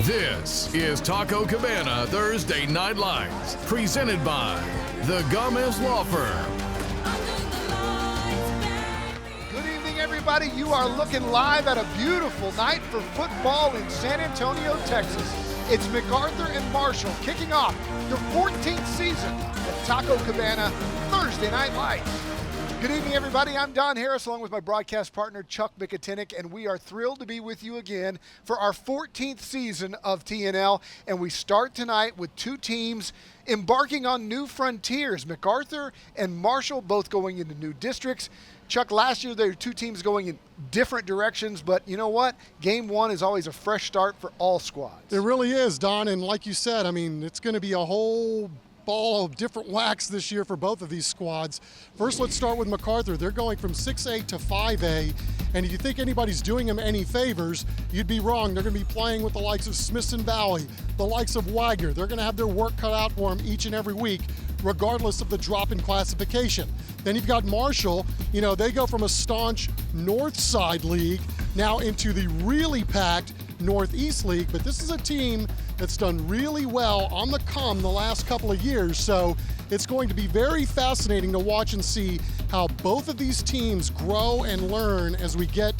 This is Taco Cabana Thursday Night Lights, presented by the Gomez Law Firm. Good evening, everybody. You are looking live at a beautiful night for football in San Antonio, Texas. It's MacArthur and Marshall kicking off their 14th season at Taco Cabana Thursday Night Lights. Good evening, everybody. I'm Don Harris, along with my broadcast partner, Chuck Mikatinik, and we are thrilled to be with you again for our 14th season of TNL. And we start tonight with two teams embarking on new frontiers. MacArthur and Marshall both going into new districts. Chuck, last year there were two teams going in different directions, but you know what? Game one is always a fresh start for all squads. It really is, Don, and like you said, I mean, it's going to be a whole ball of different wax this year for both of these squads. First, let's start with MacArthur. They're going from 6A to 5A, and if you think anybody's doing them any favors, you'd be wrong. They're going to be playing with the likes of Smithson Valley, the likes of Wagner. They're going to have their work cut out for them each and every week, regardless of the drop in classification. Then you've got Marshall. You know, they go from a staunch North Side League now into the really packed Northeast League, but this is a team that's done really well on the come the last couple of years, so it's going to be very fascinating to watch and see how both of these teams grow and learn as we get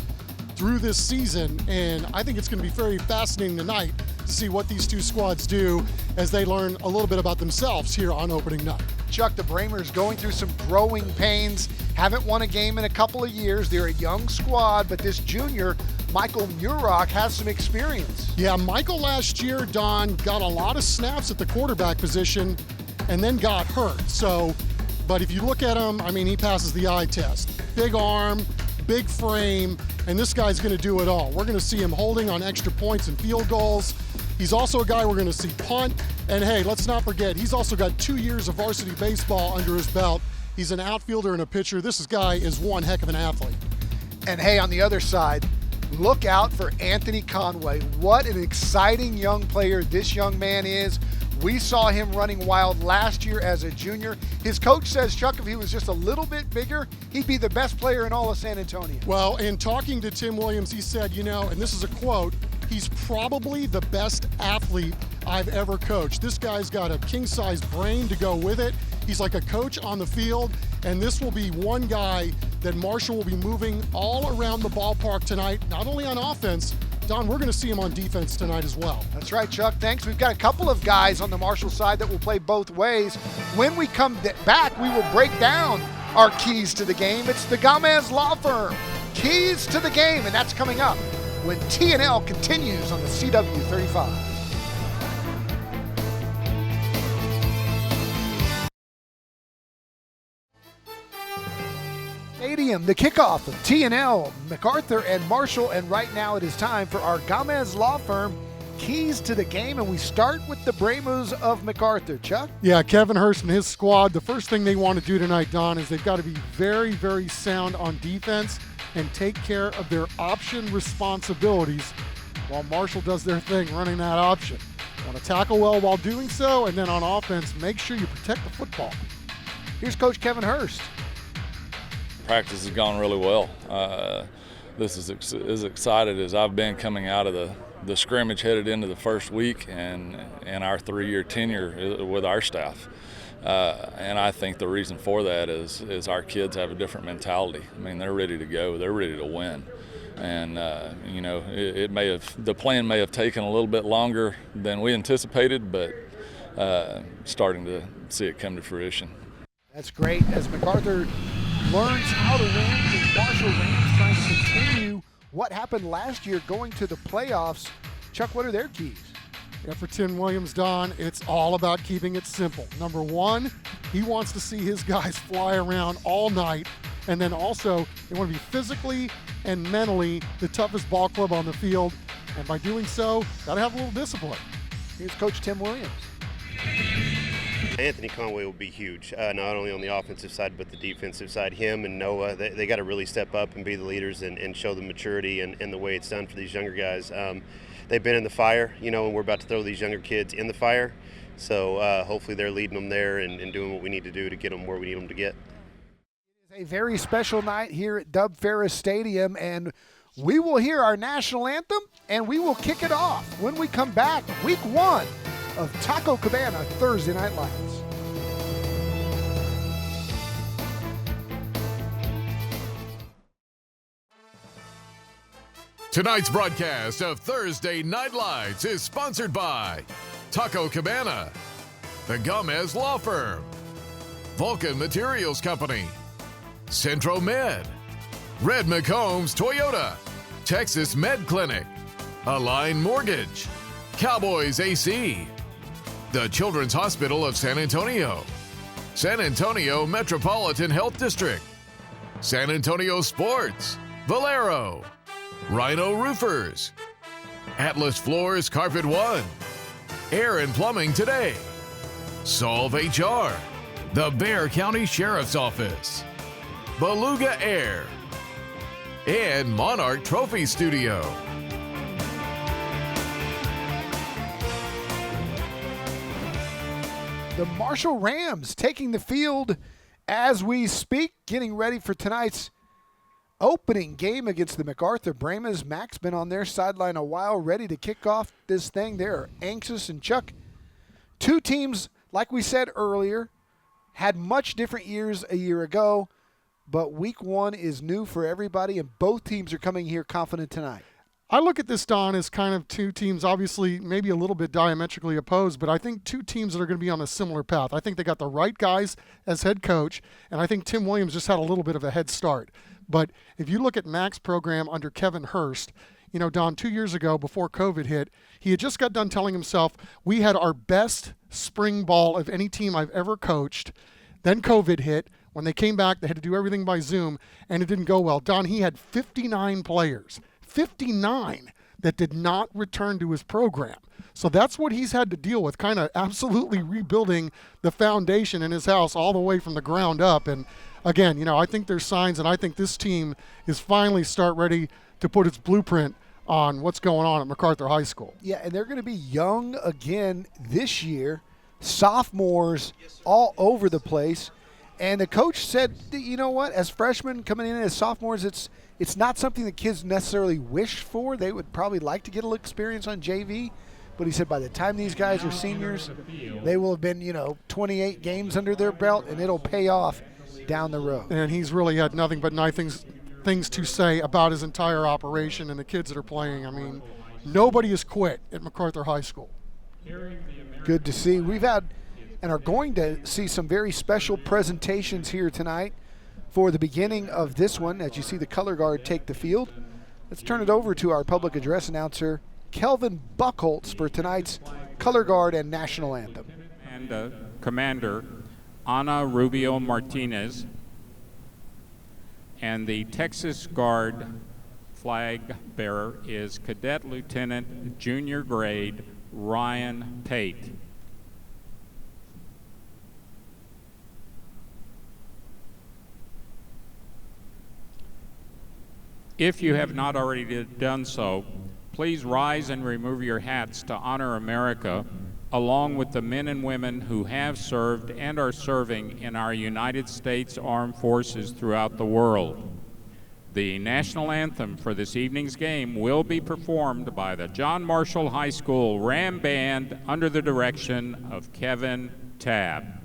through this season, and I think it's going to be very fascinating tonight to see what these two squads do as they learn a little bit about themselves here on opening night. Chuck, the Bramers going through some growing pains, haven't won a game in a couple of years. They're a young squad, but this junior, Michael Murock, has some experience. Yeah, Michael last year, Don, got a lot of snaps at the quarterback position and then got hurt. So, but if you look at him, I mean, he passes the eye test. Big arm, big frame, and this guy's going to do it all. We're going to see him holding on extra points and field goals. He's also a guy we're going to see punt. And hey, let's not forget, he's also got 2 years of varsity baseball under his belt. He's an outfielder and a pitcher. This guy is one heck of an athlete. And hey, on the other side, look out for Anthony Conway. What an exciting young player this young man is. We saw him running wild last year as a junior. His coach says, Chuck, if he was just a little bit bigger, he'd be the best player in all of San Antonio. Well, in talking to Tim Williams, he said, you know, and this is a quote, he's probably the best athlete I've ever coached. This guy's got a king-size brain to go with it. He's like a coach on the field, and this will be one guy that Marshall will be moving all around the ballpark tonight, not only on offense. Don, we're going to see him on defense tonight as well. That's right, Chuck. Thanks. We've got a couple of guys on the Marshall side that will play both ways. When we come back, we will break down our keys to the game. It's the Gomez Law Firm. Keys to the game, and that's coming up when TNL continues on the CW 35. Stadium, the kickoff of TNL, MacArthur and Marshall, and right now it is time for our Gomez Law Firm keys to the game, and we start with the Bramers of MacArthur. Chuck? Yeah, Kevin Hurst and his squad, the first thing they want to do tonight, Don, is they've got to be very, very sound on defense and take care of their option responsibilities while Marshall does their thing running that option. Want to tackle well while doing so, and then on offense, make sure you protect the football. Here's Coach Kevin Hurst. Practice has gone really well. This is as excited as I've been coming out of the scrimmage headed into the first week and our 3-year tenure with our staff. And I think the reason for that is our kids have a different mentality. I mean, they're ready to go. They're ready to win. And, you know, the plan may have taken a little bit longer than we anticipated, but starting to see it come to fruition. That's great. As MacArthur learns how to win, the Marshall Rams trying to continue what happened last year, going to the playoffs. Chuck, what are their keys? Yeah, for Tim Williams, Don, it's all about keeping it simple. Number one, he wants to see his guys fly around all night. And then also, they want to be physically and mentally the toughest ball club on the field. And by doing so, got to have a little discipline. Here's Coach Tim Williams. Anthony Conway will be huge, not only on the offensive side but the defensive side. Him and Noah, they got to really step up and be the leaders and show the maturity and the way it's done for these younger guys. They've been in the fire, you know, and we're about to throw these younger kids in the fire. So hopefully they're leading them there and doing what we need to do to get them where we need them to get. It is a very special night here at Dub Ferris Stadium, and We will hear our national anthem, and we will kick it off when we come back. Week 1 of Taco Cabana Thursday Night Lights. Tonight's broadcast of Thursday Night Lights is sponsored by Taco Cabana, the Gomez Law Firm, Vulcan Materials Company, Centro Med, Red McCombs Toyota, Texas Med Clinic, Align Mortgage, Cowboys AC, the Children's Hospital of San Antonio, San Antonio Metropolitan Health District, San Antonio Sports, Valero, Rhino Roofers, Atlas Floors Carpet One, Air and Plumbing Today, Solve HR, the Bexar County Sheriff's Office, Beluga Air, and Monarch Trophy Studio. The Marshall Rams taking the field as we speak, getting ready for tonight's opening game against the MacArthur Brahmas. Mac's been on their sideline a while, ready to kick off this thing. They're anxious. And Chuck, two teams, like we said earlier, had much different years a year ago, but week 1 is new for everybody, and both teams are coming here confident tonight. I look at this, Don, as kind of two teams, obviously maybe a little bit diametrically opposed, but I think two teams that are going to be on a similar path. I think they got the right guys as head coach, and I think Tim Williams just had a little bit of a head start. But if you look at Mac's program under Kevin Hurst, you know, Don, 2 years ago before COVID hit, he had just got done telling himself, we had our best spring ball of any team I've ever coached. Then COVID hit. When they came back, they had to do everything by Zoom, and it didn't go well. Don, he had 59 players, 59 that did not return to his program. So that's what he's had to deal with, kind of absolutely rebuilding the foundation in his house all the way from the ground up. And again, you know, I think there's signs, and I think this team is finally ready to put its blueprint on what's going on at MacArthur High School. Yeah, and they're going to be young again this year, sophomores all over the place. And the coach said, you know what, as freshmen coming in as sophomores, it's not something the kids necessarily wish for. They would probably like to get a little experience on JV. But he said by the time these guys are seniors, they will have been, 28 games under their belt, and it'll pay off down the road. And he's really had nothing but nice things to say about his entire operation and the kids that are playing. I mean, nobody has quit at MacArthur High School. Good to see. We've had and are going to see some very special presentations here tonight for the beginning of this one as you see the color guard take the field. Let's turn it over to our public address announcer, Kelvin Buckholtz, for tonight's color guard and national anthem. And Commander Ana Rubio Martinez, and the Texas Guard flag bearer is Cadet Lieutenant Junior Grade Ryan Pate. If you have not already done so, please rise and remove your hats to honor America, along with the men and women who have served and are serving in our United States Armed Forces throughout the world. The national anthem for this evening's game will be performed by the John Marshall High School Ram Band under the direction of Kevin Tabb.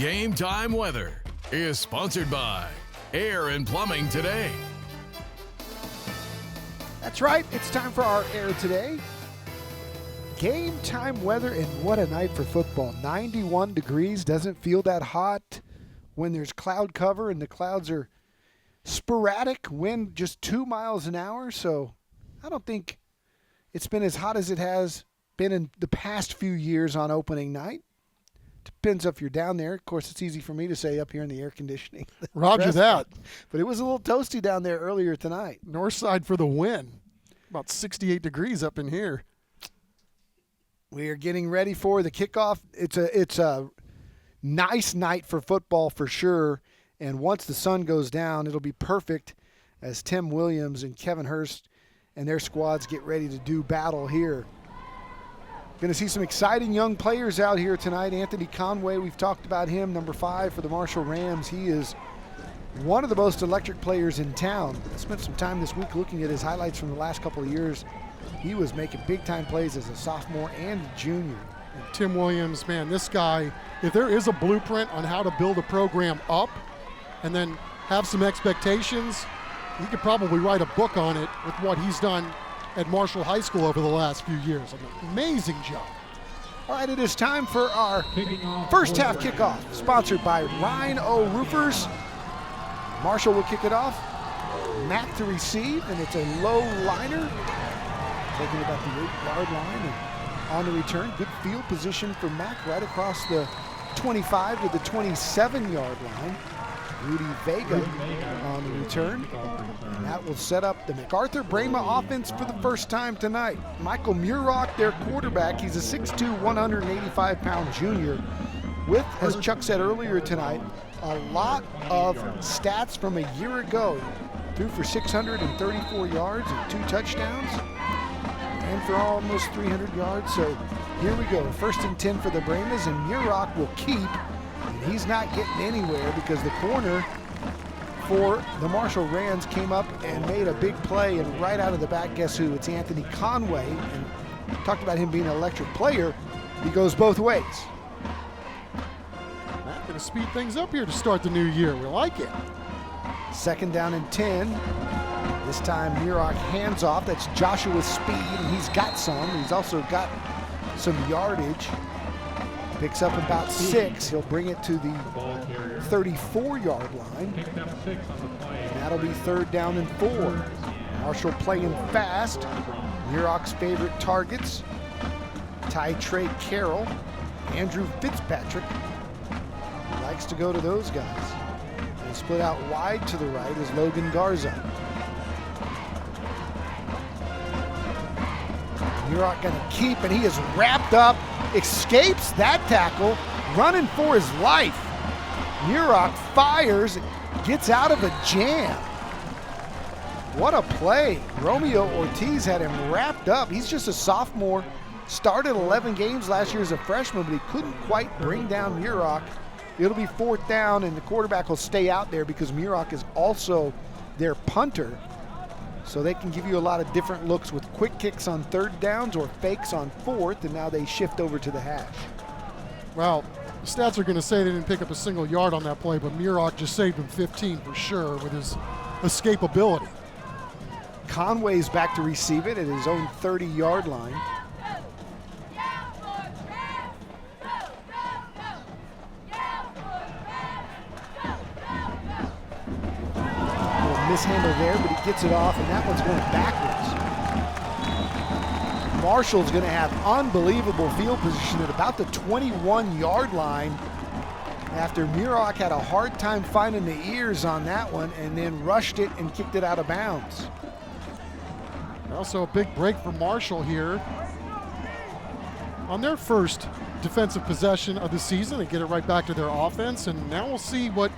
Game Time Weather is sponsored by Air and Plumbing Today. That's right. It's time for our Air Today. Game time weather, and what a night for football. 91 degrees, doesn't feel that hot when there's cloud cover and the clouds are sporadic, wind just 2 miles an hour. So I don't think it's been as hot as it has been in the past few years on opening night. Depends if you're down there. Of course, it's easy for me to say up here in the air conditioning. Roger that. But it was a little toasty down there earlier tonight. North side for the win. About 68 degrees up in here. We are getting ready for the kickoff. It's a nice night for football for sure. And once the sun goes down, it'll be perfect as Tim Williams and Kevin Hurst and their squads get ready to do battle here. Going to see some exciting young players out here tonight. Anthony Conway, we've talked about him, number 5 for the Marshall Rams. He is one of the most electric players in town. I spent some time this week looking at his highlights from the last couple of years. He was making big-time plays as a sophomore and a junior. And Tim Williams, man, this guy, if there is a blueprint on how to build a program up and then have some expectations, he could probably write a book on it with what he's done at Marshall High School over the last few years. An amazing job. All right, it is time for our first half kickoff, sponsored by Rhino Roofers. Marshall will kick it off. Mac to receive, and it's a low liner. Taking about the 8-yard line and on the return. Good field position for Mac right across the 25 to the 27-yard line. Rudy Vega on the return. And that will set up the MacArthur Brahma offense for the first time tonight. Michael Murock, their quarterback. He's a 6'2", 185-pound junior with, as Chuck said earlier tonight, a lot of stats from a year ago. Threw for 634 yards and 2 touchdowns. And for almost 300 yards. So here we go. 1st and 10 for the Brahmas, and Murock will keep. And he's not getting anywhere because the corner for the Marshall Rams came up and made a big play, and right out of the back, guess who? It's Anthony Conway. And talked about him being an electric player. He goes both ways. Matt going to speed things up here to start the new year. We like it. 2nd down and 10. This time Murock hands off. That's Joshua's speed, and he's got some. He's also got some yardage. Picks up about 6. He'll bring it to the 34-yard line. And that'll be 3rd down and 4. Marshall playing fast. Murock's favorite targets: Ty Trey Carroll, Andrew Fitzpatrick. He likes to go to those guys. And split out wide to the right is Logan Garza. Murock going to keep, and he is wrapped up, escapes that tackle, running for his life. Murock fires, gets out of a jam. What a play. Romeo Ortiz had him wrapped up. He's just a sophomore, started 11 games last year as a freshman, but he couldn't quite bring down Murock. It'll be 4th down, and the quarterback will stay out there because Murock is also their punter. So they can give you a lot of different looks with quick kicks on 3rd downs or fakes on 4th, and now they shift over to the hash. Well, the stats are going to say they didn't pick up a single yard on that play, but Murock just saved him 15 for sure with his escapability. Conway's back to receive it at his own 30-yard line. Mishandle there, but he gets it off, and that one's going backwards. Marshall's going to have unbelievable field position at about the 21-yard line after Murock had a hard time finding the ears on that one and then rushed it and kicked it out of bounds. Also a big break for Marshall here. On their first defensive possession of the season, they get it right back to their offense, and now we'll see what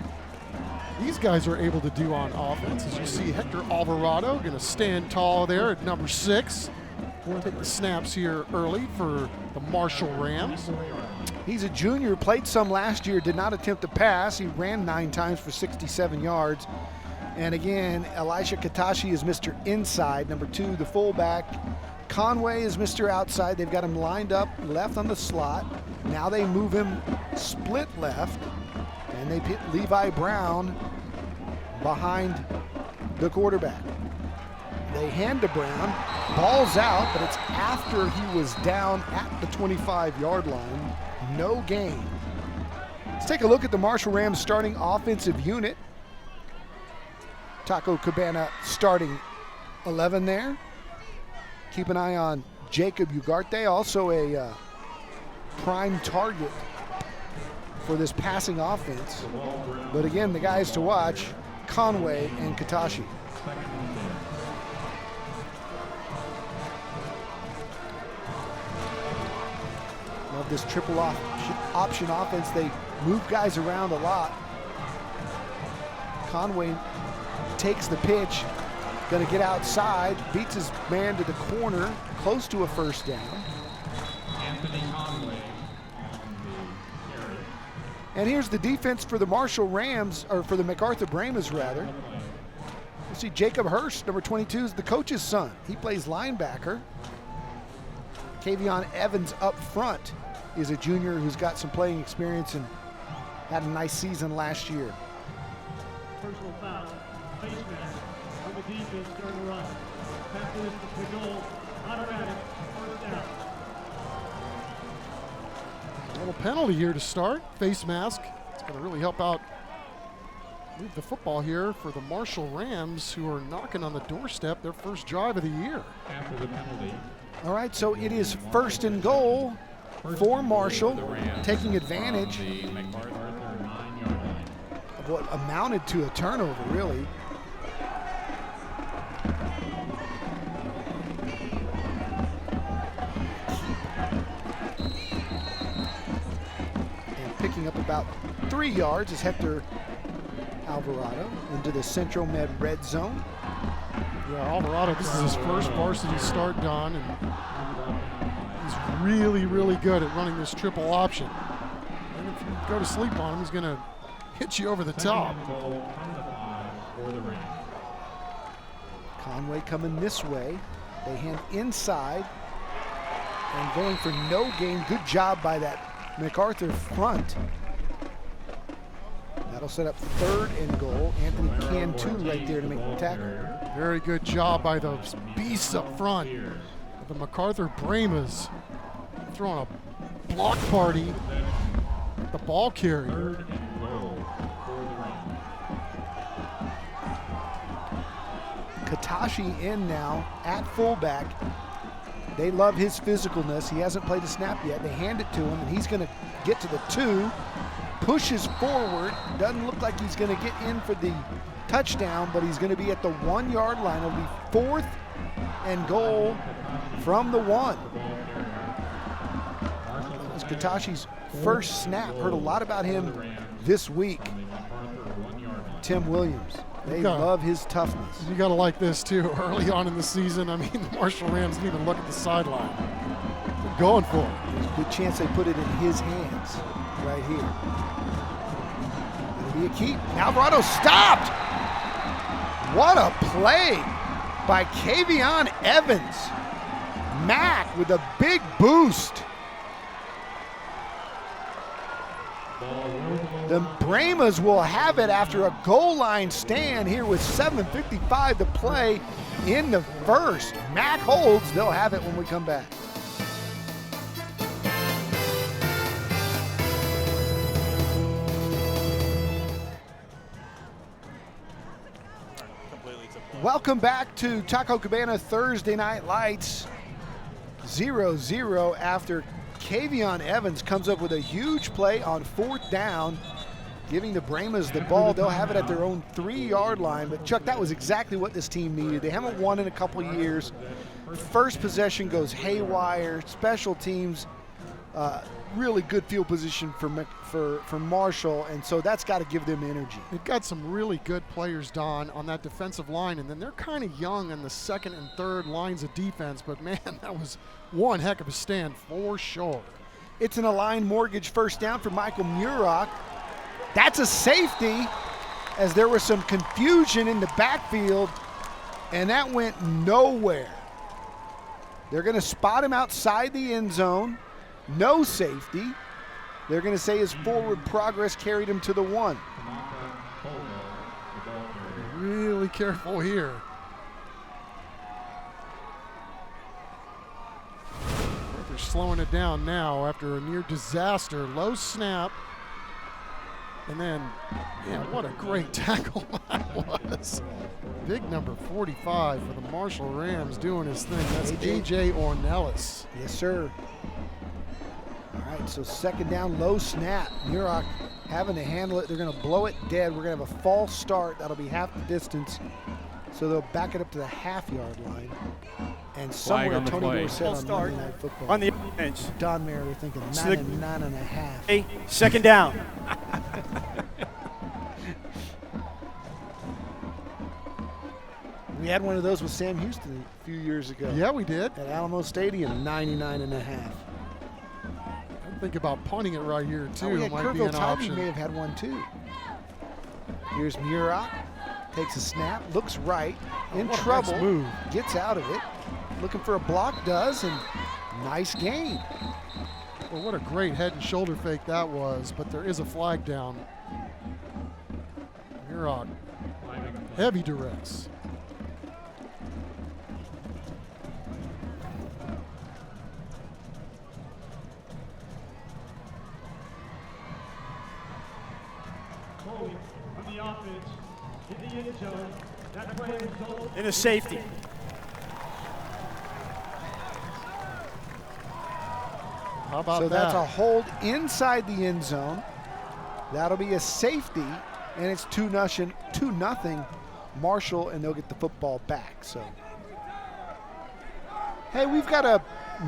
these guys are able to do on offense. As you see, Hector Alvarado going to stand tall there at number 6. Take the snaps here early for the Marshall Rams. He's a junior, played some last year, did not attempt to pass. He ran 9 times for 67 yards. And again, Elisha Katashi is Mr. Inside, number 2, the fullback. Conway is Mr. Outside. They've got him lined up left on the slot. Now they move him split left. And they put Levi Brown behind the quarterback. They hand to Brown, ball's out, but it's after he was down at the 25-yard line. No gain. Let's take a look at the Marshall Rams starting offensive unit. Taco Cabana starting 11 there. Keep an eye on Jacob Ugarte, also a prime target for this passing offense. But again, the guys to watch, Conway and Katashi. Love this triple option offense. They move guys around a lot. Conway takes the pitch, going to get outside, beats his man to the corner, close to a first down. And here's the defense for the Marshall Rams, or for the MacArthur Brahmas rather. You see Jacob Hurst, number 22, is the coach's son. He plays linebacker. Kavion Evans up front is a junior who's got some playing experience and had a nice season last year. Personal foul, face mask on the defense during the run. After this, the goal, automatic, first down. A little penalty here to start. Face mask. It's going to really help out move the football here for the Marshall Rams, who are knocking on the doorstep, their first drive of the year. After the penalty. All right, so it is first and goal for Marshall, taking advantage of what amounted to a turnover, really. And picking up about 3 yards is Hector Alvarado into the Central Med red zone. Yeah, Alvarado, this is his first varsity start, Don, and he's really, really good at running this triple option. And if you go to sleep on him, he's going to hit you over the top. Conway coming this way. They hand inside and going for no gain. Good job by that MacArthur front. That'll set up third and goal. Anthony Cantu right there to make the tackle. Very good job by those beasts up front. The MacArthur Brahmas throwing a block party at the ball carrier. Katashi in now at fullback. They love his physicalness. He hasn't played a snap yet. They hand it to him, and he's going to get to the 2. Pushes forward, doesn't look like he's going to get in for the touchdown, but he's going to be at the 1 yard line. It'll be fourth and goal from the 1. It was Katashi's first snap. Heard a lot about him this week. Tim Williams. They love his toughness. You got to like this too. Early on in the season, I mean, the Marshall Rams didn't even look at the sideline. They're going for it. There's a good chance they put it in his hands right here. It'll be a keep. Alvarado stopped. What a play by Kavion Evans. Mac with a big boost. The Brahmas will have it after a goal line stand here with 7:55 to play in the first. Mac holds. They'll have it when we come back. Welcome back to Taco Cabana Thursday Night Lights. 0-0 after Kavion Evans comes up with a huge play on 4th down, giving the Brahmas the ball. They'll have it at their own 3 yard line. But Chuck, that was exactly what this team needed. They haven't won in a couple years. First possession goes haywire. Special teams, really good field position for Marshall, and so that's got to give them energy. They've got some really good players, Don, on that defensive line, and then they're kind of young in the second and third lines of defense, but man, that was one heck of a stand for sure. It's an Align Mortgage first down for Michael Murock. That's a safety, as there was some confusion in the backfield, and that went nowhere. They're going to spot him outside the end zone. No safety. They're going to say his forward progress carried him to the 1. Really careful here. They're slowing it down now after a near disaster. Low snap. And then, yeah, what a great tackle that was. Big number 45 for the Marshall Rams doing his thing. That's A.J. Ornelas. Yes, sir. All right, so second down, low snap. Muroc having to handle it. They're going to blow it dead. We're going to have a false start. That'll be half the distance. So they'll back it up to the half-yard line. And somewhere Tony Dorsett on Monday Night Football. On the bench. Don Mayer, we're thinking 9.5. Hey, second down. We had one of those with Sam Houston a few years ago. Yeah, we did. At Alamo Stadium, 99.5. Think about punting it right here, too. We had Might be an option. may have had one, too. Here's Muroc. Takes a snap, looks right, in trouble, nice move. Gets out of it, looking for a block, does, and nice gain. Well, what a great head and shoulder fake that was, but there is a flag down. Muroc, heavy duress. On the offense, in the end zone, that play results In a safety. How about So that? that's a hold inside the end zone. That'll be a safety, and it's 2-0 Marshall, and they'll get the football back. So, hey, we've got a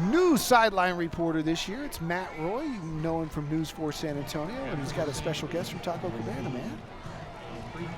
new sideline reporter this year. It's Matt Roy. You know him from News 4 San Antonio, and he's got a special guest from Taco Cabana, man.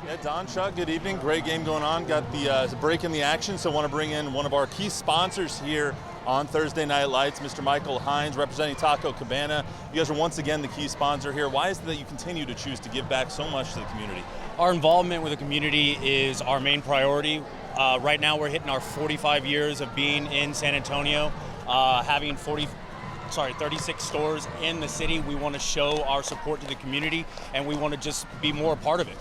Yeah, Don, Chuck, good evening. Great game going on. Got the break in the action, so I want to bring in one of our key sponsors here on Thursday Night Lights, Mr. Michael Hines, representing Taco Cabana. You guys are once again the key sponsor here. Why is it that you continue to choose to give back so much to the community? Our involvement with the community is our main priority. Right now we're hitting our 45 years of being in San Antonio, having 36 stores in the city. We want to show our support to the community, and we want to just be more a part of it.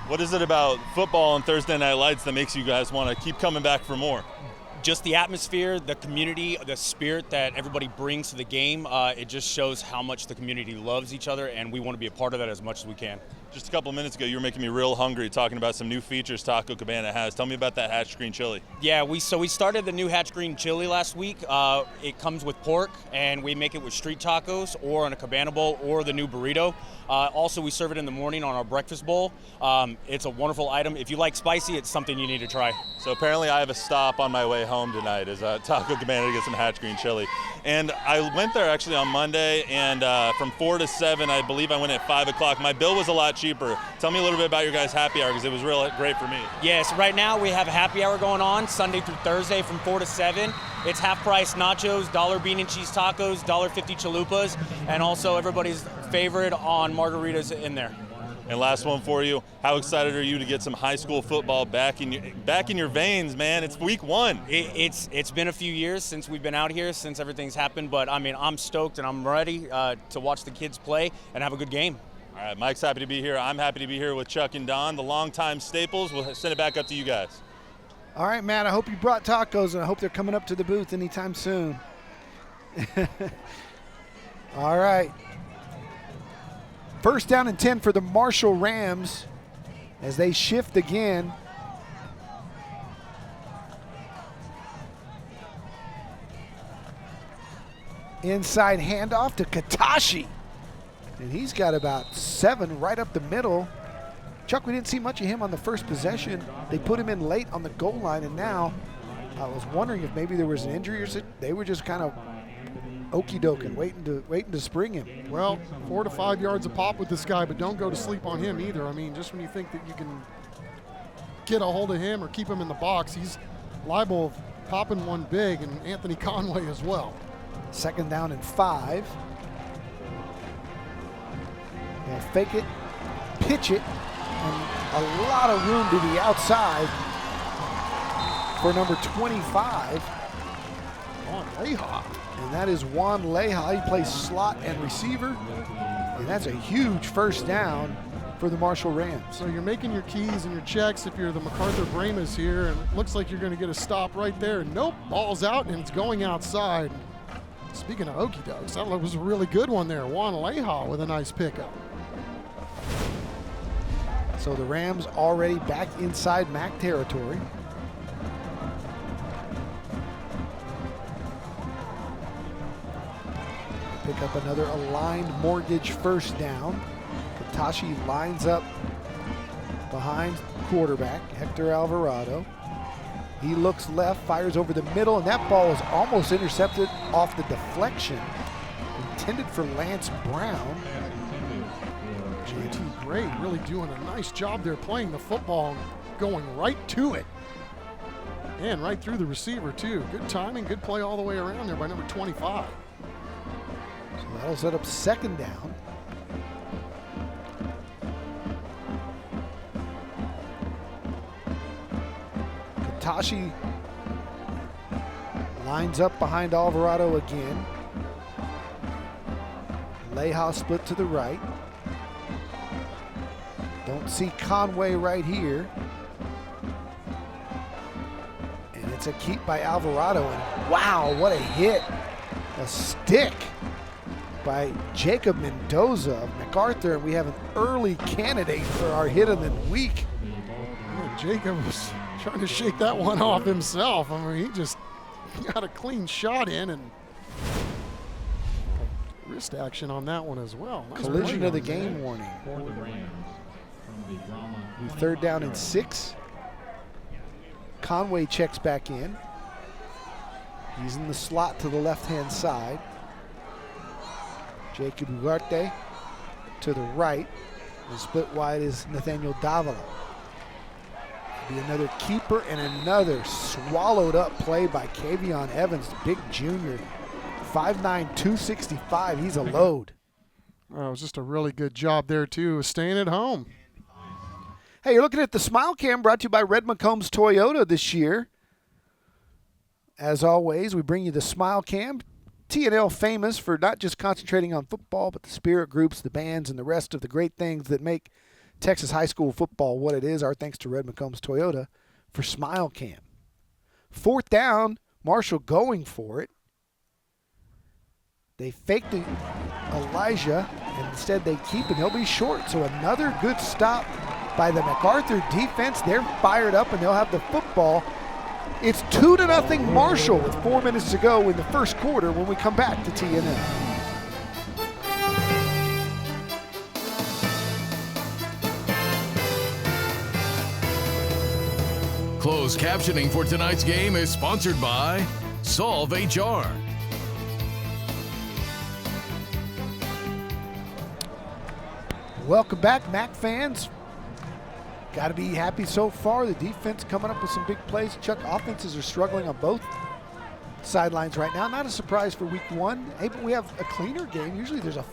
What is it about football and Thursday Night Lights that makes you guys want to keep coming back for more? Just the atmosphere, the community, the spirit that everybody brings to the game. It just shows how much the community loves each other, and we want to be a part of that as much as we can. Just a couple of minutes ago, you were making me real hungry talking about some new features Taco Cabana has. Tell me about that hatch green chili. Yeah, we started the new hatch green chili last week. It comes with pork, and we make it with street tacos or on a Cabana bowl or the new burrito. Also, we serve it in the morning on our breakfast bowl. It's a wonderful item. If you like spicy, it's something you need to try. So apparently I have a stop on my way home tonight is Taco Cabana to get some hatch green chili. And I went there actually on Monday, and from 4 to 7, I believe I went at 5 o'clock. My bill was a lot cheaper. Tell me a little bit about your guys' happy hour, because it was real great for me. Yes, right now we have a happy hour going on Sunday through Thursday from 4 to 7. It's half price nachos, $1 bean and cheese tacos, $1.50 chalupas, and also everybody's favorite on margaritas in there. And last one for you, how excited are you to get some high school football back in your veins, man? It's week 1. It's been a few years since we've been out here, since everything's happened, but I mean, I'm stoked and I'm ready to watch the kids play and have a good game. All right, Mike's happy to be here. I'm happy to be here with Chuck and Don, the longtime staples. We'll send it back up to you guys. All right, Matt, I hope you brought tacos, and I hope they're coming up to the booth anytime soon. All right. First down and 10 for the Marshall Rams as they shift again. Inside handoff to Katashi. And he's got about 7 right up the middle. Chuck, we didn't see much of him on the first possession. They put him in late on the goal line, and now I was wondering if maybe there was an injury or they were just kind of okey-doking, waiting to spring him. Well, 4 to 5 yards a pop with this guy, but don't go to sleep on him either. I mean, just when you think that you can get a hold of him or keep him in the box, he's liable of popping one big, and Anthony Conway as well. Second down and 5. They'll fake it, pitch it, and a lot of room to the outside for number 25. Juan Leha. And that is Juan Leha. He plays slot and receiver. And that's a huge first down for the Marshall Rams. So you're making your keys and your checks if you're the MacArthur Bramas here, and it looks like you're going to get a stop right there. Nope, ball's out and it's going outside. Speaking of okey dokes, that was a really good one there. Juan Aleja with a nice pickup. So the Rams already back inside MAC territory. Pick up another aligned mortgage first down. Katashi lines up behind quarterback Hector Alvarado. He looks left, fires over the middle, and that ball is almost intercepted off the deflection intended for Lance Brown. JT Gray really doing a nice job there playing the football and going right to it. And right through the receiver too. Good timing, good play all the way around there by number 25. So that'll set up second down. Katashi lines up behind Alvarado again. Aleja split to the right. Don't see Conway right here. And it's a keep by Alvarado. And wow, what a hit. A stick by Jacob Mendoza of MacArthur. And we have an early candidate for our hit of the week. Yeah, Jacob was trying to shake that one off himself. I mean, he just got a clean shot in and wrist action on that one as well. Nice Collision of the there. game warning. Third down and 6. Conway checks back in. He's in the slot to the left-hand side. Jacob Ugarte to the right. The split wide is Nathaniel Davila. Be another keeper and another swallowed up play by Kavion Evans, big junior. 5'9", 265, he's a load. Well, it was just a really good job there too, staying at home. Hey, you're looking at the Smile Cam brought to you by Red McCombs Toyota this year. As always, we bring you the Smile Cam. T&L famous for not just concentrating on football, but the spirit groups, the bands, and the rest of the great things that make Texas high school football what it is. Our thanks to Red McCombs Toyota for Smile Cam. Fourth down, Marshall going for it. They faked Elijah, and instead they keep, and they'll be short. So another good stop by the MacArthur defense. They're fired up, and they'll have the football. It's 2-0 Marshall with 4 minutes to go in the first quarter when we come back to TNL. Closed captioning for tonight's game is sponsored by Solve HR. Welcome back, MAC fans. Got to be happy so far. The defense coming up with some big plays. Chuck, offenses are struggling on both sidelines right now. Not a surprise for week 1. Hey, but we have a cleaner game. Usually there's a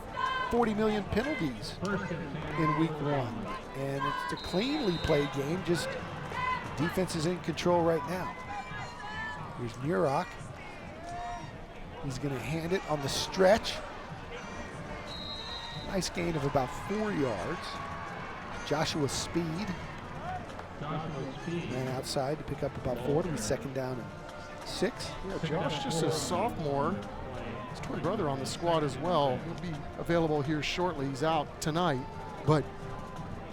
40 million penalties in week 1. And it's a cleanly played game, just defense is in control right now. Here's Murock. He's going to hand it on the stretch. Nice gain of about 4 yards. Joshua Speed ran outside to pick up about 4. It'll be second down and 6. Yeah, Josh, just a sophomore. His twin brother on the squad as well. He'll be available here shortly. He's out tonight. But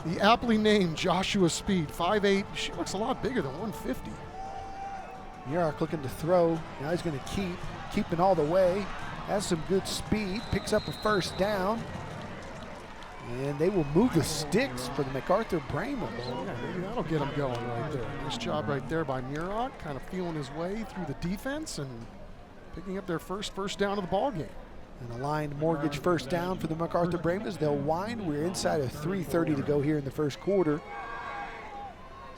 the aptly named Joshua Speed, 5'8". She looks a lot bigger than 150. Murock looking to throw. Now he's going to keeping all the way. Has some good speed. Picks up a first down. And they will move the sticks for the MacArthur Bramas. Yeah, maybe that'll get him going right there. Nice job right there by Murock, kind of feeling his way through the defense and picking up their first down of the ball game. An aligned mortgage first down for the MacArthur Bramas. They'll wind. We're inside of 3:30 to go here in the first quarter.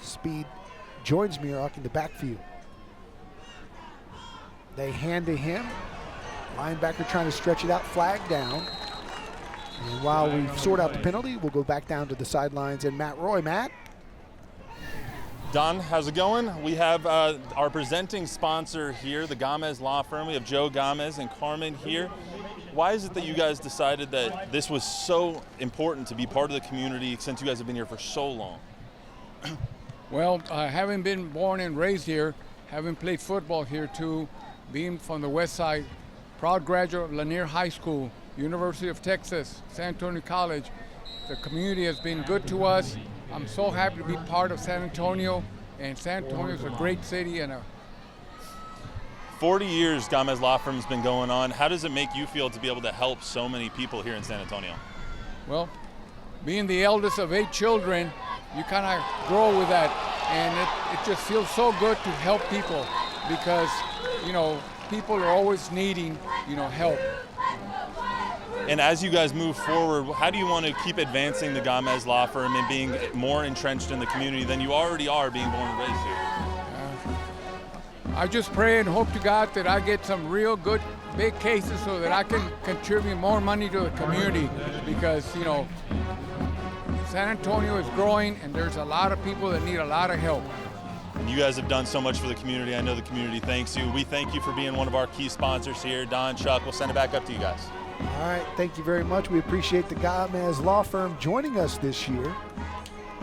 Speed joins Murock in the backfield. They hand to him. Linebacker trying to stretch it out, flag down. And while we sort out the penalty, we'll go back down to the sidelines and Matt Roy. Matt? Don, how's it going? We have our presenting sponsor here, the Gomez Law Firm. We have Joe Gomez and Carmen here. Why is it that you guys decided that this was so important to be part of the community since you guys have been here for so long? Well, having been born and raised here, having played football here too, being from the west side, proud graduate of Lanier High School, University of Texas, San Antonio College, the community has been good to us. I'm so happy to be part of San Antonio, and San Antonio is a great city and 40 years Gamez Law Firm's been going on. How does it make you feel to be able to help so many people here in San Antonio? Well, being the eldest of 8 children, you kind of grow with that, and it just feels so good to help people because, you know, people are always needing, you know, help. And as you guys move forward, how do you want to keep advancing the Gamez Law Firm and being more entrenched in the community than you already are being born and raised here? I just pray and hope to God that I get some real good big cases so that I can contribute more money to the community because, you know, San Antonio is growing and there's a lot of people that need a lot of help. And you guys have done so much for the community. I know the community thanks you. We thank you for being one of our key sponsors here. Don, Chuck, we'll send it back up to you guys. All right, thank you very much. We appreciate the Gamez Law Firm joining us this year.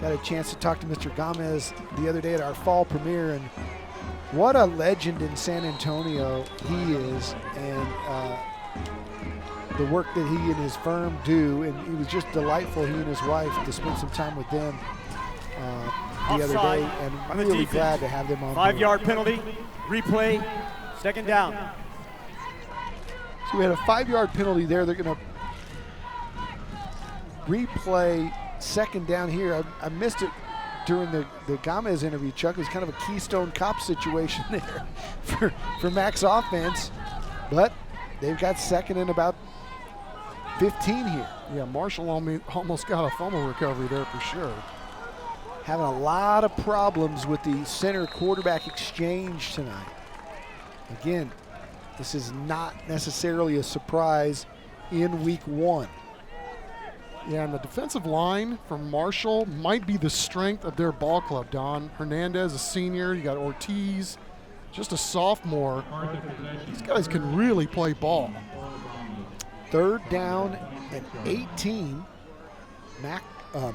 Got a chance to talk to Mr. Gamez the other day at our fall premiere, and what a legend in San Antonio he is, and the work that he and his firm do. And it was just delightful, he and his wife, to spend some time with them the other day, and I'm really glad to have them on. 5-yard penalty, replay, second down. So we had a 5-yard penalty there. They're going to replay second down here. I missed it during the Gamez interview, Chuck. It was kind of a Keystone Cop situation there for Mac's offense, but they've got second and about 15 here. Yeah, Marshall almost got a fumble recovery there for sure. Having a lot of problems with the center quarterback exchange tonight. Again, this is not necessarily a surprise in week 1. Yeah, and the defensive line from Marshall might be the strength of their ball club, Don. Hernandez, a senior. You got Ortiz, just a sophomore. These guys can really play ball. Third down and 18.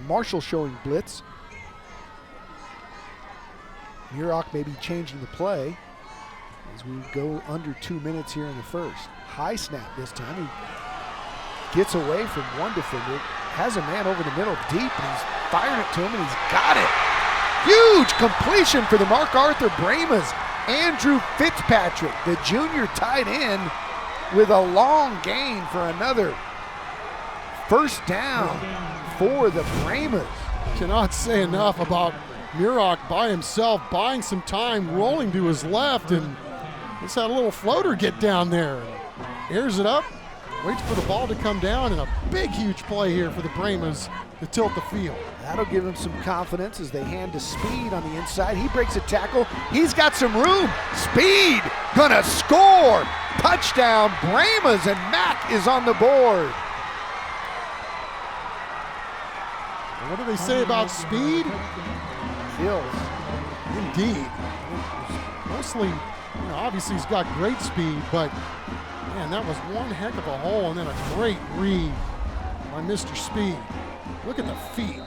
Marshall showing blitz. Muroc may be changing the play as we go under 2 minutes here in the first. High snap this time. He gets away from one defender, has a man over the middle deep, and he's fired it to him, and he's got it. Huge completion for the MacArthur Brahmas. Andrew Fitzpatrick, the junior tight end, with a long gain for another first down for the Brahmas. Cannot say enough about Muroc by himself, buying some time, rolling to his left, and just had a little floater get down there. Airs it up, waits for the ball to come down, and a big, huge play here for the Brahmas to tilt the field. That'll give him some confidence as they hand to Speed on the inside. He breaks a tackle. He's got some room. Speed gonna score. Touchdown, Brahmas, and Mac is on the board. And what do they say about Speed? Kills. Indeed. Mostly, obviously he's got great speed, but man, that was one heck of a hole, and then a great read by Mr. Speed. Look at the feet.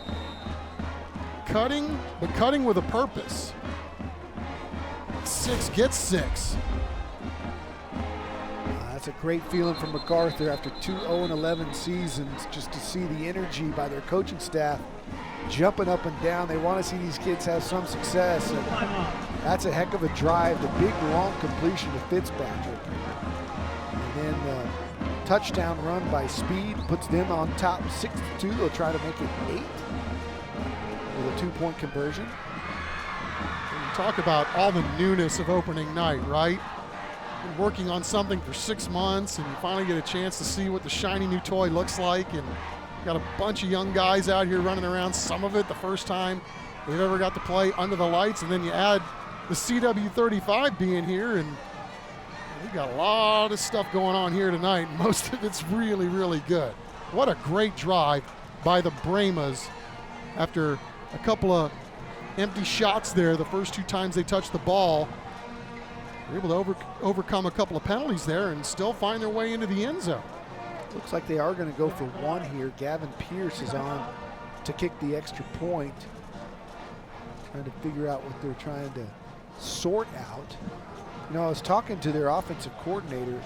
Cutting, but cutting with a purpose. 6 gets 6. That's a great feeling from MacArthur after 2 0-11 seasons, just to see the energy by their coaching staff jumping up and down. They want to see these kids have some success, and that's a heck of a drive. The big long completion to Fitzpatrick. And then the touchdown run by Speed puts them on top 6-2. They'll try to make it 8 with a 2-point conversion. And you talk about all the newness of opening night, right? Been working on something for 6 months, and you finally get a chance to see what the shiny new toy looks like, and got a bunch of young guys out here running around, some of it the first time they've ever got to play under the lights, and then you add the CW35 being here, and we've got a lot of stuff going on here tonight. Most of it's really, really good. What a great drive by the Brahmas after a couple of empty shots there the first 2 times they touched the ball. They're able to overcome a couple of penalties there and still find their way into the end zone. Looks like they are going to go for one here. Gavin Pierce is on to kick the extra point. Trying to figure out what they're trying to sort out. You know, I was talking to their offensive coordinator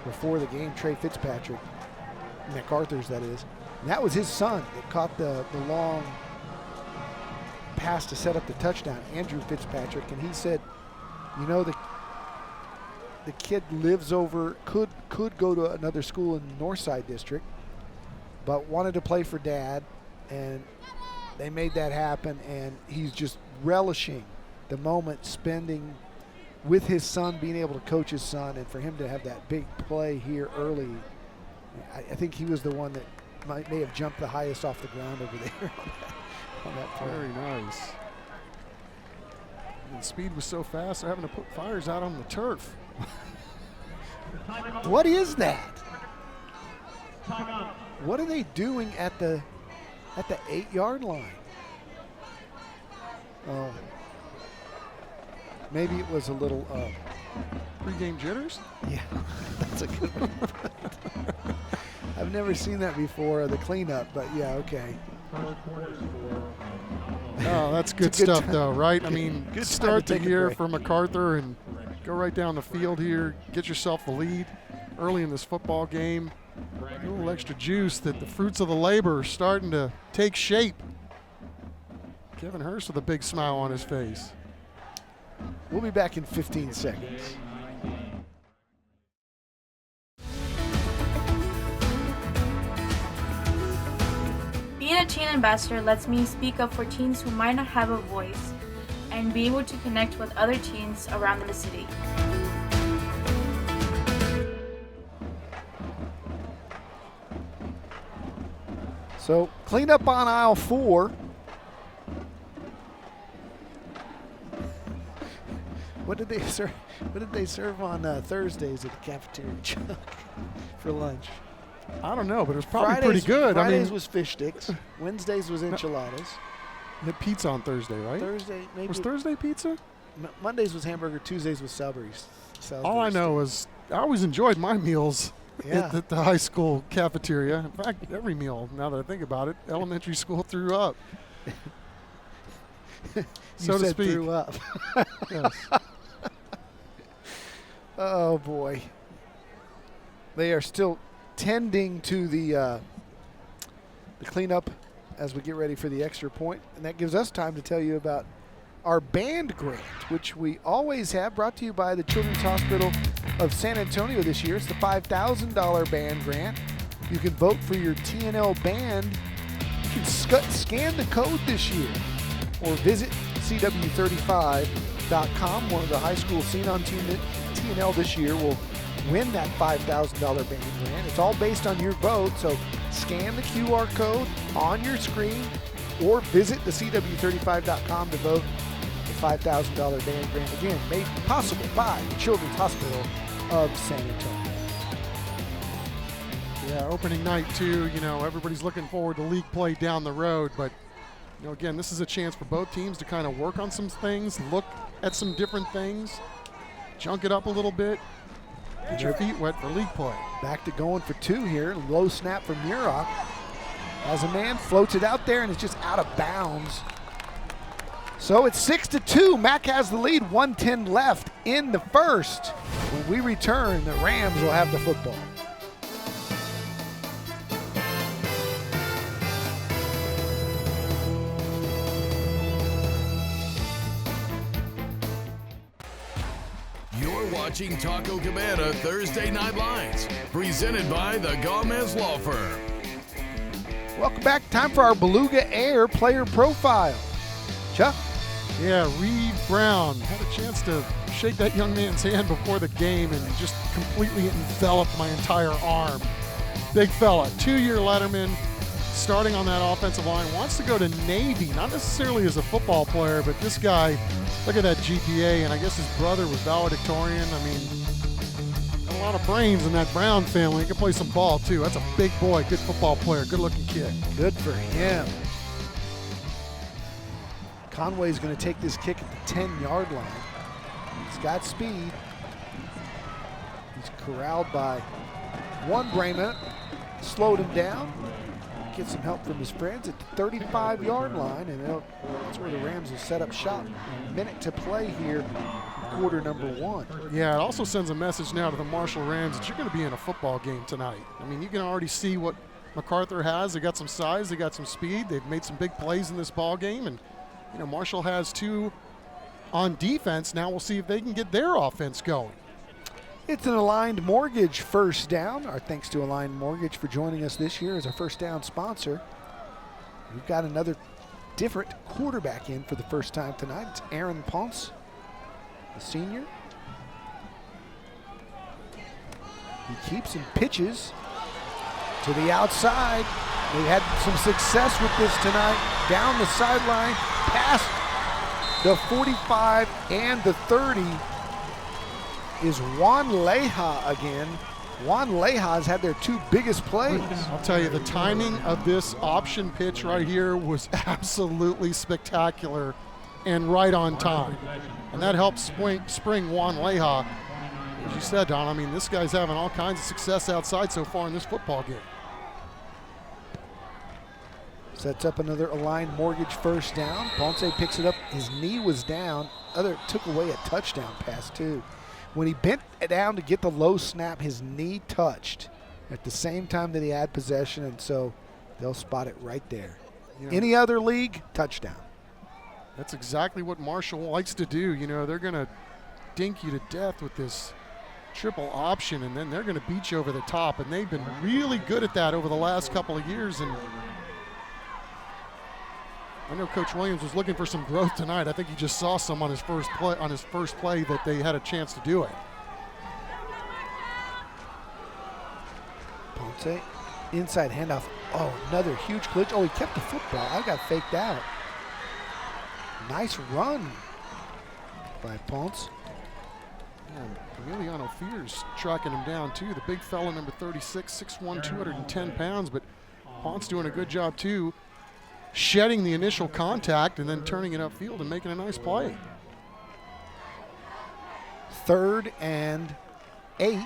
before the game, Trey Fitzpatrick, MacArthur's that is, and that was his son that caught the long pass to set up the touchdown, Andrew Fitzpatrick, and he said, you know, the kid lives over, could go to another school in the Northside District, but wanted to play for Dad, and they made that happen, and he's just relishing the moment, spending with his son, being able to coach his son, and for him to have that big play here early. I think he was the one that may have jumped the highest off the ground over there on that play. Very nice. And the speed was so fast, they're having to put fires out on the turf. What is that? What are they doing at the 8-yard line? Oh, maybe it was a little Pre-game jitters? Yeah, that's a good one. I've never seen that before, the cleanup, but yeah, okay. Oh, that's good stuff, though, right? I mean, good start the year for MacArthur and go right down the field here, get yourself a lead early in this football game. A little extra juice that the fruits of the labor are starting to take shape. Kevin Hurst with a big smile on his face. We'll be back in 15 seconds. Being a teen ambassador lets me speak up for teens who might not have a voice and be able to connect with other teens around the city. So clean up on aisle 4. What did they serve? What did they serve on Thursdays at the cafeteria, Chuck, for lunch? I don't know, but it was probably pretty good. Fridays was fish sticks. Wednesdays was enchiladas. The pizza on Thursday, right? Thursday, maybe. Was Thursday pizza? Mondays was hamburger. Tuesdays was Salisbury's. All I know is I always enjoyed my meals at the high school cafeteria. In fact, every meal, now that I think about it, elementary school through up. So to speak. Threw up. Yes. Oh, boy. They are still tending to the cleanup as we get ready for the extra point. And that gives us time to tell you about our band grant, which we always have, brought to you by the Children's Hospital of San Antonio this year. It's the $5,000 band grant. You can vote for your TNL band. You can scan the code this year or visit CW35.com. One of the high schools seen on TNL this year will win that $5,000 band grant. It's all based on your vote, so scan the QR code on your screen or visit the CW35.com to vote the $5,000 band grant. Again, made possible by the Children's Hospital of San Antonio. Yeah, opening night too, you know, everybody's looking forward to league play down the road, but you know, again, this is a chance for both teams to kind of work on some things, look at some different things, junk it up a little bit, get your feet wet for league play. Back to going for 2 here. Low snap from Murock. As a man floats it out there and it's just out of bounds. So it's 6-2. Mac has the lead. 1:10 left in the first. When we return, the Rams will have the football. Watching Taco Cabana Thursday Night Lights, presented by the Gomez Law Firm. Welcome back. Time for our Beluga Air player profile. Chuck? Yeah, Reed Brown had a chance to shake that young man's hand before the game and just completely enveloped my entire arm. Big fella, 2-year letterman, starting on that offensive line, wants to go to Navy, not necessarily as a football player, but this guy, look at that GPA, and I guess his brother was valedictorian. I mean, got a lot of brains in that Brown family. He can play some ball, too. That's a big boy, good football player, good-looking kid. Good for him. Conway's going to take this kick at the 10-yard line. He's got speed. He's corralled by one brainer. slowed him down. Get some help from his friends at the 35-yard line, and that's where the Rams will set up shop. A minute to play here, quarter number 1. Yeah, it also sends a message now to the Marshall Rams that you're going to be in a football game tonight. I mean, you can already see what MacArthur has. They got some size, they got some speed, they've made some big plays in this ball game, and you know, Marshall has 2 on defense. Now we'll see if they can get their offense going. It's an Aligned Mortgage first down. Our thanks to Aligned Mortgage for joining us this year as our first down sponsor. We've got another different quarterback in for the first time tonight. It's Aaron Ponce, the senior. He keeps and pitches to the outside. They had some success with this tonight. Down the sideline, past the 45 and the 30. Is Juan Leja again. Juan Leja has had their 2 biggest plays. I'll tell you, the timing of this option pitch right here was absolutely spectacular and right on time. And that helped spring Juan Leja. As you said, Don, I mean, this guy's having all kinds of success outside so far in this football game. Sets up another Aligned Mortgage first down. Ponce picks it up. His knee was down. Took away a touchdown pass, too. When he bent down to get the low snap, his knee touched at the same time that he had possession, and so they'll spot it right there. You know, any other league, touchdown. That's exactly what Marshall likes to do. You know, they're going to dink you to death with this triple option, and then they're going to beat you over the top, and they've been really good at that over the last couple of years. And I know Coach Williams was looking for some growth tonight. I think he just saw some on his first play that they had a chance to do it. Ponce, inside handoff. Oh, another huge glitch. Oh, he kept the football. I got faked out. Nice run by Ponce. Yeah, Emiliano Fears tracking him down too. The big fella, number 36, 6'1", 210 pounds, but Ponce doing a good job too, shedding the initial contact and then turning it upfield and making a nice play. 3rd and 8.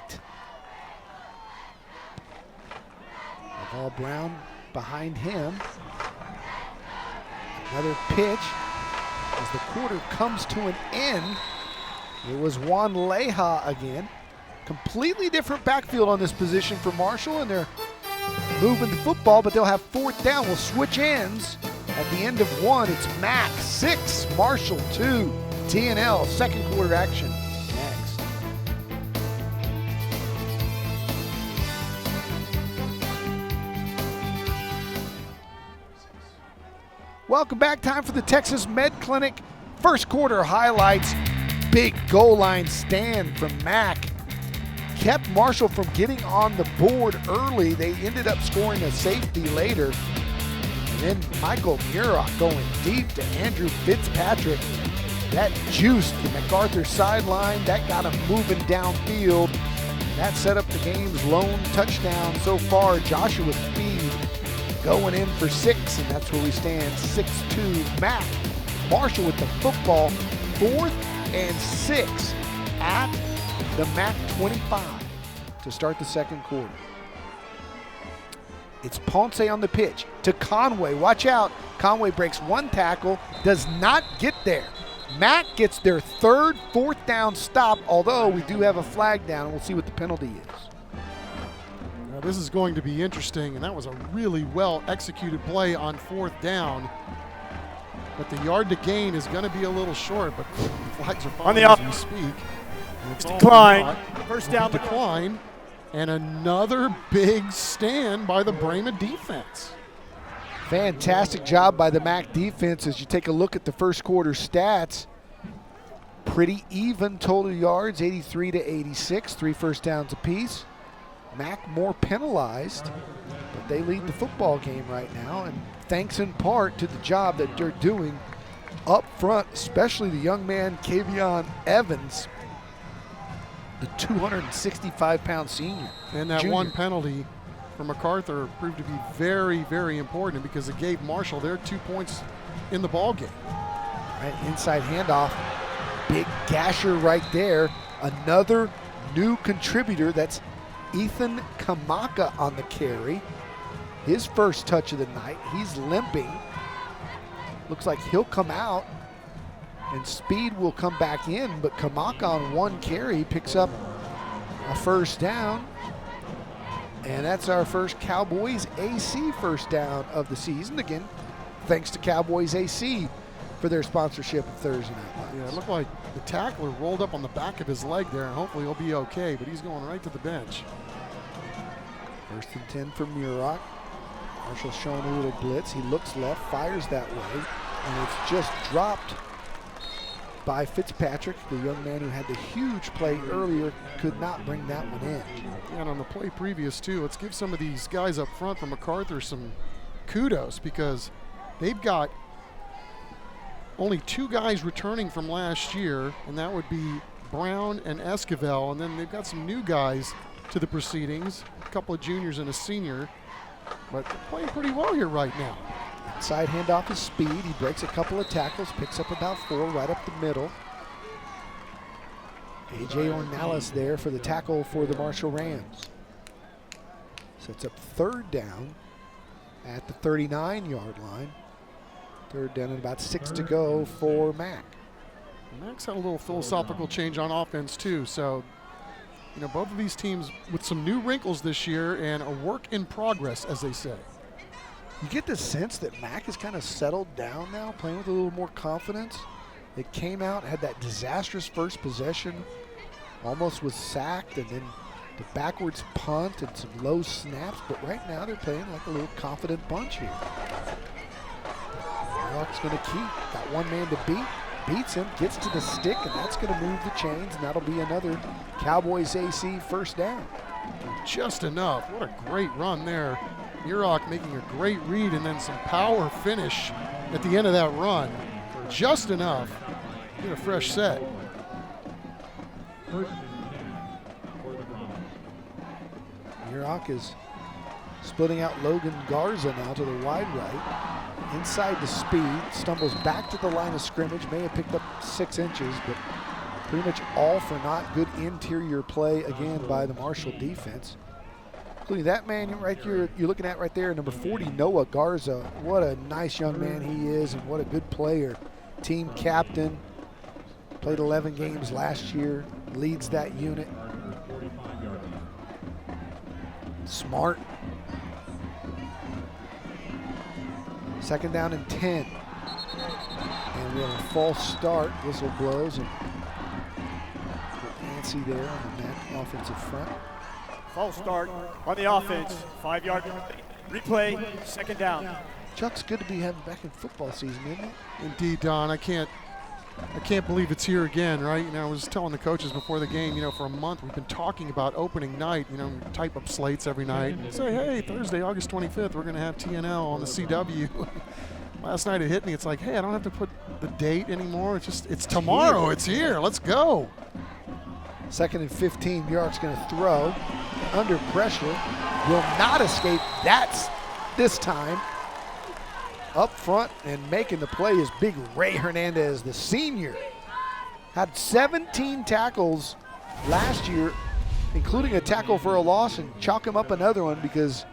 Ball Brown behind him. Another pitch as the quarter comes to an end. It was Juan Leja again. Completely different backfield on this position for Marshall, and they're moving the football, but they'll have 4th down. We'll switch ends at the end of 1. It's Mac 6, Marshall 2. T&L, second quarter action next. Welcome back. Time for the Texas Med Clinic first quarter highlights. Big goal line stand from Mac kept Marshall from getting on the board early. They ended up scoring a safety later. And then Michael Murock going deep to Andrew Fitzpatrick. That juiced the MacArthur sideline. That got him moving downfield. That set up the game's lone touchdown so far. Joshua Speed going in for 6, and that's where we stand, 6-2. Mac Marshall with the football, 4th and 6 at the Mac 25 to start the second quarter. It's Ponce on the pitch to Conway. Watch out. Conway breaks 1 tackle, does not get there. Mac gets their 3rd, 4th down stop, although we do have a flag down, and we'll see what the penalty is. Now this is going to be interesting, and that was a really well executed play on 4th down. But the yard to gain is going to be a little short, but the flags are falling as we speak. It's decline. First down. Decline. And another big stand by the Brahma defense. Fantastic job by the Mac defense as you take a look at the first quarter stats. Pretty even total yards, 83 to 86, 3 first downs apiece. Mac more penalized, but they lead the football game right now, and thanks in part to the job that they're doing up front, especially the young man Kavion Evans, the 265-pound senior. And that junior. one penalty for MacArthur proved to be very, very important because it gave Marshall their 2 points in the ball game. Right, inside handoff, big gasher right there. Another new contributor that's Ethan Kamaka on the carry. His first touch of the night. He's limping. Looks like he'll come out and Speed will come back in, but Kamaka on one carry picks up a first down. And that's our first Cowboys AC first down of the season. Again, thanks to Cowboys AC for their sponsorship of Thursday Night Lights. Yeah, it looked like the tackler rolled up on the back of his leg there, and hopefully he'll be okay, but he's going right to the bench. First and 10 for Muroc. Marshall showing a little blitz. He looks left, fires that way, and it's just dropped by Fitzpatrick, the young man who had the huge play earlier, could not bring that one in. And on the play previous too, let's give some of these guys up front from MacArthur some kudos, because they've got only 2 guys returning from last year, and that would be Brown and Esquivel, and then they've got some new guys to the proceedings, a couple of juniors and a senior, but they're playing pretty well here right now. Side handoff is Speed. He breaks a couple of tackles, picks up about 4 right up the middle. A.J. Ornelas there for the tackle for the Marshall Rams. Sets up third down at the 39-yard line. Third down and about 6 to go for Mac. Mac's had a little philosophical change on offense too, so you know, both of these teams with some new wrinkles this year and a work in progress, as they say. You get the sense that Mac has kind of settled down now, playing with a little more confidence. It came out, had that disastrous first possession, almost was sacked, and then the backwards punt and some low snaps, but right now they're playing like a little confident bunch here. Mark's going to keep, got one man to beat, beats him, gets to the stick, and that's going to move the chains, and that'll be another Cowboys AC first down. Just enough. What a great run there. Muroc making a great read and then some power finish at the end of that run. Just enough. Get a fresh set. Muroc is splitting out Logan Garza now to the wide right. Inside the Speed, stumbles back to the line of scrimmage, may have picked up 6 inches, but pretty much all for naught. Good interior play again by the Marshall defense. Including that man right here you're looking at right there, number 40, Noah Garza. What a nice young man he is, and what a good player. Team captain, played 11 games last year, leads that unit. Smart. Second down and 10. And we have a false start. Whistle blows, and Nancy there on the Mac offensive front. False start on the offense. 5-yard replay, second down. Chuck, it's good to be having back in football season, isn't it? Indeed, Don. I can't believe it's here again, right? You know, I was telling the coaches before the game, you know, for a month we've been talking about opening night, you know, type up slates every night and say, hey, Thursday, August 25th, we're going to have TNL on the CW. Last night it hit me. It's like, hey, I don't have to put the date anymore. It's tomorrow. It's here. Let's go. Second and 15. Muiroc's going to throw under pressure. Will not escape. That's this time. Up front and making the play is big Ray Hernandez, the senior. Had 17 tackles last year, including a tackle for a loss, and chalk him up another one because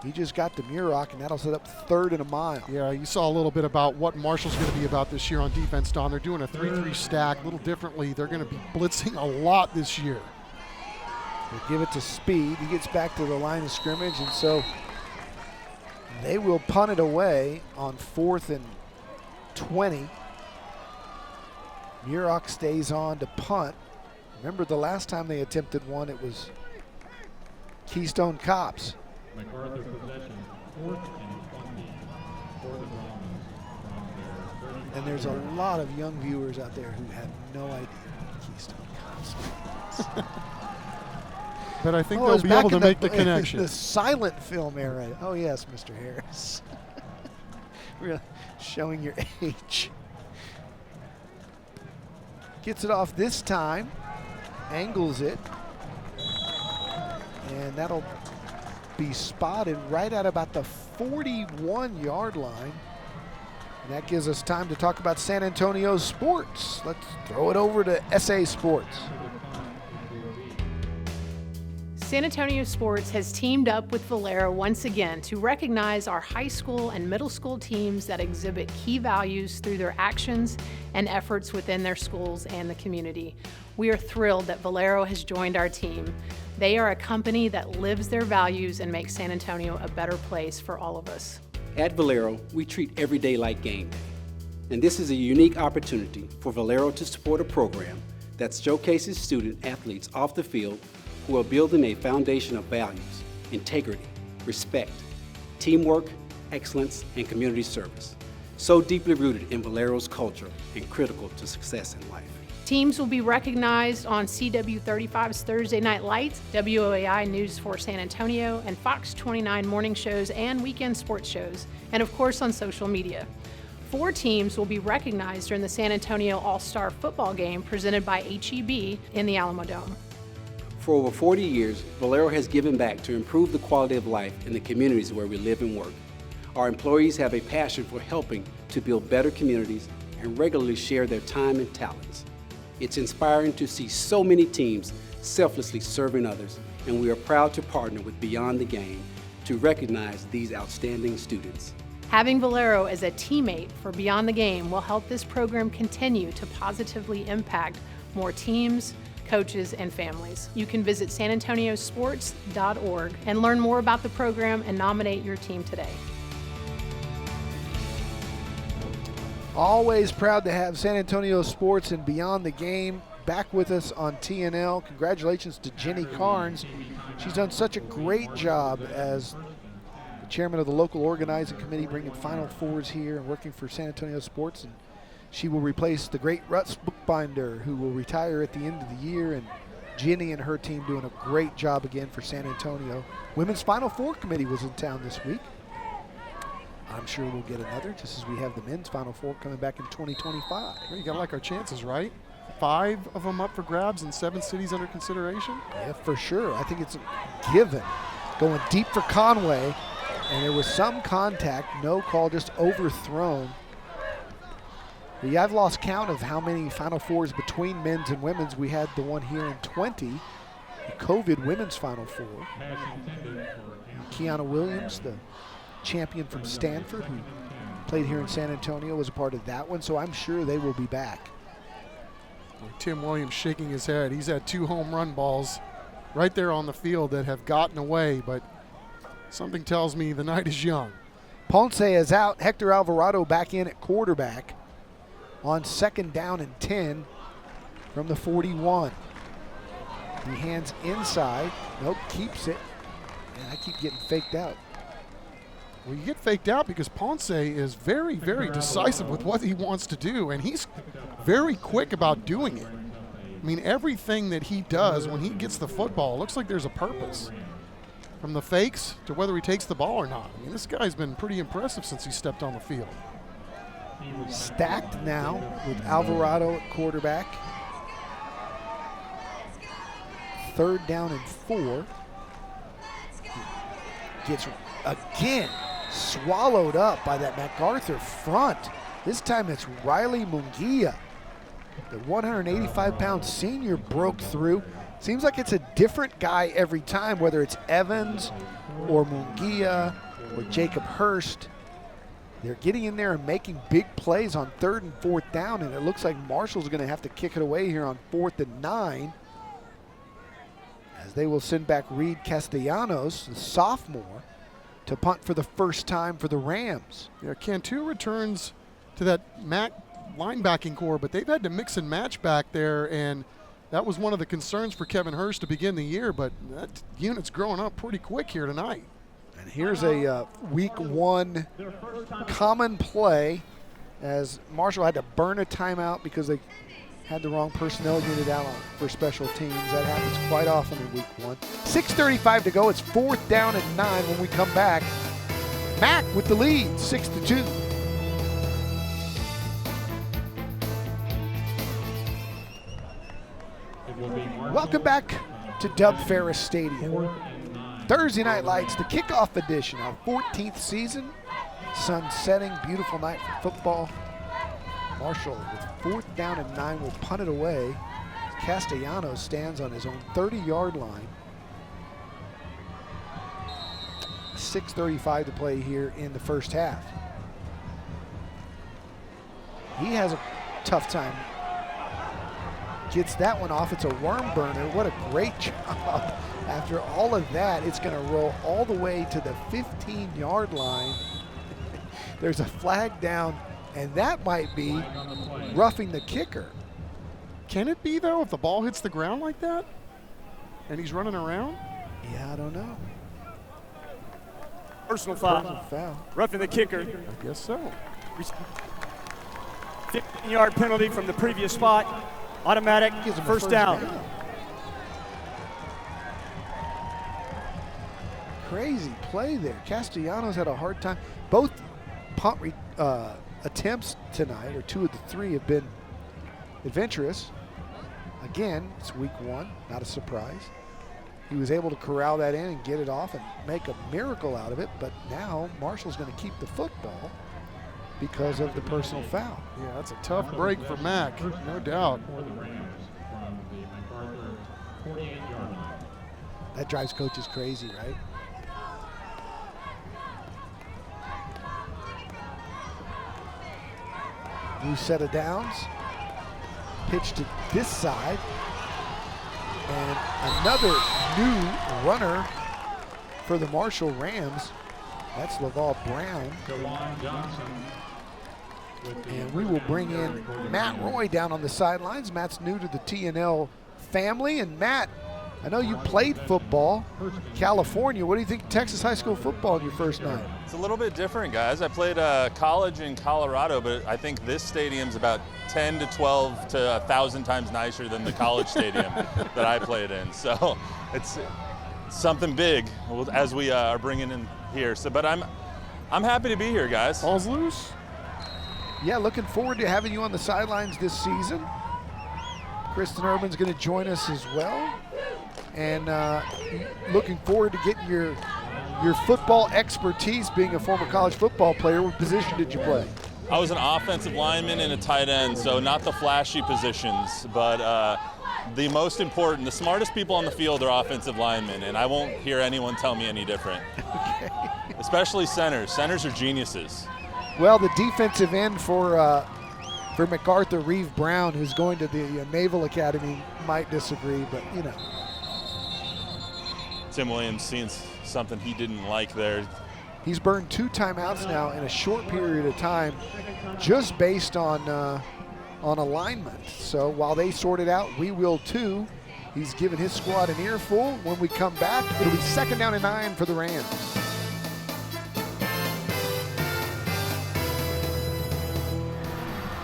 he just got to Muroc, and that'll set up third and a mile. Yeah, you saw a little bit about what Marshall's going to be about this year on defense, Don. They're doing a 3-3 stack, a little differently. They're going to be blitzing a lot this year. They give it to Speed. He gets back to the line of scrimmage, and so they will punt it away on 4th and 20. Muroc stays on to punt. Remember the last time they attempted one, it was Keystone Cops. MacArthur possession, 4th and 20 for the Browns. And there's a lot of young viewers out there who have no idea what Keystone Cops. But I think they'll be able to make the connection. The silent film era. Oh yes, Mr. Harris. Really showing your age. Gets it off this time. Angles it. And that'll be spotted right at about the 41-yard line. And that gives us time to talk about San Antonio sports. Let's throw it over to SA Sports. San Antonio Sports has teamed up with Valero once again to recognize our high school and middle school teams that exhibit key values through their actions and efforts within their schools and the community. We are thrilled that Valero has joined our team. They are a company that lives their values and makes San Antonio a better place for all of us. At Valero, we treat every day like game day. And this is a unique opportunity for Valero to support a program that showcases student athletes off the field who are building a foundation of values, integrity, respect, teamwork, excellence, and community service, so deeply rooted in Valero's culture and critical to success in life. Teams will be recognized on CW35's Thursday Night Lights, WOAI News 4 San Antonio, and Fox 29 morning shows and weekend sports shows, and of course on social media. 4 teams will be recognized during the San Antonio All-Star Football Game presented by HEB in the Alamo Dome. For over 40 years, Valero has given back to improve the quality of life in the communities where we live and work. Our employees have a passion for helping to build better communities and regularly share their time and talents. It's inspiring to see so many teams selflessly serving others, and we are proud to partner with Beyond the Game to recognize these outstanding students. Having Valero as a teammate for Beyond the Game will help this program continue to positively impact more teams, coaches, and families. You can visit sanantoniosports.org and learn more about the program and nominate your team today. Always proud to have San Antonio Sports and Beyond the Game back with us on TNL. Congratulations to Jenny Carnes. She's done such a great job as the chairman of the local organizing committee, bringing Final Fours here and working for San Antonio Sports. And she will replace the great Ruts Bookbinder, who will retire at the end of the year. And Jenny and her team doing a great job again for San Antonio. Women's Final Four committee was in town this week. I'm sure we'll get another, just as we have the men's Final Four coming back in 2025. Well, you got to like our chances, right? 5 of them up for grabs and 7 cities under consideration? Yeah, for sure. I think it's a given. Going deep for Conway, and there was some contact, no call, just overthrown. But yeah, I've lost count of how many Final Fours between men's and women's. We had the one here in 20, the COVID Women's Final Four. Kiana Williams, the champion from Stanford, who played here in San Antonio, was a part of that one, so I'm sure they will be back. Tim Williams shaking his head. He's had 2 home run balls right there on the field that have gotten away, but something tells me the night is young. Ponce is out. Hector Alvarado back in at quarterback on 2nd down and 10 from the 41. He hands inside. Nope, keeps it. And I keep getting faked out. Well, you get faked out because Ponce is very, very decisive with what he wants to do, and he's very quick about doing it. I mean, everything that he does when he gets the football looks like there's a purpose. From the fakes to whether he takes the ball or not. I mean, this guy's been pretty impressive since he stepped on the field. Stacked now with Alvarado at quarterback. 3rd down and 4. Gets again swallowed up by that MacArthur front. This time it's Riley Munguia. The 185-pound senior broke through. Seems like it's a different guy every time, whether it's Evans or Munguia or Jacob Hurst. They're getting in there and making big plays on 3rd and 4th down, and it looks like Marshall's going to have to kick it away here on 4th and 9, as they will send back Reed Castellanos, the sophomore, to punt for the first time for the Rams. Yeah, Cantu returns to that MAC linebacking core, but they've had to mix and match back there, and that was one of the concerns for Kevin Hurst to begin the year, but that unit's growing up pretty quick here tonight. And here's a week 1 common play, as Marshall had to burn a timeout because they had the wrong personnel unit out for special teams. That happens quite often in week 1. 6:35 to go. It's 4th down and 9 when we come back. Mac with the lead, 6-2. Welcome back to Dub Ferris Stadium. Thursday Night Lights, the kickoff edition, our 14th season. Sun setting, beautiful night for football. Marshall with 4th down and 9 will punt it away. Castellanos stands on his own 30-yard line. 6:35 to play here in the first half. He has a tough time. Gets that one off. It's a worm burner. What a great job. After all of that, it's going to roll all the way to the 15-yard line. There's a flag down, and that might be roughing the kicker. Can it be, though, if the ball hits the ground like that and he's running around? Yeah, I don't know. Personal foul. Personal foul. Roughing the kicker. I guess so. 15-yard penalty from the previous spot. Automatic first down. Crazy play there. Castellanos had a hard time. Both punt attempts tonight, or 2 of the 3, have been adventurous. Again, it's week 1, not a surprise. He was able to corral that in and get it off and make a miracle out of it, but now Marshall's going to keep the football because of the personal foul. Yeah, that's a tough break for Mac, no doubt. That drives coaches crazy, right? New set of downs. Pitch to this side. And another new runner for the Marshall Rams. That's Laval Brown. And we will bring in Matt Roy down on the sidelines. Matt's new to the TNL family. And Matt, I know you played football, California. What do you think of Texas high school football in your first night? It's a little bit different, guys. I played college in Colorado, but I think this stadium's about 10 to 12 to 1,000 times nicer than the college stadium that I played in. So it's something big as we are bringing in here. So, but I'm happy to be here, guys. Ball's loose. Yeah, looking forward to having you on the sidelines this season. Kristen Urban's going to join us as well. And looking forward to getting your football expertise, being a former college football player. What position did you play? I was an offensive lineman and a tight end, so not the flashy positions, but the most important, the smartest people on the field are offensive linemen, and I won't hear anyone tell me any different. Okay. Especially centers. Centers are geniuses. Well, the defensive end for MacArthur, Reeve Brown, who's going to the Naval Academy, might disagree, but you know. Tim Williams seeing something he didn't like there. He's burned 2 timeouts now in a short period of time, just based on alignment. So while they sort it out, we will too. He's given his squad an earful. When we come back, it'll be 2nd down and 9 for the Rams.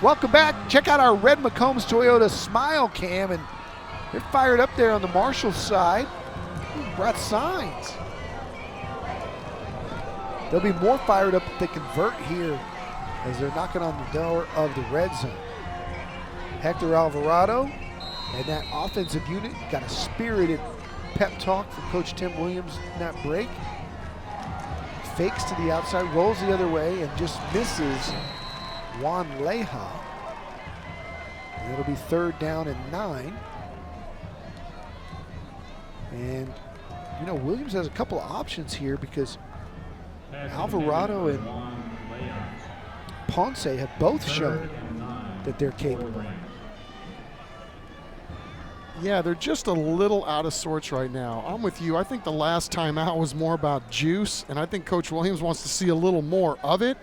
Welcome back. Check out our Red McCombs Toyota Smile Cam, and they're fired up there on the Marshall side. Brought signs. They'll be more fired up if they convert here as they're knocking on the door of the red zone. Hector Alvarado and that offensive unit got a spirited pep talk from Coach Tim Williams in that break. Fakes to the outside, rolls the other way, and just misses Juan Leja. And it'll be 3rd down and 9. And, you know, Williams has a couple of options here because Alvarado and Ponce have both shown that they're capable. Yeah, they're just a little out of sorts right now. I'm with you. I think the last timeout was more about juice, and I think Coach Williams wants to see a little more of it.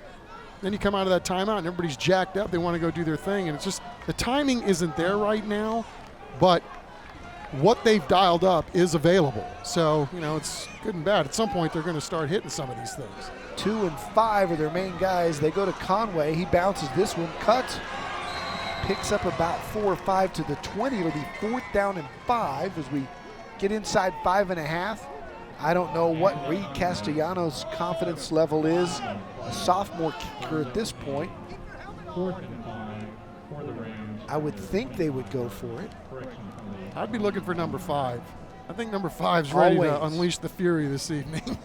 Then you come out of that timeout and everybody's jacked up. They want to go do their thing, and it's just the timing isn't there right now, but what they've dialed up is available. So, you know, it's good and bad. At some point, they're going to start hitting some of these things. 2 and 5 are their main guys. They go to Conway. He bounces this one, cuts, picks up about 4 or 5 to the 20. It'll be 4th down and 5 as we get inside 5.5. I don't know what Reed Castellanos' confidence level is. A sophomore kicker at this point. I would think they would go for it. I'd be looking for number 5. I think number 5's ready to unleash the fury this evening.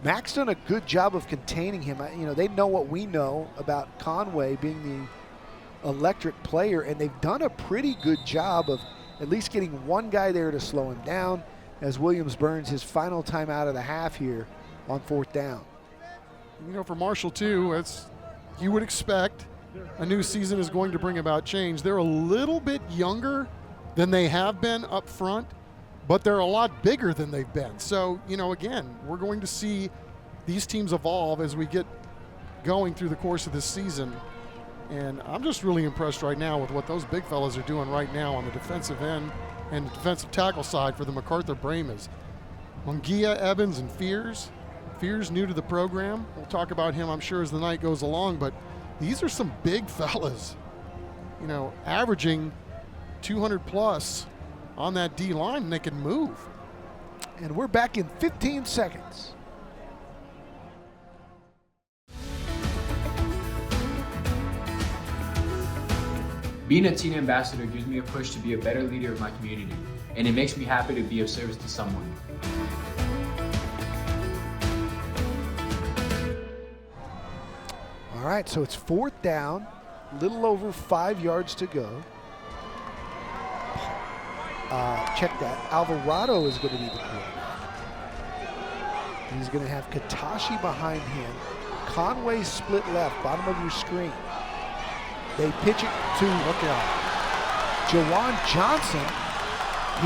Mac's done a good job of containing him. You know, they know what we know about Conway being the electric player, and they've done a pretty good job of at least getting one guy there to slow him down as Williams burns his final time out of the half here on 4th down. You know, for Marshall, too, as you would expect, a new season is going to bring about change. They're a little bit younger than they have been up front, but they're a lot bigger than they've been. So, you know, again, we're going to see these teams evolve as we get going through the course of this season. And I'm just really impressed right now with what those big fellas are doing right now on the defensive end and the defensive tackle side for the MacArthur Brahmas. Mungia, Evans, and Fears. Fears new to the program. We'll talk about him, I'm sure, as the night goes along, but these are some big fellas, you know, averaging 200 plus on that D line, and they can move. And we're back in 15 seconds. Being a teen ambassador gives me a push to be a better leader of my community, and it makes me happy to be of service to someone. All right, so it's 4th down, little over 5 yards to go. Check that. Alvarado is going to be the quarterback. He's going to have Katashi behind him. Conway split left, bottom of your screen. They pitch it to, look out, Jawan Johnson.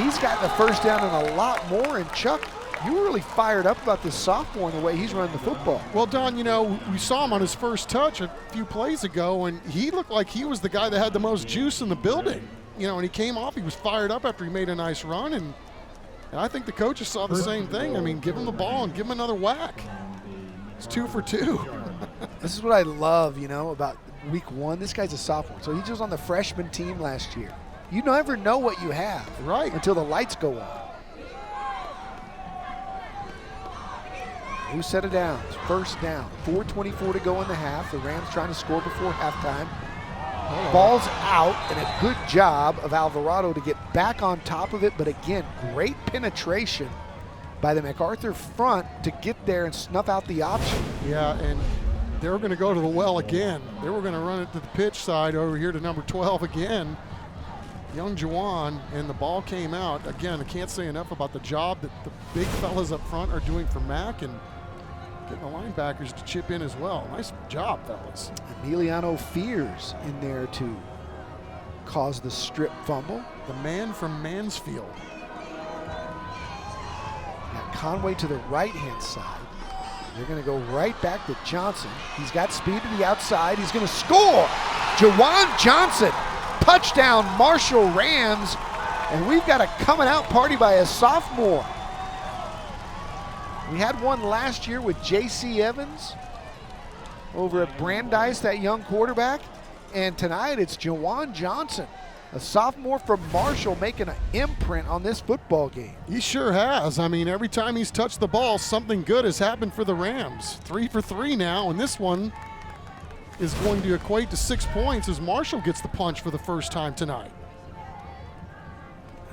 He's got the first down and a lot more. And Chuck, you were really fired up about this sophomore and the way he's running the football. Well, Don, you know, we saw him on his first touch a few plays ago, and he looked like he was the guy that had the most juice in the building. You know, and he came off, he was fired up after he made a nice run, and I think the coaches saw the same thing. I mean, give him the ball and give him another whack. It's 2 for 2. This is what I love, you know, about week 1. This guy's a sophomore, so he was on the freshman team last year. You never know what you have, right, until the lights go on. New set of downs, first down, 4:24 to go in the half. The Rams trying to score before halftime. Ball's out, and a good job of Alvarado to get back on top of it, but again, great penetration by the MacArthur front to get there and snuff out the option. Yeah, and they were going to go to the well again. They were going to run it to the pitch side over here to number 12 again. Young Jawan, and the ball came out. Again, I can't say enough about the job that the big fellas up front are doing for Mac and getting the linebackers to chip in as well. Nice job, fellas. Emiliano Fears in there to cause the strip fumble. The man from Mansfield. Got Conway to the right-hand side. They're going to go right back to Johnson. He's got speed to the outside. He's going to score. Jawan Johnson. Touchdown, Marshall Rams. And we've got a coming out party by a sophomore. We had one last year with J.C. Evans over at Brandeis, that young quarterback. And tonight it's Jawan Johnson, a sophomore from Marshall, making an imprint on this football game. He sure has. I mean, every time he's touched the ball, something good has happened for the Rams. 3 for 3 now, and this one is going to equate to 6 points as Marshall gets the punch for the first time tonight.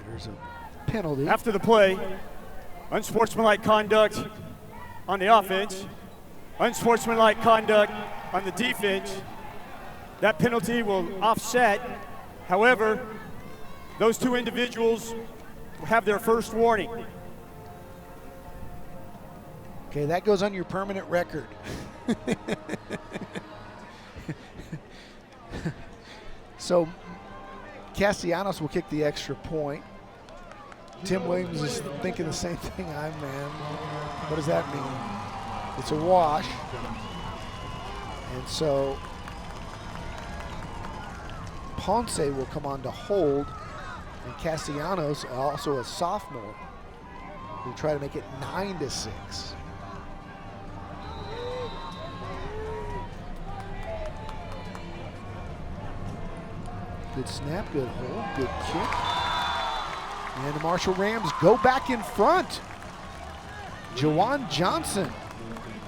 There's a penalty. After the play, unsportsmanlike conduct on the offense, unsportsmanlike conduct on the defense. That penalty will offset. However, those two individuals will have their first warning. Okay, that goes on your permanent record. So Castellanos will kick the extra point. Tim Williams is thinking the same thing I'm, man. What does that mean? It's a wash. And so Ponce will come on to hold, and Castellanos, also a sophomore, will try to make it 9-6. Good snap, good hold, good kick. And the Marshall Rams go back in front. Jawan Johnson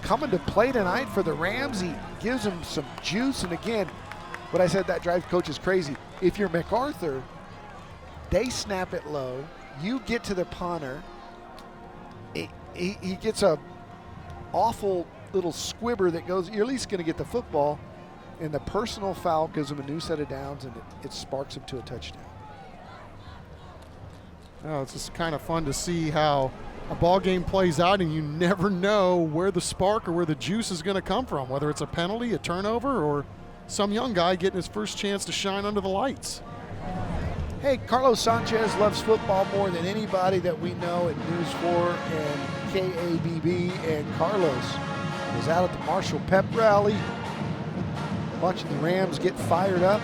coming to play tonight for the Rams. He gives them some juice. And again, what I said, that drive coach is crazy. If you're MacArthur, they snap it low. You get to the punter. He gets a awful little squibber that goes, you're at least going to get the football. And the personal foul gives him a new set of downs, and it sparks him to a touchdown. Oh, it's just kind of fun to see how a ball game plays out, and you never know where the spark or where the juice is going to come from, whether it's a penalty, a turnover, or some young guy getting his first chance to shine under the lights. Hey, Carlos Sanchez loves football more than anybody that we know at News 4 and KABB, and Carlos was out at the Marshall Pep Rally watching the Rams get fired up.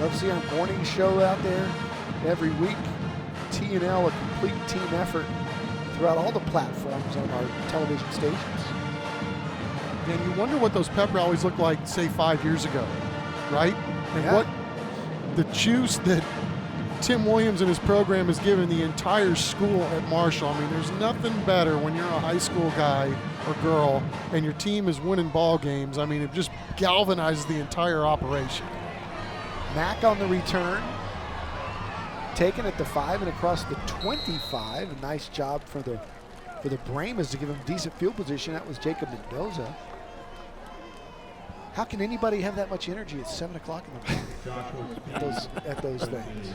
Love to see our morning show out there every week. T&L, a complete team effort throughout all the platforms on our television stations. And you wonder what those pep rallies looked like, say, 5 years ago, right? And what the juice that Tim Williams and his program has given the entire school at Marshall. I mean, there's nothing better when you're a high school guy or girl and your team is winning ball games. I mean, it just galvanizes the entire operation. Mack on the return. Taken at the 5 and across the 25. A nice job for the Brahmas to give him decent field position. That was Jacob Mendoza. How can anybody have that much energy at 7 o'clock in the morning at those things?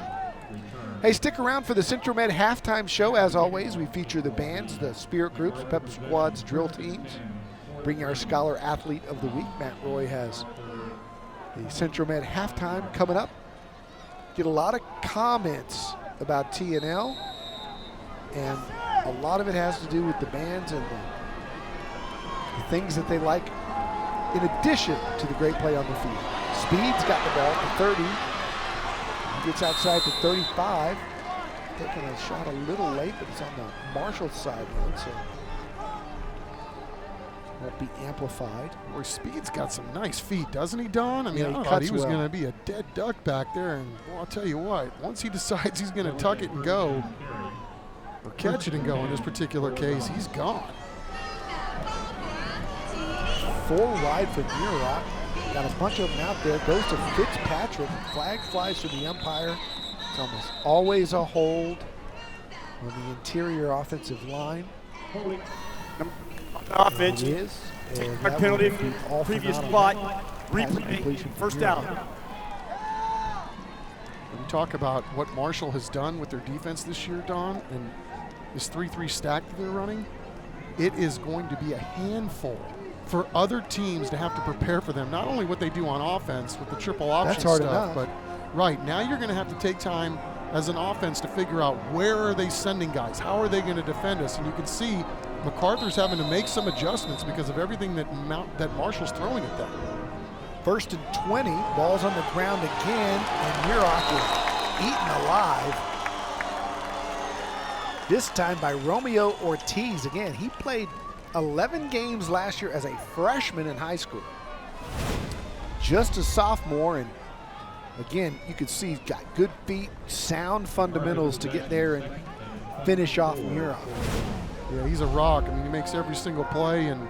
Hey, stick around for the Central Med halftime show. As always, we feature the bands, the spirit groups, pep squads, drill teams. Bring our Scholar Athlete of the Week. Matt Roy has the Central Med halftime coming up. Get a lot of comments about T&L, and a lot of it has to do with the bands and the things that they like in addition to the great play on the field. Speed's got the ball at the 30. He gets outside to 35. Taking a shot a little late, but it's on the Marshall sideline, so won't be amplified. Boy, Speed's got some nice feet, doesn't he, Don? I mean, Yeah, I thought he was going to be a dead duck back there, and well, I'll tell you what, once he decides he's going to tuck it and go, or catch it and go in this particular case, he's gone. 4 wide for Murock. Got a bunch of them out there. Goes to Fitzpatrick. Flag flies to the umpire. It's almost always a hold on the interior offensive line. Offense. It is. A penalty from previous spot. Replay. First down. When we talk about what Marshall has done with their defense this year, Don, and this 3-3 stack that they're running, it is going to be a handful for other teams to have to prepare for them. Not only what they do on offense with the triple option stuff, but right now you're going to have to take time as an offense to figure out where are they sending guys, how are they going to defend us, and you can see MacArthur's having to make some adjustments because of everything that Marshall's throwing at them. 1st and 20, ball's on the ground again, and Murock is eaten alive. This time by Romeo Ortiz. Again, he played 11 games last year as a freshman in high school. Just a sophomore, and again, you can see he's got good feet, sound fundamentals to get there and finish off Murock. Yeah, he's a rock. I mean, he makes every single play, and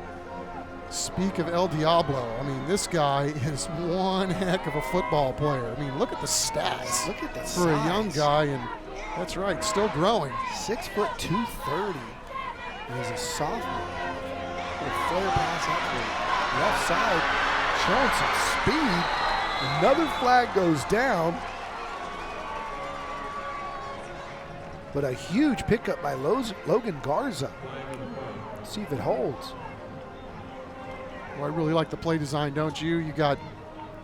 speak of El Diablo, I mean, this guy is one heck of a football player. I mean, look at the stats. Look at the for a young guy, and that's right, still growing. 6 foot 230. And he's a sophomore. A flare pass out to the left side, showing some speed. Another flag goes down. But a huge pickup by Logan Garza. See if it holds. Well, I really like the play design, don't you? You got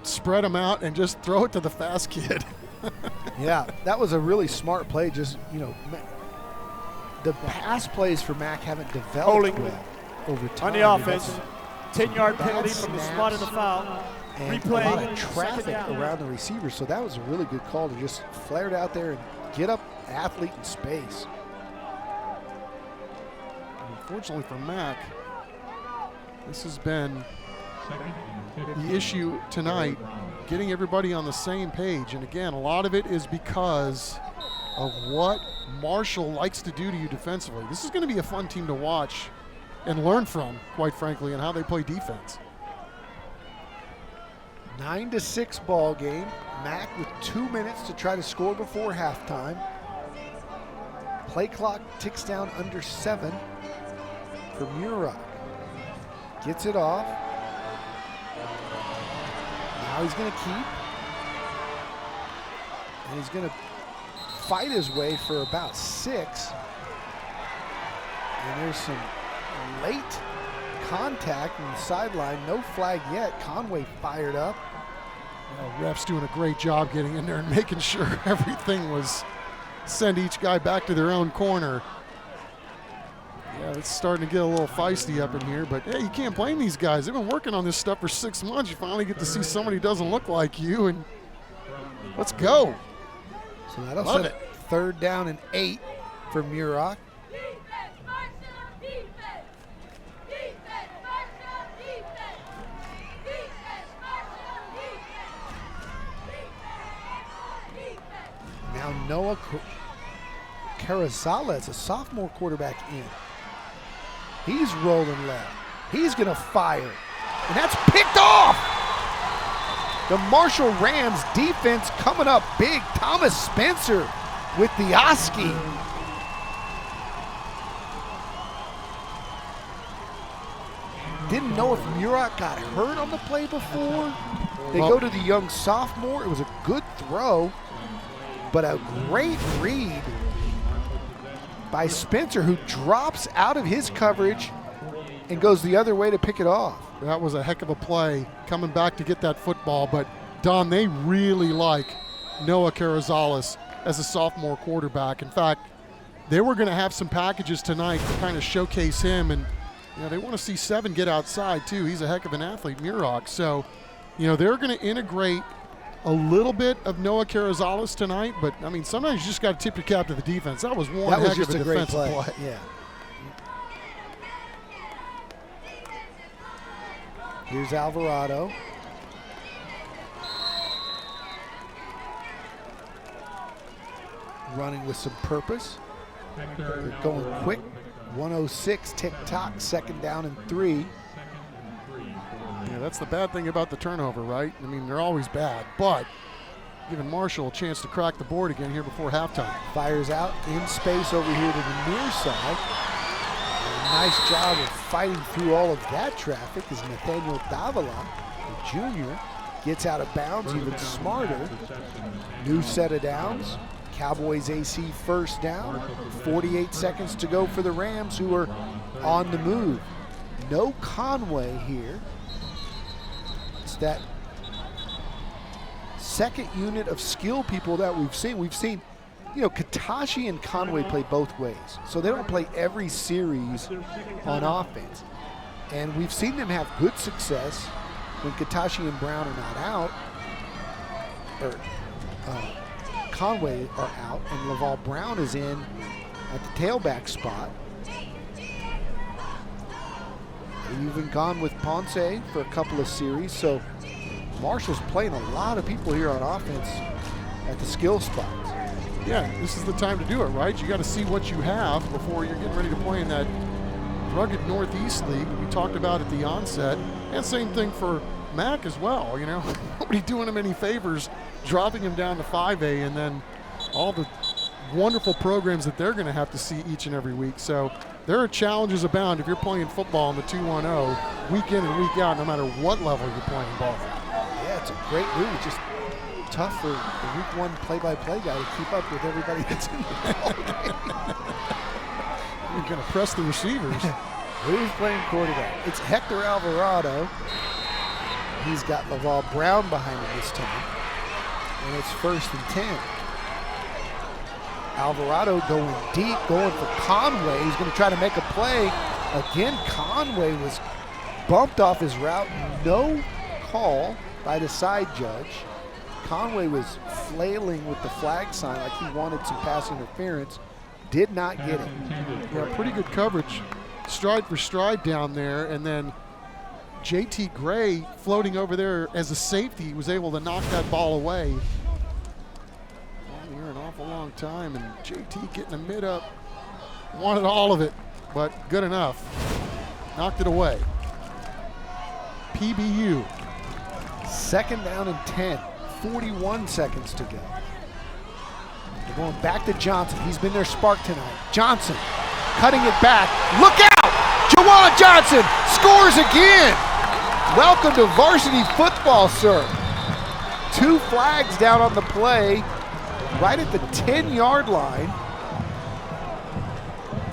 spread them out and just throw it to the fast kid. Yeah, that was a really smart play. Just, you know, the pass plays for Mac haven't developed well over time. On the offense, 10-yard penalty from the spot of the foul. And Replay. a lot of traffic around the receiver, so that was a really good call to just flare it out there and get up athlete in space. Unfortunately for Mac, this has been the issue tonight, getting everybody on the same page. And again, a lot of it is because of what Marshall likes to do to you defensively. This is going to be a fun team to watch and learn from, quite frankly, and how they play defense. 9-6 ball game. Mac with 2 minutes to try to score before halftime. Play clock ticks down under 7 for Murock. Gets it off. Now he's going to keep. And he's going to fight his way for about 6. And there's some late contact on the sideline. No flag yet. Conway fired up. Refs doing a great job getting in there and making sure everything was send each guy back to their own corner. Yeah, it's starting to get a little feisty up in here, but hey, you can't blame these guys. They've been working on this stuff for 6 months. You finally get to see somebody who doesn't look like you, and let's go. So that'll set it. 3rd down and 8 for Muroc. Now Noah Carrizales, a sophomore quarterback in. He's rolling left. He's going to fire. And that's picked off. The Marshall Rams defense coming up big. Thomas Spencer with the Oski. Didn't know if Muroc got hurt on the play before. They go to the young sophomore. It was a good throw, but a great read by Spencer, who drops out of his coverage and goes the other way to pick it off. That was a heck of a play coming back to get that football, but Don, they really like Noah Carrizales as a sophomore quarterback. In fact, they were going to have some packages tonight to kind of showcase him, and they want to see Seven get outside too. He's a heck of an athlete, Muroc. So, they're going to integrate a little bit of Noah Carrizales tonight, but I mean, sometimes you just got to tip your cap to the defense. That was one heck of a defensive play. Yeah. Here's Alvarado. Running with some purpose. They're going quick. 106 tick-tock, 2nd down and 3. Yeah, that's the bad thing about the turnover, right? I mean, they're always bad, but giving Marshall a chance to crack the board again here before halftime. Fires out in space over here to the near side. A nice job of fighting through all of that traffic as Nathaniel Davila, the junior, gets out of bounds even smarter. New set of downs. Cowboys AC 1st down. 48 seconds to go for the Rams, who are on the move. No Conway here. It's that second unit of skill people that we've seen. We've seen, Katashi and Conway play both ways. So they don't play every series on offense. And we've seen them have good success when Katashi and Brown are not out, or Conway are out, and Laval Brown is in at the tailback spot. They've even gone with Ponce for a couple of series, so Marshall's playing a lot of people here on offense at the skill spots. Yeah, this is the time to do it, right? You got to see what you have before you're getting ready to play in that rugged Northeast League that we talked about at the onset, and same thing for Mac as well. Nobody doing him any favors, dropping him down to 5A, and then all the wonderful programs that they're going to have to see each and every week. So there are challenges abound if you're playing football in the 2-1-0 week in and week out, no matter what level you're playing ball. Yeah, it's a great move. It's just tough for the week 1 play-by-play guy to keep up with everybody that's in the ball game. You're going to press the receivers. Who's playing quarterback? It's Hector Alvarado. He's got Laval Brown behind him this time. And it's 1st and 10. Alvarado going deep, going for Conway. He's going to try to make a play. Again, Conway was bumped off his route. No call by the side judge. Conway was flailing with the flag sign like he wanted some pass interference. Did not get it. Yeah, pretty good coverage, stride for stride down there, and then JT Gray floating over there as a safety was able to knock that ball away. Here an awful long time, and JT getting a mid up. Wanted all of it, but good enough. Knocked it away. PBU. 2nd down and 10. 41 seconds to go. They're going back to Johnson. He's been their spark tonight. Johnson cutting it back. Look out! Jawan Johnson scores again. Welcome to varsity football, sir. 2 flags down on the play. right at the 10-yard line.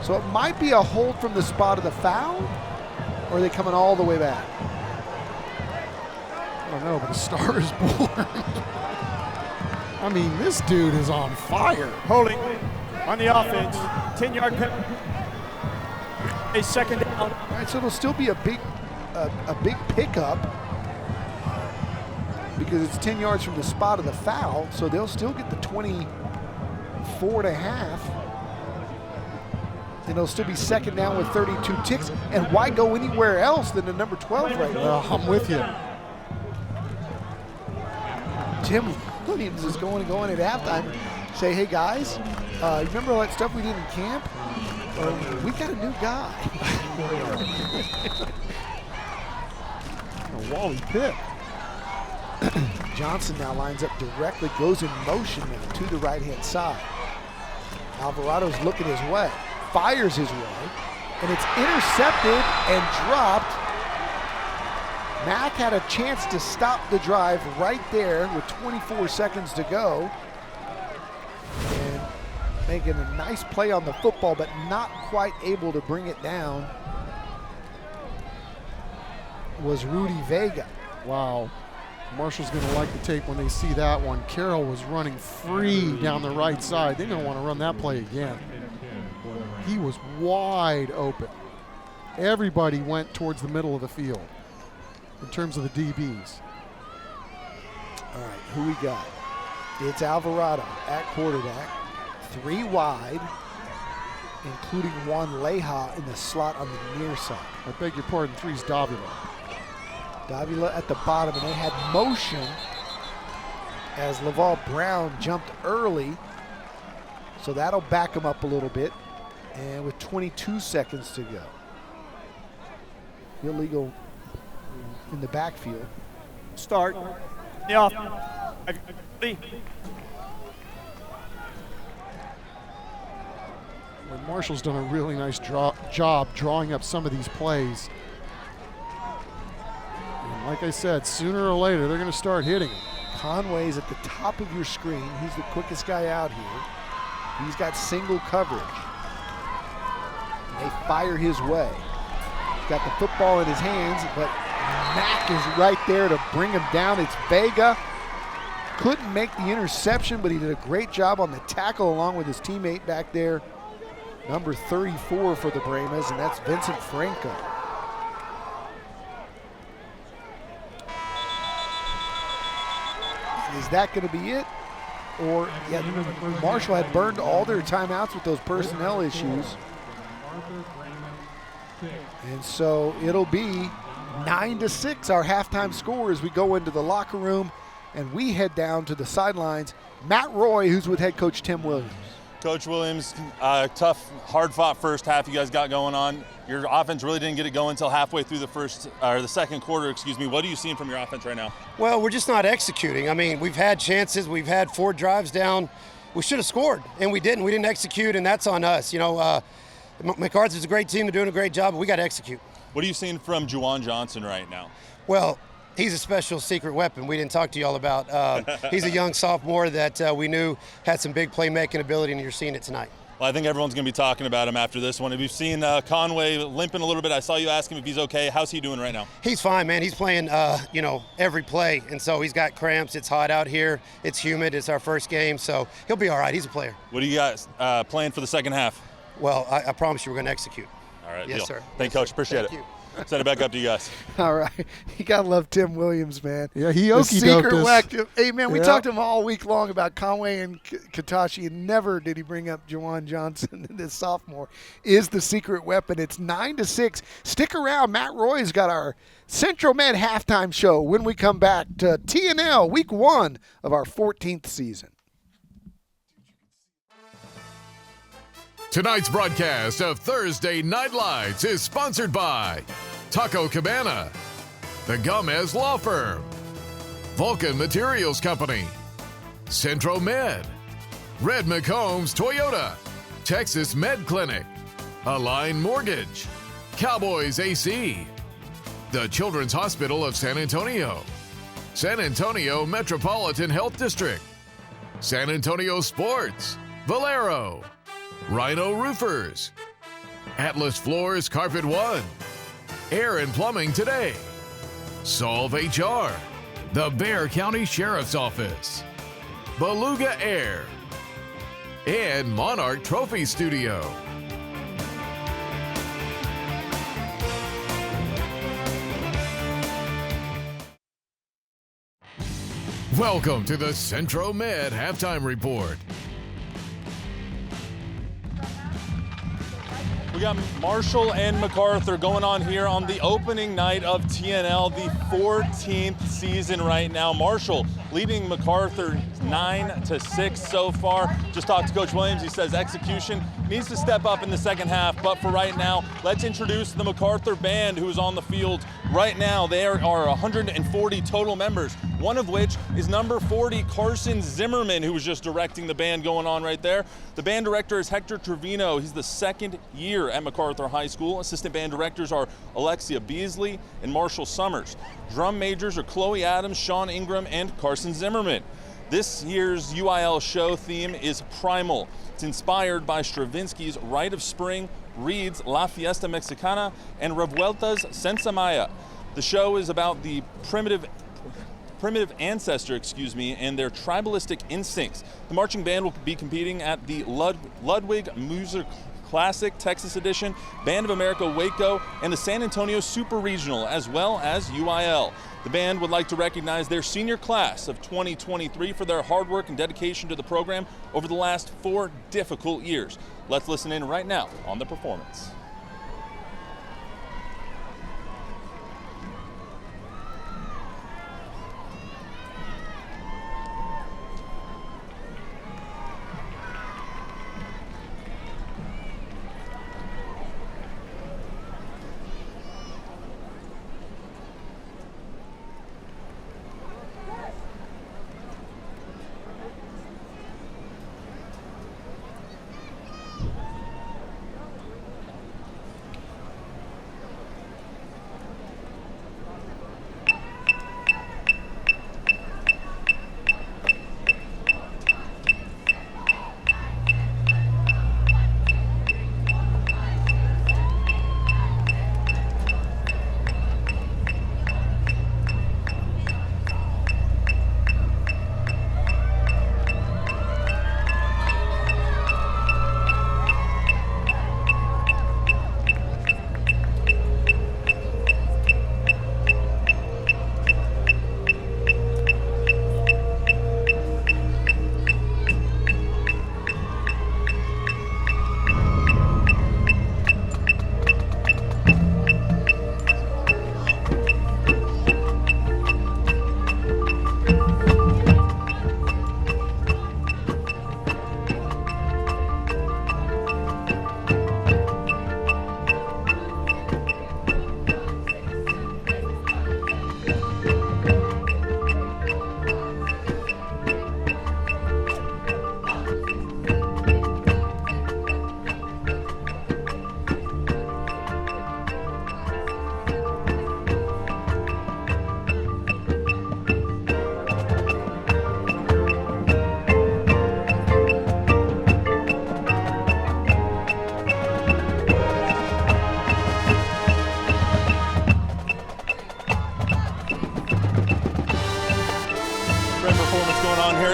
So it might be a hold from the spot of the foul, or are they coming all the way back? I don't know, but a star is born. I mean, this dude is on fire. Holding on the offense, 10-yard penalty. A second down. All right, so it'll still be a big pickup because it's 10 yards from the spot of the foul, so they'll still get the 24 and a half. And it'll still be second down with 32 ticks. And why go anywhere else than the number 12 right now? Well, I'm with you. Tim Williams is going at halftime. Say, hey guys, remember all that stuff we did in camp? We got a new guy. Wally Pitt. Johnson now lines up directly, goes in motion now to the right-hand side. Alvarado's looking his way, fires his way, and it's intercepted and dropped. Mac had a chance to stop the drive right there with 24 seconds to go. And making a nice play on the football, but not quite able to bring it down was Rudy Vega. Wow. Marshall's going to like the tape when they see that one. Carroll was running free down the right side. They're going to want to run that play again. He was wide open. Everybody went towards the middle of the field in terms of the DBs. All right, who we got? It's Alvarado at quarterback. 3 wide, including Juan Leja in the slot on the near side. I beg your pardon, 3's Davila. Davila at the bottom, and they had motion as Laval Brown jumped early. So that'll back him up a little bit. And with 22 seconds to go. Illegal in the backfield. Start. Yeah. Well, Marshall's done a really nice job drawing up some of these plays. And like I said, sooner or later, they're going to start hitting him. Conway's at the top of your screen. He's the quickest guy out here. He's got single coverage. They fire his way. He's got the football in his hands, but Mack is right there to bring him down. It's Vega. Couldn't make the interception, but he did a great job on the tackle along with his teammate back there. Number 34 for the Bremas, and that's Vincent Franco. Is that going to be it? Or, yeah, Marshall had burned all their timeouts with those personnel issues. And so it'll be 9-6, our halftime score, as we go into the locker room and we head down to the sidelines. Matt Roy, who's with head coach Tim Williams. Coach Williams, tough, hard-fought first half you guys got going on. Your offense really didn't get it going until halfway through the second quarter, excuse me. What are you seeing from your offense right now? Well, we're just not executing. I mean, we've had chances. We've had 4 drives down. We should have scored, and we didn't. We didn't execute, and that's on us. You know, MacArthur's a great team. They're doing a great job, but we got to execute. What are you seeing from Juwan Johnson right now? Well, he's a special secret weapon we didn't talk to you all about. He's a young sophomore that we knew had some big playmaking ability, and you're seeing it tonight. Well, I think everyone's going to be talking about him after this one. We've seen Conway limping a little bit. I saw you ask him if he's okay. How's he doing right now? He's fine, man. He's playing, every play, and so he's got cramps. It's hot out here. It's humid. It's our first game, so he'll be all right. He's a player. What do you guys planned for the second half? Well, I promise you we're going to execute. All right, yes, deal. sir. Thank you, Coach. Appreciate Thank it. You. Send it back up to you guys. All right. You got to love Tim Williams, man. Yeah, he the okey-doked secret us. whack. Hey, man, we talked to him all week long about Conway and Katashi, and never did he bring up Juwan Johnson, this sophomore, is the secret weapon. It's 9-6. Stick around. Matt Roy's got our Central Med halftime show when we come back to TNL week 1 of our 14th season. Tonight's broadcast of Thursday Night Lights is sponsored by Taco Cabana, the Gomez Law Firm, Vulcan Materials Company, Centro Med, Red McCombs Toyota, Texas Med Clinic, Align Mortgage, Cowboys AC, the Children's Hospital of San Antonio, San Antonio Metropolitan Health District, San Antonio Sports, Valero, Rhino Roofers, Atlas Floors Carpet One, Air and Plumbing Today, Solve HR, the Bexar County Sheriff's Office, Beluga Air, and Monarch Trophy Studio. Welcome to the Centro Med Halftime Report. We got Marshall and MacArthur going on here on the opening night of TNL, the 14th season right now. Marshall leading MacArthur 9-6 so far. Just talked to Coach Williams. He says execution needs to step up in the second half. But for right now, let's introduce the MacArthur band who's on the field right now. There are 140 total members, one of which is number 40, Carson Zimmerman, who was just directing the band going on right there. The band director is Hector Trevino. He's the second year at MacArthur High School. Assistant band directors are Alexia Beasley and Marshall Summers. Drum majors are Chloe Adams, Sean Ingram, and Carson Zimmerman. This year's UIL show theme is Primal. It's inspired by Stravinsky's Rite of Spring, Reed's La Fiesta Mexicana, and Revuelta's Senza Maya. The show is about the primitive ancestor, and their tribalistic instincts. The marching band will be competing at the Ludwig Music Classic Texas Edition, Band of America Waco, and the San Antonio Super Regional, as well as UIL. The band would like to recognize their senior class of 2023 for their hard work and dedication to the program over the last 4 difficult years. Let's listen in right now on the performance.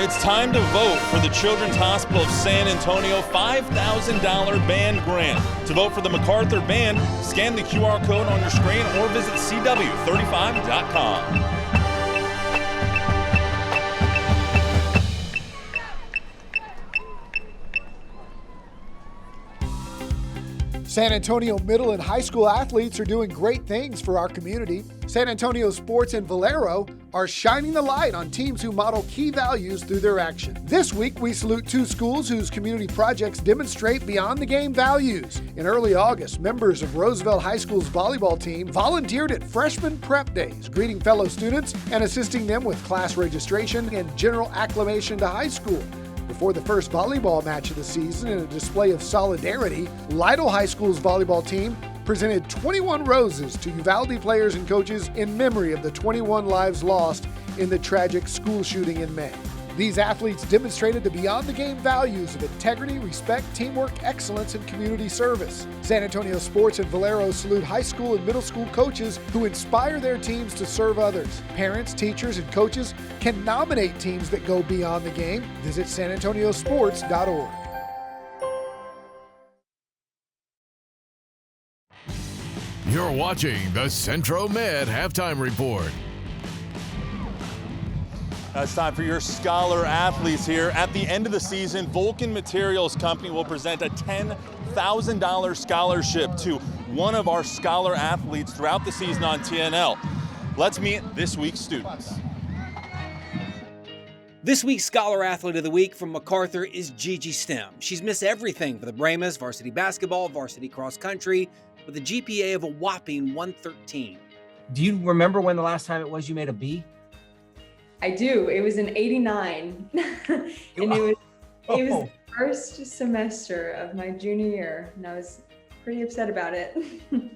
It's time to vote for the Children's Hospital of San Antonio $5,000 band grant. To vote for the MacArthur Band, scan the QR code on your screen or visit CW35.com. San Antonio middle and high school athletes are doing great things for our community. San Antonio Sports and Valero are shining the light on teams who model key values through their action. This week, we salute 2 schools whose community projects demonstrate beyond the game values. In early August, members of Roosevelt High School's volleyball team volunteered at Freshman Prep Days, greeting fellow students and assisting them with class registration and general acclimation to high school. Before the first volleyball match of the season, in a display of solidarity, Lytle High School's volleyball team presented 21 roses to Uvalde players and coaches in memory of the 21 lives lost in the tragic school shooting in May. These athletes demonstrated the beyond-the-game values of integrity, respect, teamwork, excellence, and community service. San Antonio Sports and Valero salute high school and middle school coaches who inspire their teams to serve others. Parents, teachers, and coaches can nominate teams that go beyond the game. Visit sanantoniosports.org. You're watching the Centro Med Halftime Report. It's time for your scholar athletes here. At the end of the season, Vulcan Materials Company will present a $10,000 scholarship to one of our scholar athletes throughout the season on TNL. Let's meet this week's students. This week's Scholar Athlete of the Week from MacArthur is Gigi Stem. She's missed everything for the Brahmas, varsity basketball, varsity cross country, with a GPA of a whopping 113. Do you remember when the last time it was you made a B? I do. It was an 89. And it was the first semester of my junior year, and I was pretty upset about it.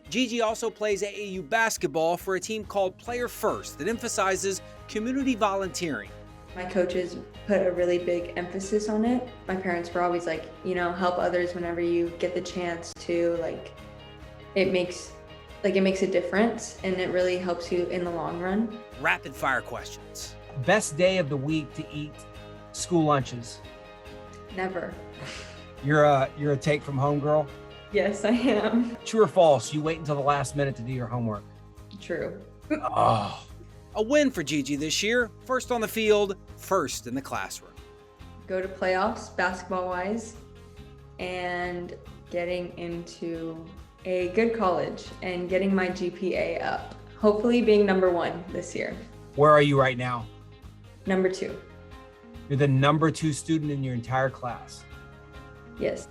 Gigi also plays AAU basketball for a team called Player First that emphasizes community volunteering. My coaches put a really big emphasis on it. My parents were always like, you know, help others whenever you get the chance to. It makes a difference, and it really helps you in the long run. Rapid fire questions. Best day of the week to eat school lunches? Never. You're a take from home girl? Yes, I am. True or false, you wait until the last minute to do your homework? True. Oh. A win for Gigi this year. First on the field, first in the classroom. Go to playoffs basketball-wise, and getting into a good college and getting my GPA up. Hopefully being number 1 this year. Where are you right now? Number 2. You're the number 2 student in your entire class. Yes.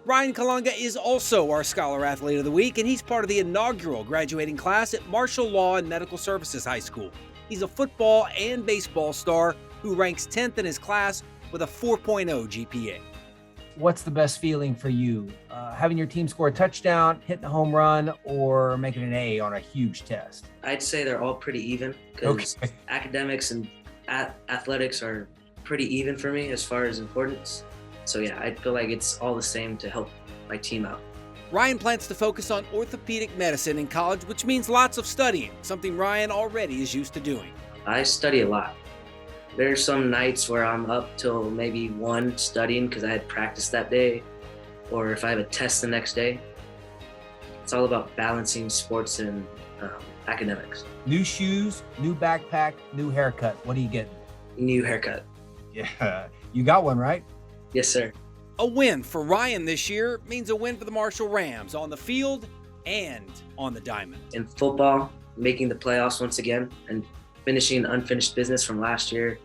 Ryan Kalunga is also our Scholar Athlete of the Week, and he's part of the inaugural graduating class at Marshall Law and Medical Services High School. He's a football and baseball star who ranks 10th in his class with a 4.0 GPA. What's the best feeling for you? Having your team score a touchdown, hitting a home run, or making an A on a huge test? I'd say they're all pretty even, because academics and athletics are pretty even for me as far as importance. So yeah, I feel like it's all the same to help my team out. Ryan plans to focus on orthopedic medicine in college, which means lots of studying, something Ryan already is used to doing. I study a lot. There's some nights where I'm up till maybe 1 studying because I had practice that day, or if I have a test the next day. It's all about balancing sports and academics. New shoes, new backpack, new haircut. What are you getting? New haircut. Yeah, you got one, right? Yes, sir. A win for Ryan this year means a win for the Marshall Rams on the field and on the diamond. In football, making the playoffs once again and finishing unfinished business from last year,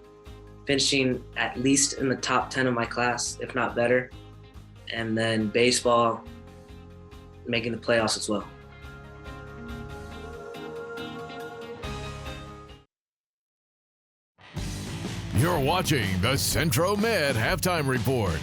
finishing at least in the top 10 of my class, if not better. And then baseball, making the playoffs as well. You're watching the Centro Med Halftime Report.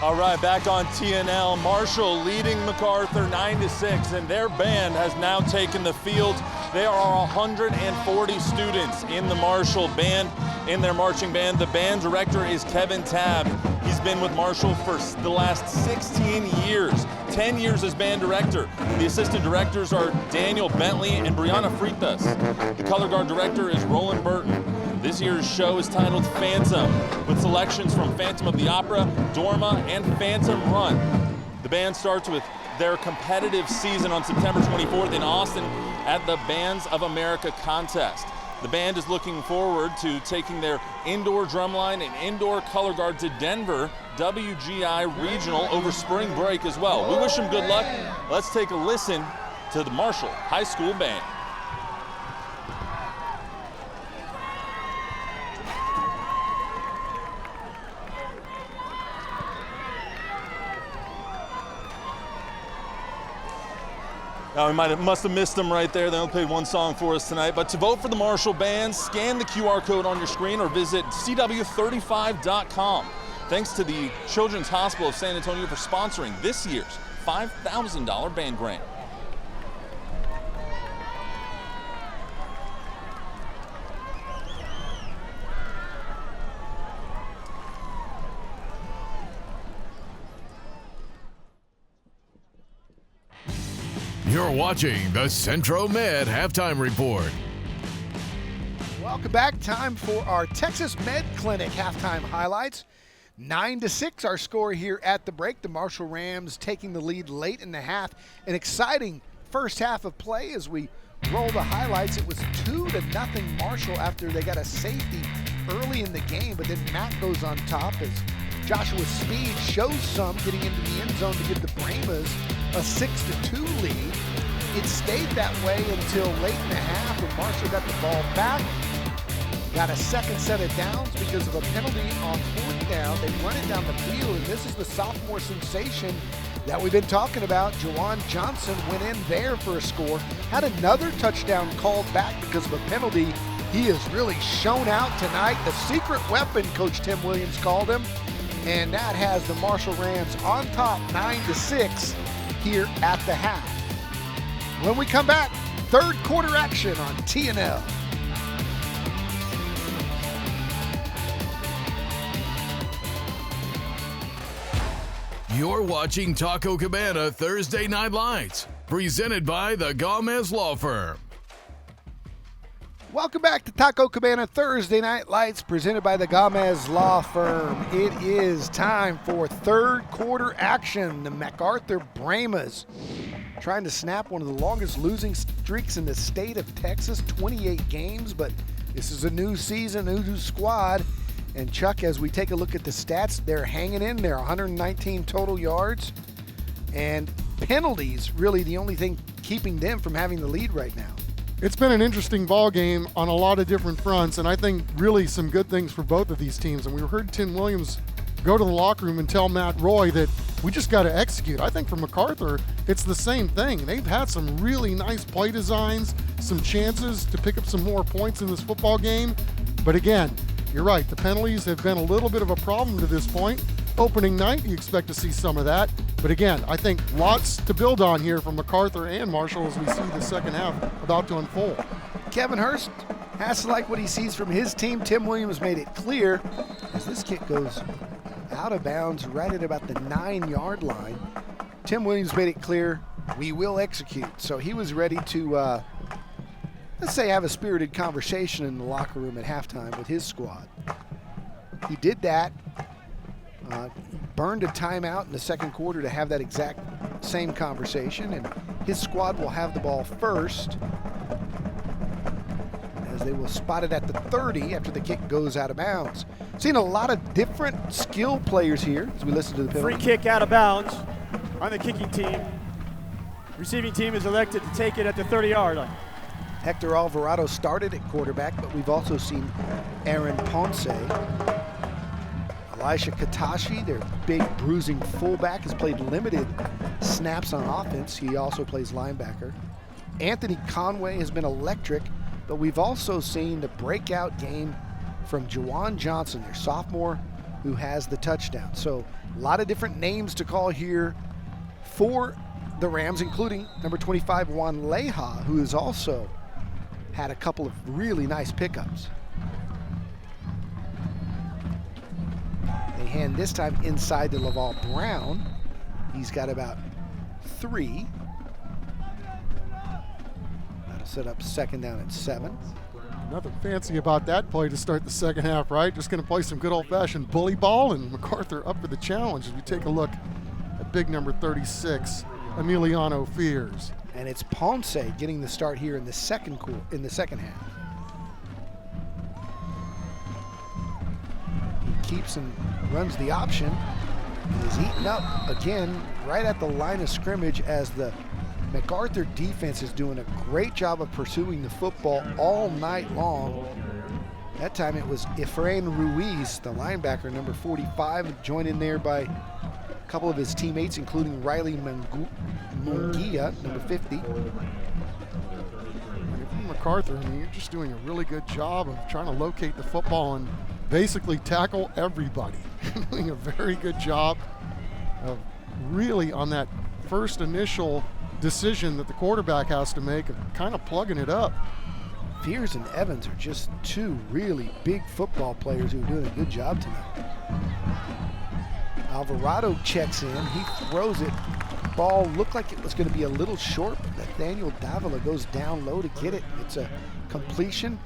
All right, back on TNL. Marshall leading MacArthur 9-6, and their band has now taken the field. There are 140 students in the Marshall band, in their marching band. The band director is Kevin Tabb. He's been with Marshall for the last 16 years, 10 years as band director. The assistant directors are Daniel Bentley and Brianna Freitas. The color guard director is Roland Burton. This year's show is titled Phantom, with selections from Phantom of the Opera, Dorma, and Phantom Run. The band starts with their competitive season on September 24th in Austin at the Bands of America contest. The band is looking forward to taking their indoor drumline and indoor color guard to Denver WGI Regional over spring break as well. We wish them good luck. Let's take a listen to the Marshall High School Band. Now, we must have missed them right there. They only played one song for us tonight. But to vote for the Marshall Band, scan the QR code on your screen or visit cw35.com. Thanks to the Children's Hospital of San Antonio for sponsoring this year's $5,000 band grant. You're watching the Centro Med Halftime Report. Welcome back. Time for our Texas Med Clinic halftime highlights. 9-6 our score here at the break. The Marshall Rams taking the lead late in the half. An exciting first half of play as we roll the highlights. It was 2-0 Marshall after they got a safety early in the game, but then Matt goes on top as Joshua Speed shows some, getting into the end zone to give the Bramas a 6-2 lead. It stayed that way until late in the half when Marshall got the ball back. Got a second set of downs because of a penalty on fourth down. They run it down the field, and this is the sophomore sensation that we've been talking about. Juwan Johnson went in there for a score. Had another touchdown called back because of a penalty. He has really shown out tonight. The secret weapon, Coach Tim Williams called him. And that has the Marshall Rams on top, 9-6 here at the half. When we come back, third quarter action on TNL. You're watching Taco Cabana Thursday Night Lights, presented by the Gomez Law Firm. Welcome back to Taco Cabana Thursday Night Lights, presented by the Gomez Law Firm. It is time for third quarter action. The MacArthur Bramas trying to snap one of the longest losing streaks in the state of Texas, 28 games, but this is a new season, new squad. And Chuck, as we take a look at the stats, they're hanging in there, 119 total yards, and penalties really the only thing keeping them from having the lead right now. It's been an interesting ball game on a lot of different fronts, and I think really some good things for both of these teams. And we heard Tim Williams go to the locker room and tell Matt Roy that we just got to execute. I think for MacArthur, it's the same thing. They've had some really nice play designs, some chances to pick up some more points in this football game. But again, you're right, the penalties have been a little bit of a problem to this point. Opening night, you expect to see some of that. But again, I think lots to build on here from MacArthur and Marshall as we see the second half about to unfold. Kevin Hurst has to like what he sees from his team. Tim Williams made it clear as this kick goes out of bounds right at about the 9-yard line. Tim Williams made it clear, we will execute. So he was ready to, let's say, have a spirited conversation in the locker room at halftime with his squad. He did that. Burned a timeout in the second quarter to have that exact same conversation, and his squad will have the ball first as they will spot it at the 30 after the kick goes out of bounds. Seen a lot of different skill players here as we listen to the penalty. Free kick out of bounds on the kicking team. Receiving team is elected to take it at the 30-yard line. Hector Alvarado started at quarterback, but we've also seen Aaron Ponce. Elisha Katashi, their big bruising fullback, has played limited snaps on offense. He also plays linebacker. Anthony Conway has been electric, but we've also seen the breakout game from Juwan Johnson, their sophomore, who has the touchdown. So a lot of different names to call here for the Rams, including number 25, Juan Leja, who has also had a couple of really nice pickups. They hand this time inside to Laval Brown. He's got about 3. That'll set up second down at 7. Nothing fancy about that play to start the second half, right? Just going to play some good old-fashioned bully ball, and MacArthur up for the challenge as we take a look at big number 36, Emiliano Fears. And it's Ponce getting the start here in the second half. He keeps and runs the option and is eaten up again right at the line of scrimmage as the MacArthur defense is doing a great job of pursuing the football all night long. That time it was Efrain Ruiz, the linebacker, number 45, joined in there by a couple of his teammates, including Riley Munguia, number 50. If you're MacArthur, I mean, you're just doing a really good job of trying to locate the football and basically tackle everybody. Doing a very good job of really on that first initial decision that the quarterback has to make of kind of plugging it up. Fears and Evans are just two really big football players who are doing a good job tonight. Alvarado checks in. He throws it ball looked like it was going to be a little short, but Nathaniel Davila goes down low to get it. It's a completion,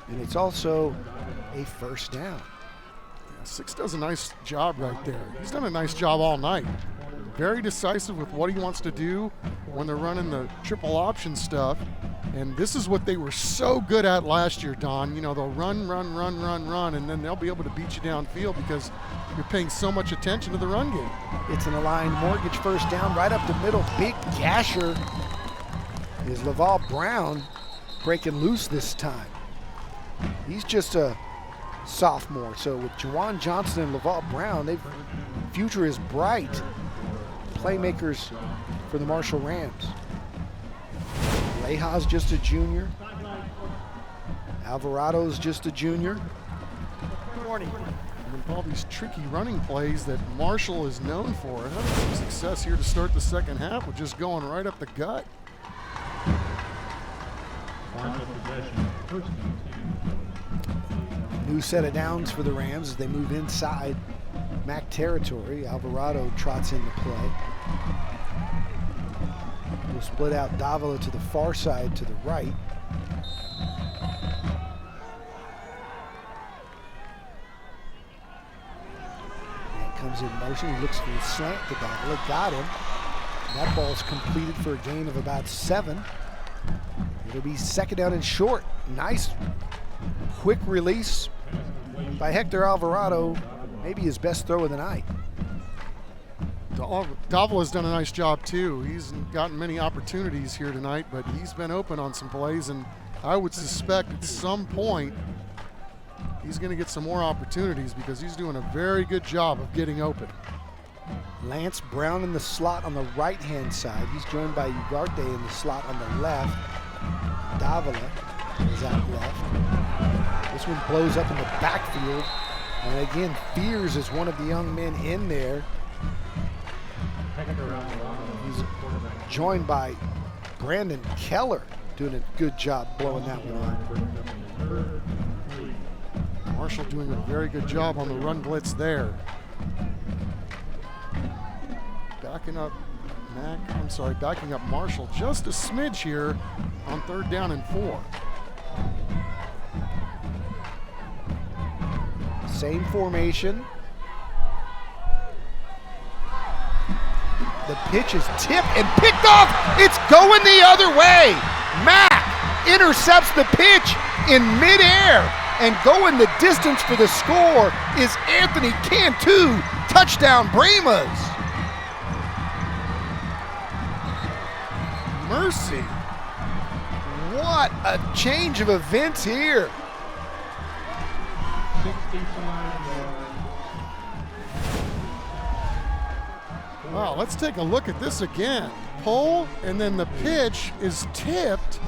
and it's also a first down. Yeah, Six does a nice job right there. He's done a nice job all night. Very decisive with what he wants to do when they're running the triple option stuff. And this is what they were so good at last year, Don. You know, they'll run, and then they'll be able to beat you downfield because you're paying so much attention to the run game. It's an Aligned Mortgage first down right up the middle. Big gasher is Laval Brown breaking loose this time. He's just a sophomore, so with Juwan Johnson and Laval Brown, their future is bright. Playmakers for the Marshall Rams. Leja's just a junior. Alvarado's just a junior. Good morning. And with all these tricky running plays that Marshall is known for, having some success here to start the second half with just going right up the gut. New set of downs for the Rams as they move inside MAC territory. Alvarado trots into play. We'll split out Davila to the far side to the right. And comes in motion. He looks for the slant to Davila. Got him. And that ball's completed for a gain of about 7. It'll be second down and short. Nice quick release by Hector Alvarado. Maybe his best throw of the night. Davila's done a nice job too. He's gotten many opportunities here tonight, but he's been open on some plays, and I would suspect at some point he's going to get some more opportunities because he's doing a very good job of getting open. Lance Brown in the slot on the right-hand side. He's joined by Ugarte in the slot on the left. Davila is out left. This one blows up in the backfield. And again, Fears is one of the young men in there. He's joined by Brandon Keller, doing a good job blowing that one up. Marshall doing a very good job on the run blitz there. Backing up Marshall just a smidge here on 3rd down and 4. Same formation. The pitch is tipped and picked off. It's going the other way. Mack intercepts the pitch in midair, and going the distance for the score is Anthony Cantu. Touchdown, Bremas. Mercy. What a change of events here. Wow, let's take a look at this again. Pull, and then the pitch is tipped.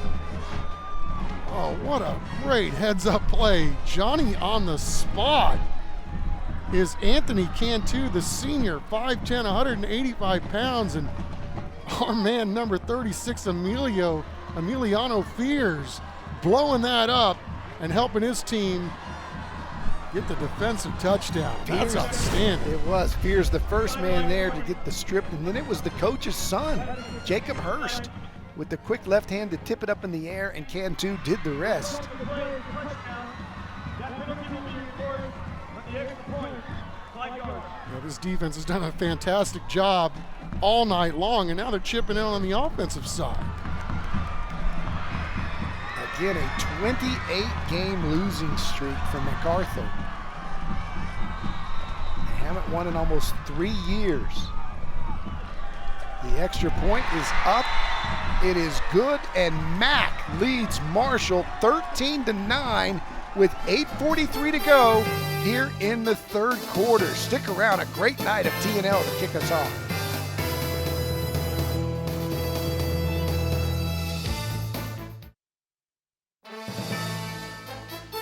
Oh, what a great heads-up play. Johnny on the spot is Anthony Cantu, the senior, 5'10", 185 pounds, and our man number 36, Emiliano Fears, blowing that up and helping his team get the defensive touchdown. That's outstanding. It was. Fears the first man there to get the strip, and then it was the coach's son, Jacob Hurst, with the quick left hand to tip it up in the air, and Cantu did the rest. This defense has done a fantastic job all night long, and now they're chipping in on the offensive side. Again, a 28-game losing streak for MacArthur. They haven't won in almost 3 years. The extra point is up. It is good, and Mack leads Marshall 13-9 with 8:43 to go here in the 3rd quarter. Stick around, a great night of T&L to kick us off.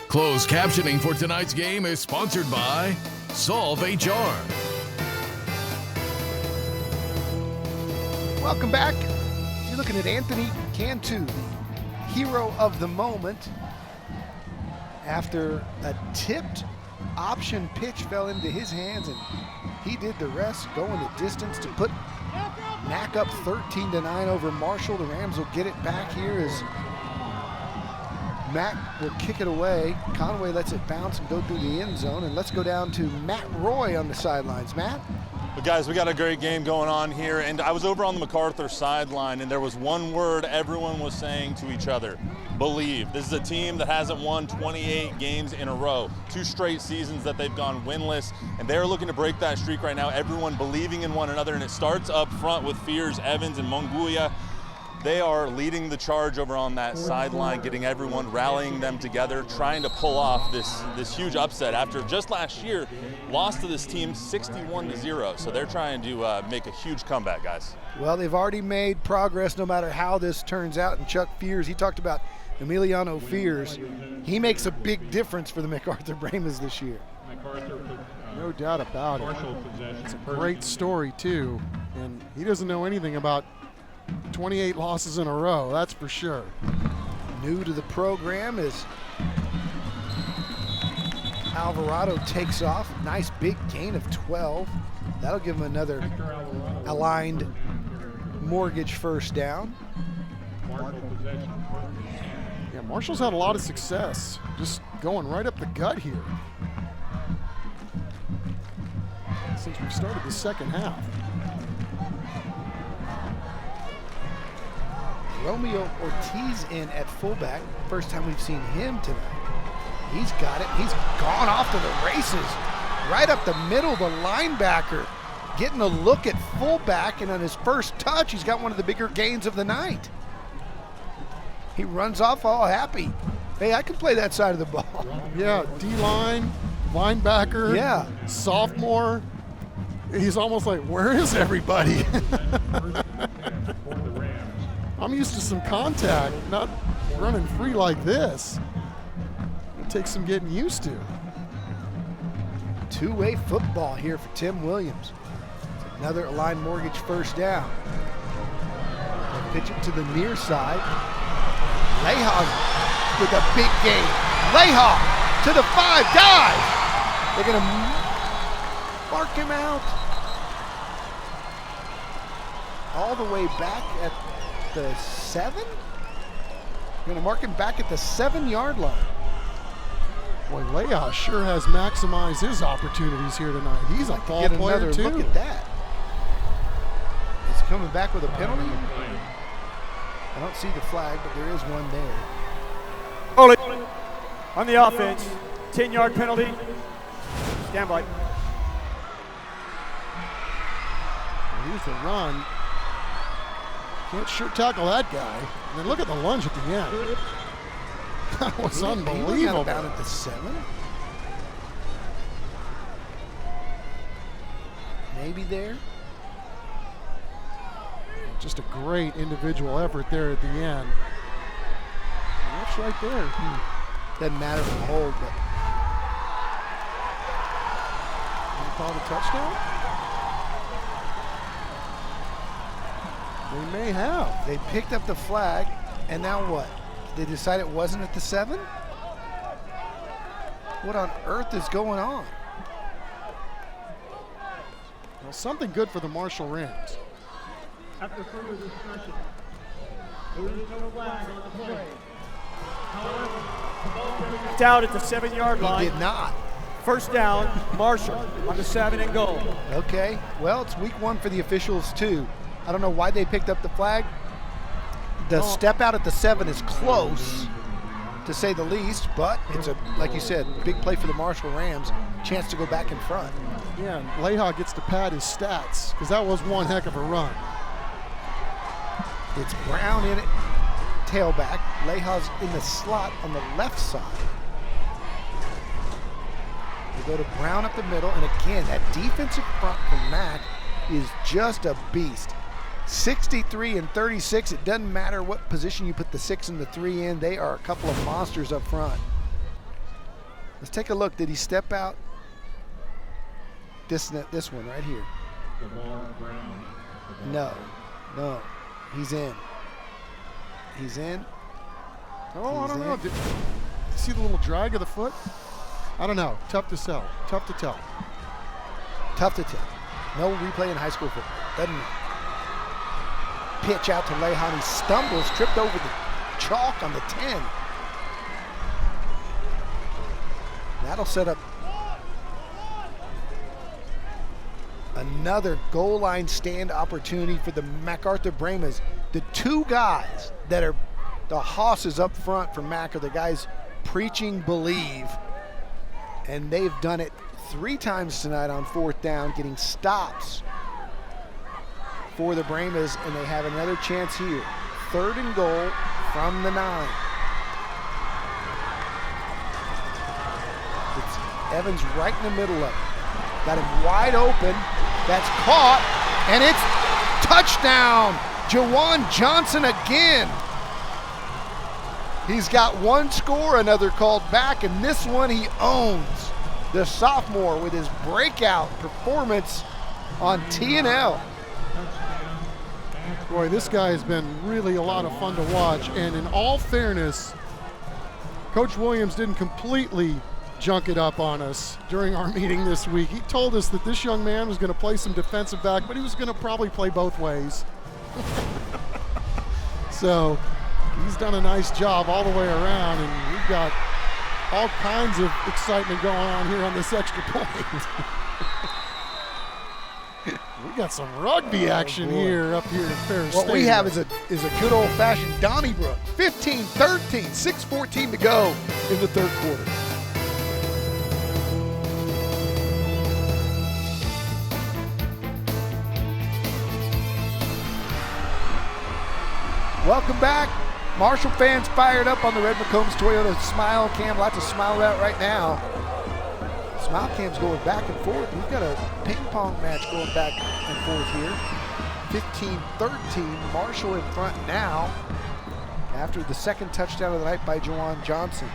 Closed captioning for tonight's game is sponsored by Solve HR. Welcome back. You're looking at Anthony Cantu, the hero of the moment. After a tipped option pitch fell into his hands, and he did the rest, going the distance to put Mac up 13-9 over Marshall. The Rams will get it back here as Mac will kick it away. Conway lets it bounce and go through the end zone. And let's go down to Matt Roy on the sidelines. Matt? But guys, we got a great game going on here, and I was over on the MacArthur sideline, and there was one word everyone was saying to each other: believe. This is a team that hasn't won 28 games in a row, 2 straight seasons that they've gone winless, and they're looking to break that streak right now. Everyone believing in one another, and it starts up front with Fears, Evans, and Monguia. They are leading the charge over on that sideline, getting everyone, rallying them together, trying to pull off this huge upset after just last year lost to this team 61-0. So they're trying to make a huge comeback, guys. Well, they've already made progress no matter how this turns out. And Chuck Fears, he talked about Emiliano Fears. He makes a big difference for the MacArthur Brahmas this year. No doubt about it. It's a great story, too. And he doesn't know anything about 28 losses in a row, that's for sure. New to the program is Alvarado takes off. Nice big gain of 12. That'll give him another aligned mortgage first down. Yeah, Marshall's had a lot of success just going right up the gut here since we started the second half. Romeo Ortiz in at fullback. First time we've seen him tonight. He's got it. He's gone off to the races. Right up the middle, the linebacker getting a look at fullback, and on his first touch, he's got one of the bigger gains of the night. He runs off all happy. Hey, I can play that side of the ball. Yeah, D-line, linebacker, yeah, sophomore. He's almost like, where is everybody? I'm used to some contact, not running free like this. It takes some getting used to. Two-way football here for Tim Williams. Another aligned mortgage first down. They'll pitch it to the near side. Leha with a big gain. Leha to the 5, dive. They're gonna mark him out. All the way back at the 7? Going to mark him back at the 7-yard line. Boy, Leah sure has maximized his opportunities here tonight. He's a ball player too. Look at that. He's coming back with a penalty. I don't see the flag, but there is one there. Holding on the offense, 10-yard penalty. Stand by. Here's the run. Can't sure tackle that guy. And then look at the lunge at the end. That was unbelievable. Down at the 7. Maybe there. Just a great individual effort there at the end. That's right there. Doesn't matter for the hold, but. Did you call it a touchdown? They may have. They picked up the flag, and now what? They decide it wasn't at the 7? What on earth is going on? Well, something good for the Marshall Rams. After further discussion, there is no flag on the play. However, It's out at the 7-yard line. He did not. First down, Marshall on the 7 and goal. Okay, well, it's week 1 for the officials too. I don't know why they picked up the flag. The step out at the 7 is close, to say the least, but it's a, like you said, big play for the Marshall Rams. Chance to go back in front. Yeah, and Leha gets to pad his stats, because that was one heck of a run. It's Brown in it, tailback. Leha's in the slot on the left side. They go to Brown up the middle, and again, that defensive front from Mac is just a beast. 63 and 36. It doesn't matter what position you put the 6 and the 3 in. They are a couple of monsters up front. Let's take a look. Did he step out? This one right here. No. He's in. He's in. Oh, I don't know. Did you see the little drag of the foot? I don't know. Tough to tell. Tough to tell. Tough to tell. No replay in high school football. Doesn't matter. pitch out to Lehan. He stumbles, tripped over the chalk on the 10. That'll set up another goal line stand opportunity for the MacArthur Brahmas. The two guys that are the hosses up front for Mac are the guys preaching believe, and they've done it 3 times tonight on 4th down, getting stops for the Brahmas, and they have another chance here. 3rd and goal from the 9. It's Evans right in the middle of it. Got him wide open. That's caught, and it's touchdown. Jawan Johnson again. He's got one score, another called back, and this one he owns. The sophomore with his breakout performance on T&L. Boy, this guy has been really a lot of fun to watch, and in all fairness, Coach Williams didn't completely junk it up on us during our meeting this week. He told us that this young man was going to play some defensive back, but he was going to probably play both ways. So he's done a nice job all the way around, and we've got all kinds of excitement going on here on this extra point. We got some rugby action here up here in Ferris What Stadium. we have is a good old-fashioned Donnybrook. 15-13, 6:14 to go in the 3rd quarter. Welcome back. Marshall fans fired up on the Red McCombs Toyota Smile Cam. Lots of smile out right now. Smile Cam's going back and forth. We've got a ping pong match going back and forth here. 15-13, Marshall in front now after the 2nd touchdown of the night by Jawan Johnson.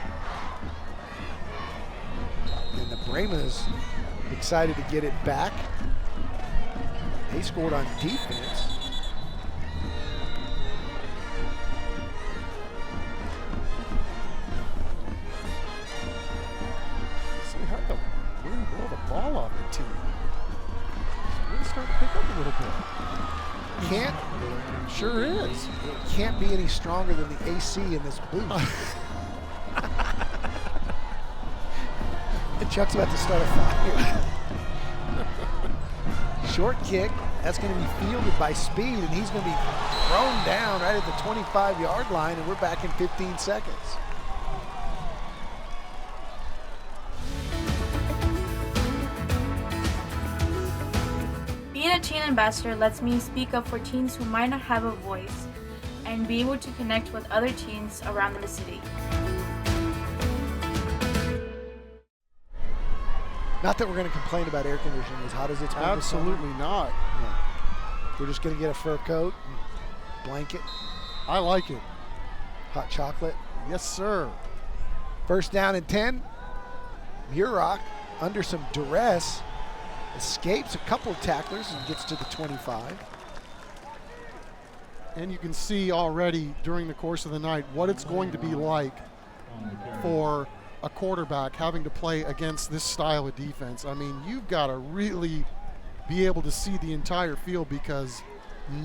And the Brahmas excited to get it back. They scored on defense. Ball off the tee. It's really starting to pick up a little bit. Can't. Sure is. Can't be any stronger than the AC in this booth. And Chuck's about to start a fire. Short kick. That's going to be fielded by Speed, and he's going to be thrown down right at the 25-yard line, and we're back in 15 seconds. Being a teen ambassador lets me speak up for teens who might not have a voice and be able to connect with other teens around the city. Not that we're going to complain about air conditioning as hot as it's been. Absolutely not. No. We're just going to get a fur coat, blanket. I like it. Hot chocolate. Yes, sir. 1st down and 10. Murock, under some duress, escapes a couple of tacklers and gets to the 25. And you can see already during the course of the night what it's going to be like for a quarterback having to play against this style of defense. I mean, you've got to really be able to see the entire field because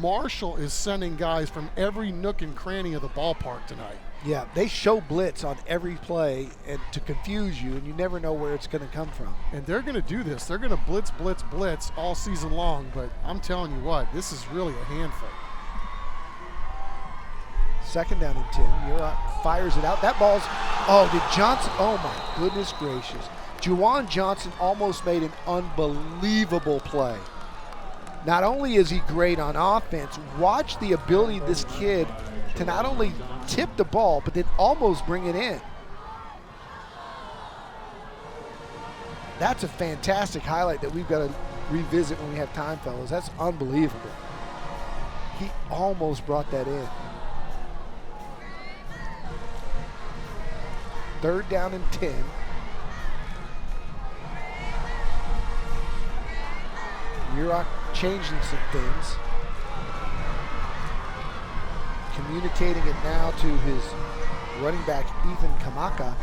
Marshall is sending guys from every nook and cranny of the ballpark tonight. Yeah, they show blitz on every play and to confuse you, and you never know where it's going to come from. And they're going to do this. They're going to blitz all season long, but I'm telling you what, this is really a handful. 2nd down and 10. Murock fires it out. That ball's, did Johnson, oh my goodness gracious. Jawan Johnson almost made an unbelievable play. Not only is he great on offense, watch the ability of this kid to not only tip the ball, but then almost bring it in. That's a fantastic highlight that we've got to revisit when we have time, fellas. That's unbelievable. He almost brought that in. 3rd down and 10. Murock changing some things. Communicating it now to his running back, Ethan Kamaka.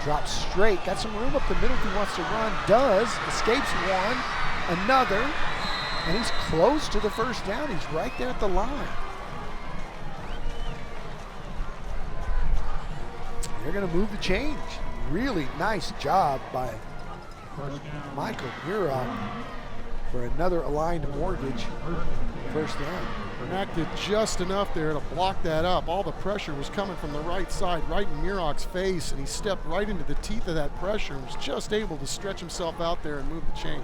Drops straight, got some room up the middle if he wants to run. Does, escapes one, another, and he's close to the 1st down. He's right there at the line. They're going to move the change. Really nice job by Michael Murock for another aligned mortgage first down. Mac did just enough there to block that up. All the pressure was coming from the right side, right in Murock's face, and he stepped right into the teeth of that pressure and was just able to stretch himself out there and move the chains.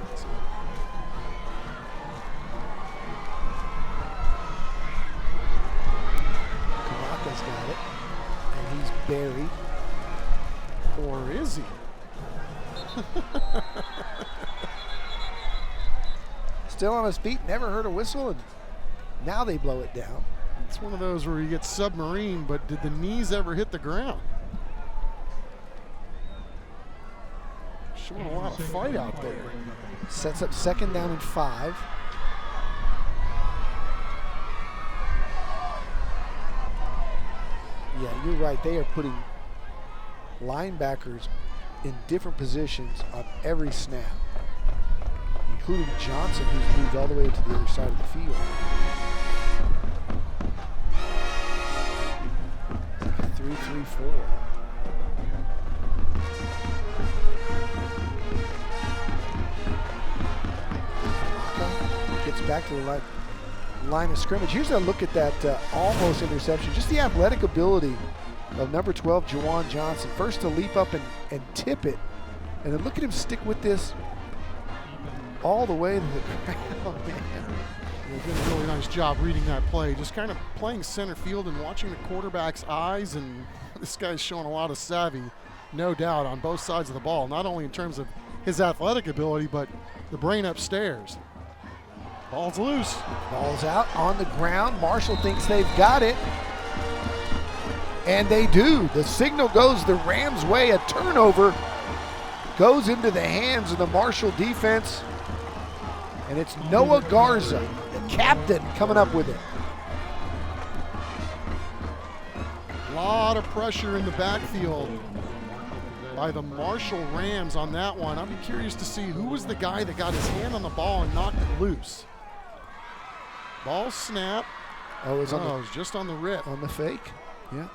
Kamaka's got it, and he's buried. Or is he? Still on his feet, never heard a whistle, and now they blow it down. It's one of those where you get submarine, but did the knees ever hit the ground? Showing a lot of fight out there. Sets up second down and 5. Yeah, you're right. They are putting linebackers in different positions on every snap, including Johnson, who's moved all the way to the other side of the field. It's like a 3-3-4. Gets back to the line of scrimmage. Here's a look at that almost interception. Just the athletic ability of number 12, Juwan Johnson. First to leap up and tip it. And then look at him stick with this all the way to the ground, man. They did a really nice job reading that play. Just kind of playing center field and watching the quarterback's eyes. And this guy's showing a lot of savvy, no doubt, on both sides of the ball. Not only in terms of his athletic ability, but the brain upstairs. Ball's loose. Ball's out on the ground. Marshall thinks they've got it. And they do. The signal goes the Rams' way. A turnover goes into the hands of the Marshall defense. And it's Noah Garza, the captain, coming up with it. A lot of pressure in the backfield by the Marshall Rams on that one. I'll be curious to see who was the guy that got his hand on the ball and knocked it loose. Ball snap. Oh, it was just on the rip. On the fake, yeah.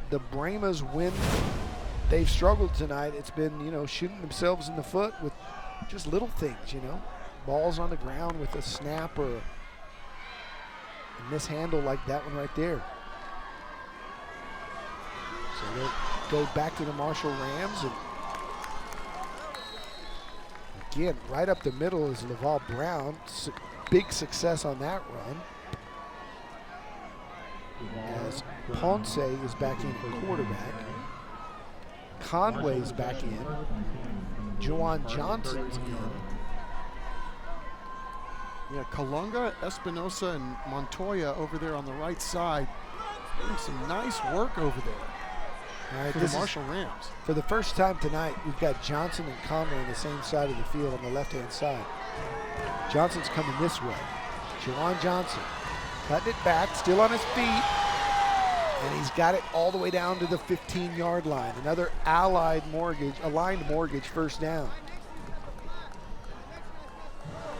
The Brahmas win. They've struggled tonight. It's been, shooting themselves in the foot with just little things, balls on the ground with a snap or a mishandle like that one right there. So they'll go back to the Marshall Rams. And again, right up the middle is Laval Brown. Big success on that run. As Ponce is back in for quarterback. Conway's back in. Juwan Johnson's in. Yeah, Kalunga, Espinosa, and Montoya over there on the right side. Doing some nice work over there. All right, for the Marshall Rams. For the first time tonight, we've got Johnson and Conway on the same side of the field on the left-hand side. Johnson's coming this way. Juwan Johnson cutting it back, still on his feet. And he's got it all the way down to the 15-yard line. Another aligned mortgage first down.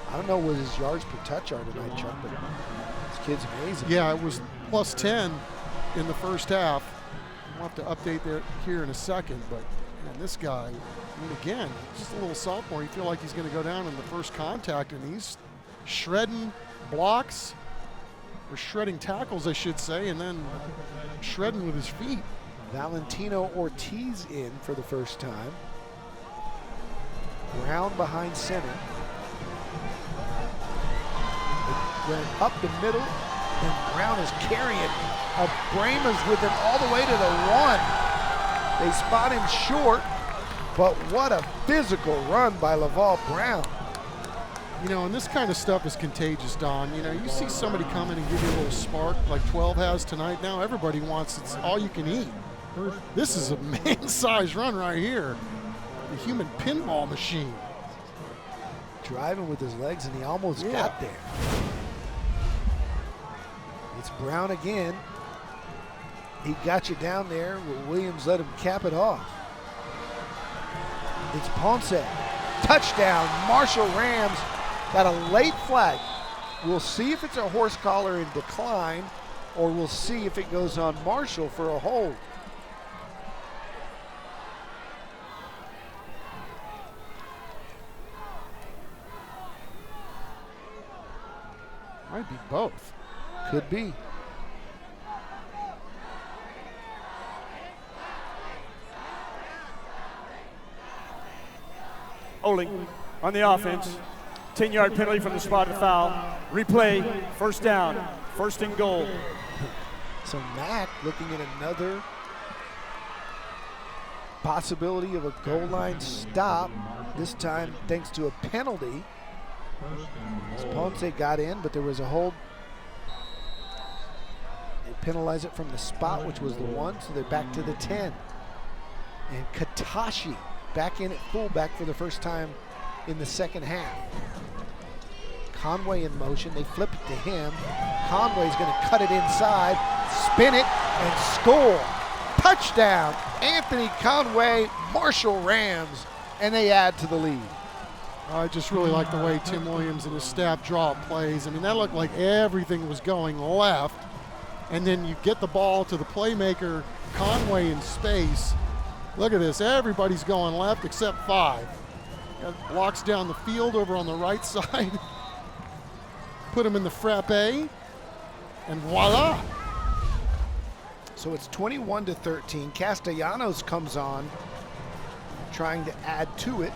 I don't know what his yards per touch are tonight, Chuck, but this kid's amazing. Yeah, it was plus 10 in the first half. We'll have to update that here in a second, but man, this guy, again, just a little sophomore. You feel like he's going to go down in the first contact, and he's shredding blocks, or shredding tackles, I should say, and then shredding with his feet. Valentino Ortiz in for the first time. Brown behind center. Went up the middle, and Brown is carrying Brahmas with him all the way to the 1. They spot him short, but what a physical run by Laval Brown. And this kind of stuff is contagious, Don. You see somebody come in and give you a little spark like 12 has tonight. Now everybody wants it's all you can eat. This is a man-sized run right here. The human pinball machine. Driving with his legs, and he almost got there. It's Brown again. He got you down there. Williams let him cap it off. It's Ponce. Touchdown, Marshall Rams. Got a late flag. We'll see if it's a horse collar in decline, or we'll see if it goes on Marshall for a hold. Might be both. Could be. Holding on the offense. 10-yard penalty from the spot of foul. Replay, first down, first and goal. So Mac looking at another possibility of a goal line stop, this time thanks to a penalty. Ponce got in, but there was a hold. They penalize it from the spot, which was the 1, so they're back to the 10. And Katashi back in at fullback for the first time in the second half. Conway in motion, they flip it to him. Conway's gonna cut it inside, spin it, and score. Touchdown, Anthony Conway, Marshall Rams, and they add to the lead. I just really like the way Tim Williams and his staff draw up plays. I mean, that looked like everything was going left, and then you get the ball to the playmaker, Conway, in space. Look at this, everybody's going left except 5. Got blocks down the field over on the right side. Put him in the frappe, and voila. So it's 21-13. Castellanos comes on, trying to add to it.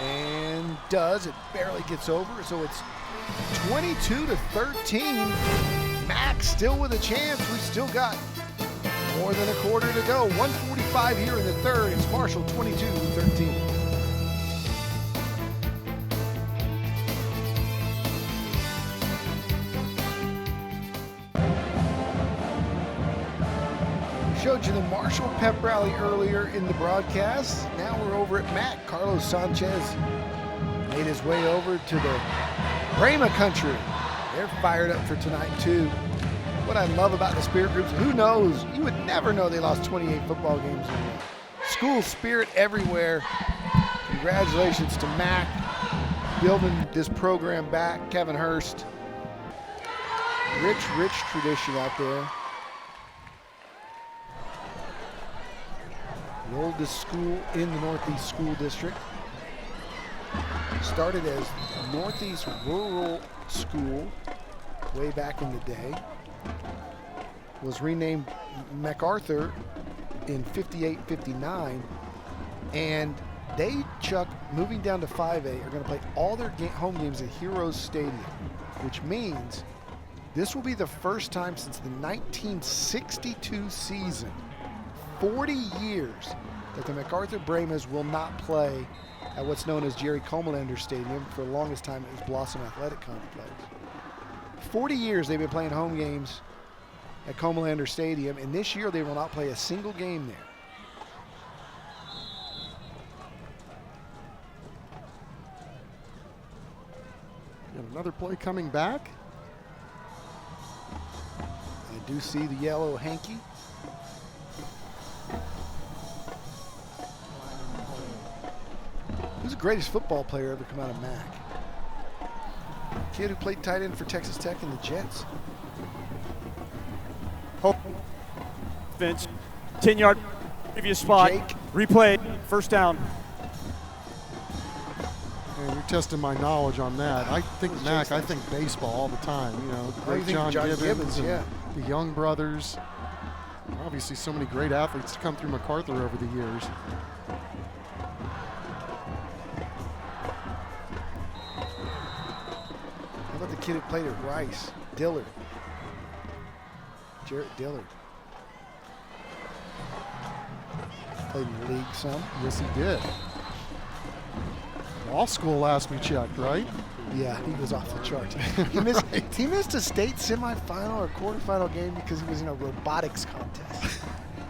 And does, it barely gets over, so it's 22-13. Mac still with a chance. We've still got more than a quarter to go. 1:45 here in the third. It's Marshall 22-13. Showed you the Marshall pep rally earlier in the broadcast. Now we're over at Mac. Carlos Sanchez made his way over to the Brahma country. They're fired up for tonight too. What I love about the Spirit Groups, who knows? You would never know they lost 28 football games in a row. School spirit everywhere. Congratulations to Mac, building this program back. Kevin Hurst. Rich tradition out there. The oldest school in the Northeast School District. Started as Northeast Rural School way back in the day. Was renamed MacArthur in 58-59. And they, Chuck, moving down to 5A, are going to play all their home games at Heroes Stadium, which means this will be the first time since the 1962 season, 40 years, that the MacArthur Brahmas will not play at what's known as Jerry Comalander Stadium. For the longest time, it was Blossom Athletic Complex. 40 years they've been playing home games at Comalander Stadium, and this year they will not play a single game there. Got another play coming back. I do see the yellow hanky. Who's the greatest football player ever come out of Mac? Kid who played tight end for Texas Tech and the Jets. Finch, 10-yard previous spot. Jake. Replay, first down. And you're testing my knowledge on that. I think Mac, I think baseball all the time. You know, great John Gibbons and yeah. The Young brothers. Obviously, so many great athletes to come through MacArthur over the years. How about the kid who played at Rice? Dillard. Jarrett Dillard. Played in the league some. Yes, he did. Law school last we checked, right? Yeah, he was off the charts. He missed a state semifinal or quarterfinal game because he was in a robotics contest.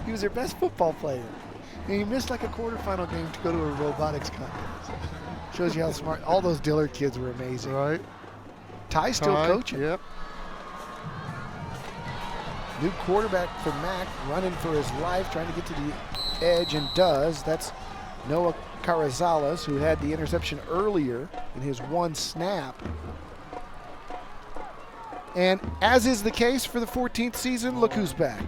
He was their best football player. And he missed like a quarterfinal game to go to a robotics contest. Shows you how smart. All those Dillard kids were amazing. Right. Ty's still coaching. Yep. New quarterback for Mac, running for his life, trying to get to the edge, and does. That's Noah Carrizales, who had the interception earlier in his one snap. And as is the case for the 14th season, look who's back.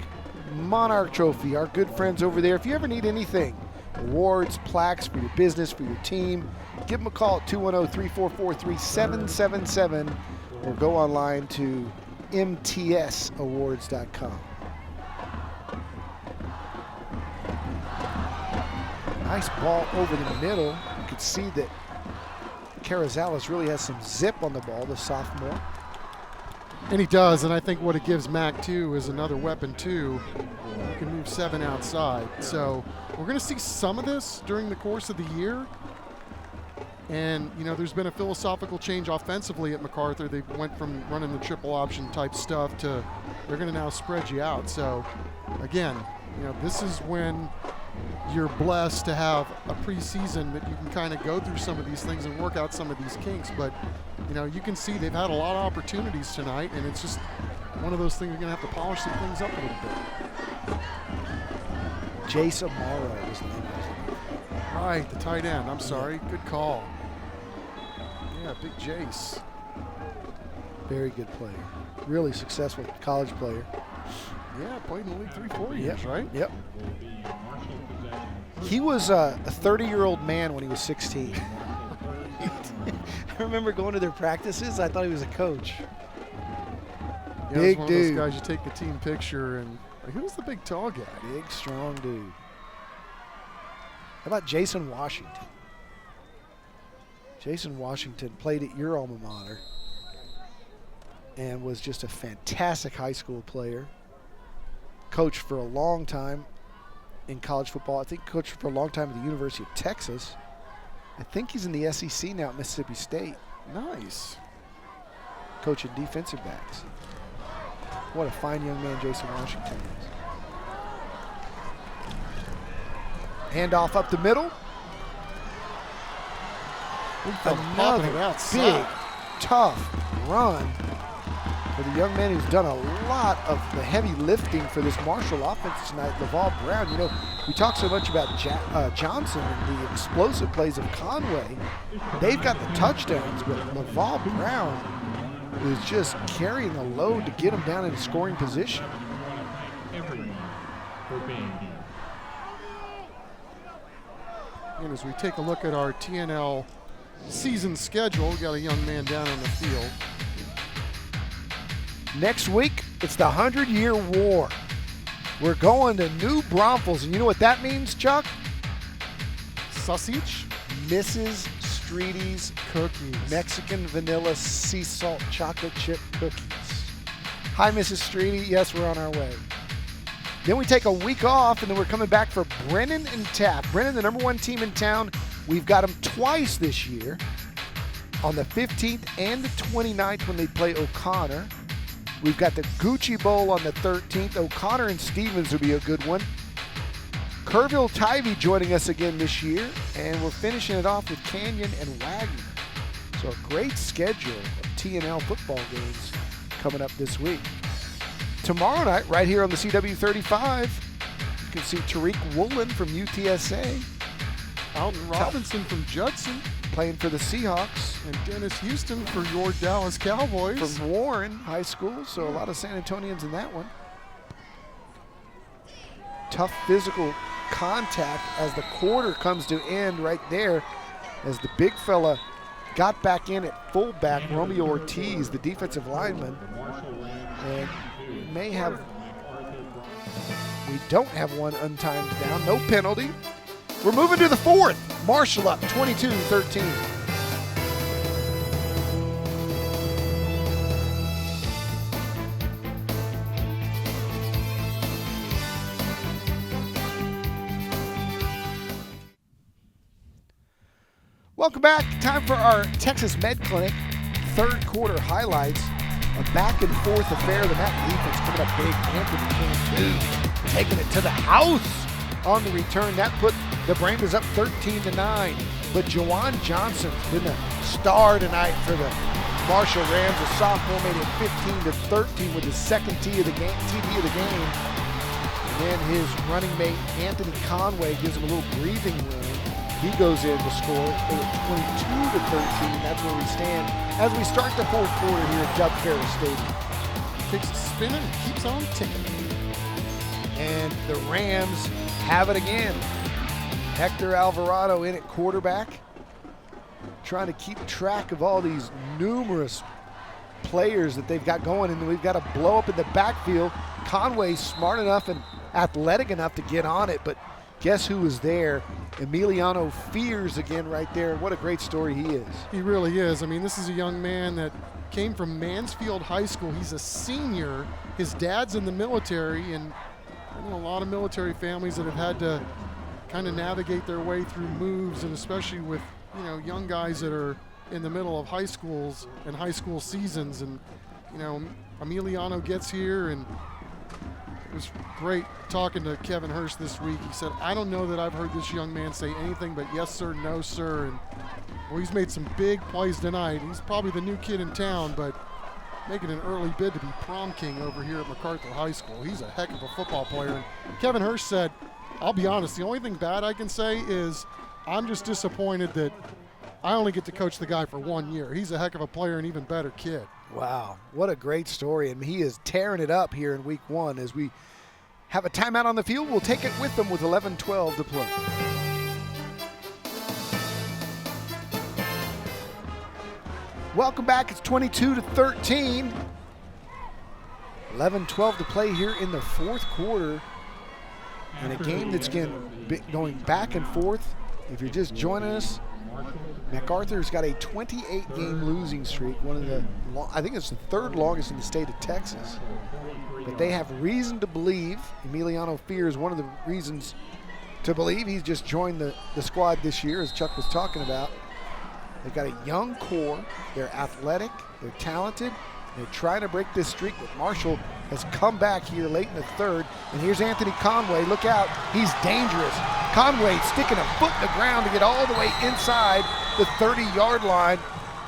Monarch Trophy, our good friends over there. If you ever need anything, awards, plaques for your business, for your team, give them a call at 210-344-3777 or go online to mtsawards.com. Nice ball over the middle. You could see that Carrizales really has some zip on the ball, the sophomore. And he does, and I think what it gives Mac, too, is another weapon, too. He can move 7 outside. So we're going to see some of this during the course of the year. And, you know, there's been a philosophical change offensively at MacArthur. They went from running the triple option type stuff to they're going to now spread you out. So, again, you know, this is when you're blessed to have a preseason that you can kind of go through some of these things and work out some of these kinks. But, you know, you can see they've had a lot of opportunities tonight, and it's just one of those things you're going to have to polish some things up a little bit. Jace Amaro was the name. Right, the tight end. I'm sorry. Good call. Yeah, big Jace. Very good player. Really successful college player. Yeah, played in the league 3-4 years, right? Yep. He was a 30-year-old man when he was 16. I remember going to their practices. I thought he was a coach. Yeah, big one dude. Of those guys you take the team picture and who's the big tall guy? Big, strong dude. How about Jason Washington? Jason Washington played at your alma mater and was just a fantastic high school player. Coached for a long time in college football. I think coached for a long time at the University of Texas. I think he's in the SEC now at Mississippi State. Nice. Coaching defensive backs. What a fine young man Jason Washington is. Handoff up the middle. Another big, tough run for the young man who's done a lot of the heavy lifting for this Marshall offense tonight, Laval Brown. You know, we talk so much about Johnson and the explosive plays of Conway. They've got the touchdowns, but Laval Brown is just carrying a load to get him down in scoring position. And as we take a look at our TNL season schedule, we got a young man down on the field. Next week, it's the 100-Year War. We're going to New Braunfels, and you know what that means, Chuck? Sausage? Mrs. Streety's cookies. Mexican vanilla sea salt chocolate chip cookies. Hi, Mrs. Streety. Yes, we're on our way. Then we take a week off, and then we're coming back for Brennan and Taft. Brennan, the number 1 team in town. We've got them twice this year, on the 15th and the 29th when they play O'Connor. We've got the Gucci Bowl on the 13th. O'Connor and Stevens will be a good one. Kerrville Tivy joining us again this year, and we're finishing it off with Canyon and Wagner. So a great schedule of TNL football games coming up this week. Tomorrow night, right here on the CW35, you can see Tariq Woolen from UTSA. Alton Robinson from Judson. Playing for the Seahawks. And Dennis Houston for your Dallas Cowboys. From Warren High School, so a lot of San Antonians in that one. Tough physical contact as the quarter comes to end right there, as the big fella got back in at fullback, Romeo Ortiz, the defensive lineman. And we don't have one untimed down, no penalty. We're moving to the 4th. Marshall up 22-13. Welcome back. Time for our Texas Med Clinic third quarter highlights. A back and forth affair. The MAC defense coming up big. Anthony King taking it to the house on the return. That put the Branders up 13-9. But Jawan Johnson's been the star tonight for the Marshall Rams. The sophomore made it 15-13 with his second TD of the game. And then his running mate Anthony Conway gives him a little breathing room. He goes in to score. It's 22-13. That's where we stand as we start the fourth quarter here at Doug Ferris Stadium. Takes a spin and keeps on ticking. And the Rams have it again. Hector Alvarado in at quarterback, trying to keep track of all these numerous players that they've got going, and we've got to blow up in the backfield. Conway's smart enough and athletic enough to get on it, but guess who was there? Emiliano Fears again right there. What a great story he is. He really is. I mean, this is a young man that came from Mansfield High School. He's a senior. His dad's in the military, and I know a lot of military families that have had to kind of navigate their way through moves, and especially with, you know, young guys that are in the middle of high schools and high school seasons. And, you know, Emiliano gets here, and it was great talking to Kevin Hurst this week. He said, I don't know that I've heard this young man say anything but yes, sir, no, sir. And well, he's made some big plays tonight. He's probably the new kid in town, but making an early bid to be prom king over here at MacArthur High School. He's a heck of a football player. And Kevin Hurst said, I'll be honest, the only thing bad I can say is I'm just disappointed that I only get to coach the guy for 1 year. He's a heck of a player and even better kid. Wow, what a great story. And he is tearing it up here in week one. As we have a timeout on the field, we'll take it with them with 11:12 to play. Welcome back. It's 22-13. 11-12 to play here in the fourth quarter. In a game that's going back and forth. If you're just joining us, MacArthur's got a 28-game losing streak, one of the, I think it's the third longest in the state of Texas. But they have reason to believe, Emiliano Fears, one of the reasons to believe. He's just joined the squad this year, as Chuck was talking about. They've got a young core. They're athletic. They're talented. They're trying to break this streak, but Marshall has come back here late in the third. And here's Anthony Conway. Look out. He's dangerous. Conway sticking a foot in the ground to get all the way inside the 30-yard line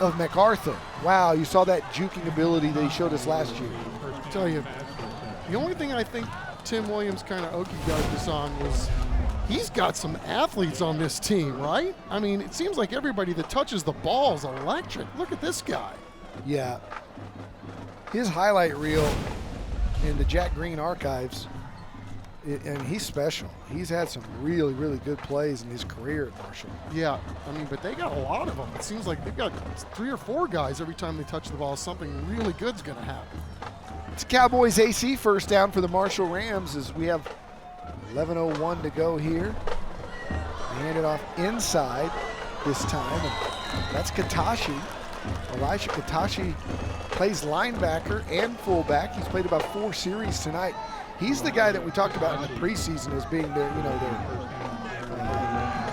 of MacArthur. Wow, you saw that juking ability that he showed us last year. I tell you, the only thing I think Tim Williams kind of okey-doked us on was he's got some athletes on this team, right? I mean, it seems like everybody that touches the ball is electric. Look at this guy. Yeah. His highlight reel in the Jack Green archives, and he's special. He's had some really, really good plays in his career at Marshall. Yeah, I mean, but they got a lot of them. It seems like they've got 3 or 4 guys every time they touch the ball. Something really good's going to happen. It's Cowboys AC first down for the Marshall Rams as we have 11:01 to go here. They hand it off inside this time, and that's Katashi. Elijah Katashi plays linebacker and fullback. He's played about 4 series tonight. He's the guy that we talked about in the preseason as being their, their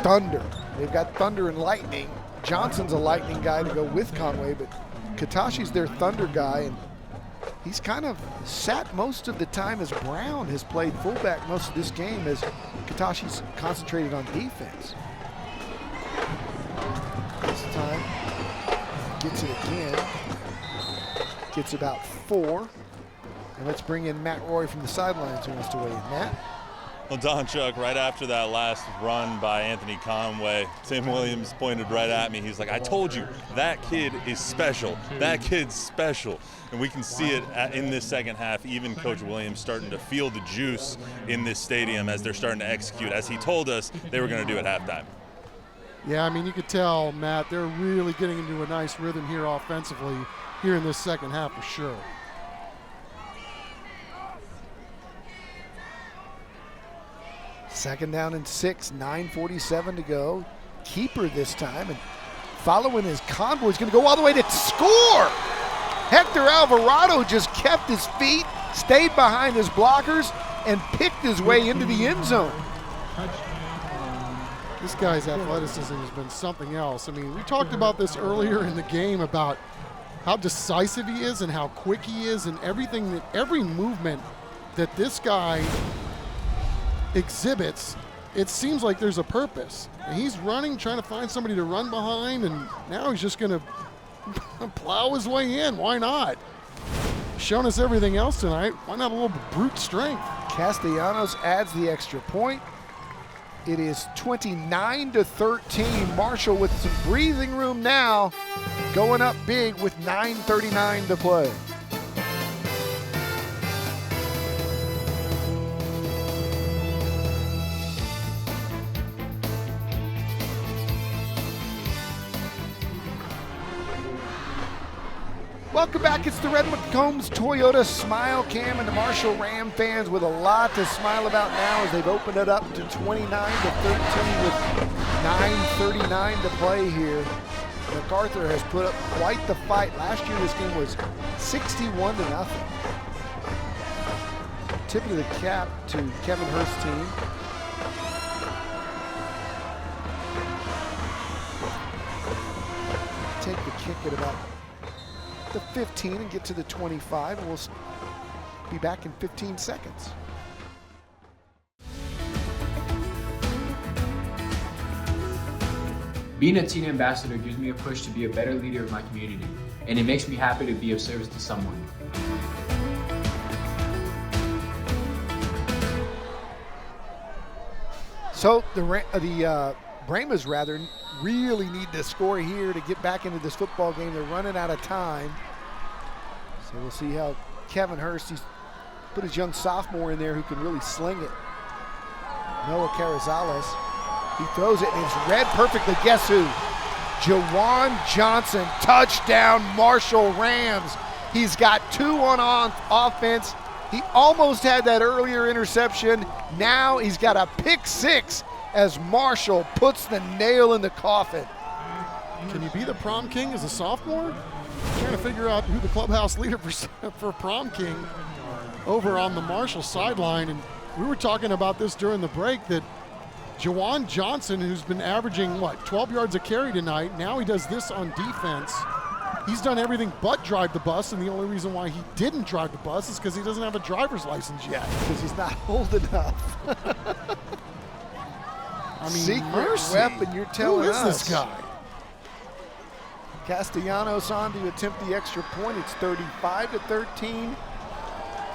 thunder. They've got thunder and lightning. Johnson's a lightning guy to go with Conway, but Katashi's their thunder guy, and he's kind of sat most of the time as Brown has played fullback most of this game as Katashi's concentrated on defense. This time, gets it again. Gets about 4. And let's bring in Matt Roy from the sidelines who wants to weigh in. Matt? Well, Don Chuck, right after that last run by Anthony Conway, Tim Williams pointed right at me. He's like, I told you, that kid is special. That kid's special. And we can see it in this second half, even Coach Williams starting to feel the juice in this stadium as they're starting to execute, as he told us they were going to do at halftime. Yeah, I mean, you could tell, Matt, they're really getting into a nice rhythm here offensively here in this second half for sure. Second down and 6, 9:47 to go. Keeper this time, and following his Convoy's going to go all the way to score. Hector Alvarado just kept his feet, stayed behind his blockers, and picked his way into the end zone. This guy's athleticism has been something else. I mean, we talked about this earlier in the game about how decisive he is and how quick he is, and everything that every movement that this guy exhibits, it seems like there's a purpose. And he's running, trying to find somebody to run behind, and now he's just going to plow his way in. Why not? Shown us everything else tonight. Why not a little brute strength? Castellanos adds the extra point. It is 29-13. Marshall with some breathing room now, going up big with 9:39 to play. Welcome back. It's the Red McCombs Toyota Smile Cam, and the Marshall Ram fans with a lot to smile about now as they've opened it up to 29-13 with 9:39 to play here. MacArthur has put up quite the fight. Last year this game was 61-0. Tip of the cap to Kevin Hurst's team. Take the kick at about the 15 and get to the 25, and we'll be back in 15 seconds. Being a teen ambassador gives me a push to be a better leader of my community, and it makes me happy to be of service to someone. So the Brahmas really need to score here to get back into this football game. They're running out of time. So we'll see how Kevin Hurst, he's put his young sophomore in there who can really sling it. Noah Carrizales, he throws it and it's read perfectly. Guess who? Jawan Johnson, touchdown Marshall Rams. He's got 2 on offense. He almost had that earlier interception. Now he's got a pick 6 as Marshall puts the nail in the coffin. Can you be the prom king as a sophomore? I'm trying to figure out who the clubhouse leader for prom king over on the Marshall sideline. And we were talking about this during the break that Jawan Johnson, who's been averaging, 12 yards a carry tonight, now he does this on defense. He's done everything but drive the bus, and the only reason why he didn't drive the bus is because he doesn't have a driver's license yet. Because he's not old enough. I mean, secret mercy. weapon, you're telling us. Who is this guy? Castellanos on to attempt the extra point. It's 35-13.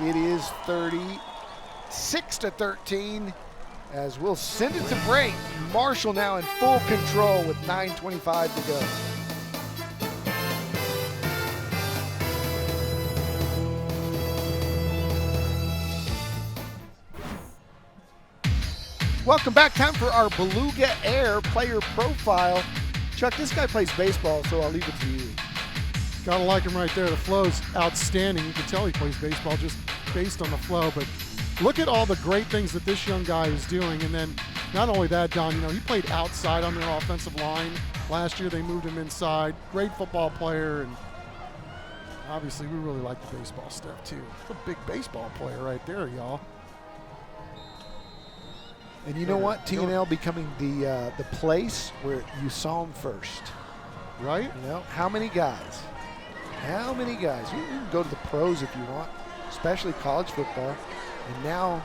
It is 36-13 as we'll send it to break. Marshall now in full control with 9:25 to go. Welcome back. Time for our Beluga Air player profile. Chuck, this guy plays baseball, so I'll leave it to you. Gotta like him right there. The flow's outstanding. You can tell he plays baseball just based on the flow, but look at all the great things that this young guy is doing. And then not only that, Don, he played outside on their offensive line. Last year they moved him inside. Great football player, and obviously we really like the baseball stuff too. It's a big baseball player right there, y'all. And you know what? TNL becoming the place where you saw him first. Right? How many guys? How many guys? You can go to the pros if you want, especially college football. And now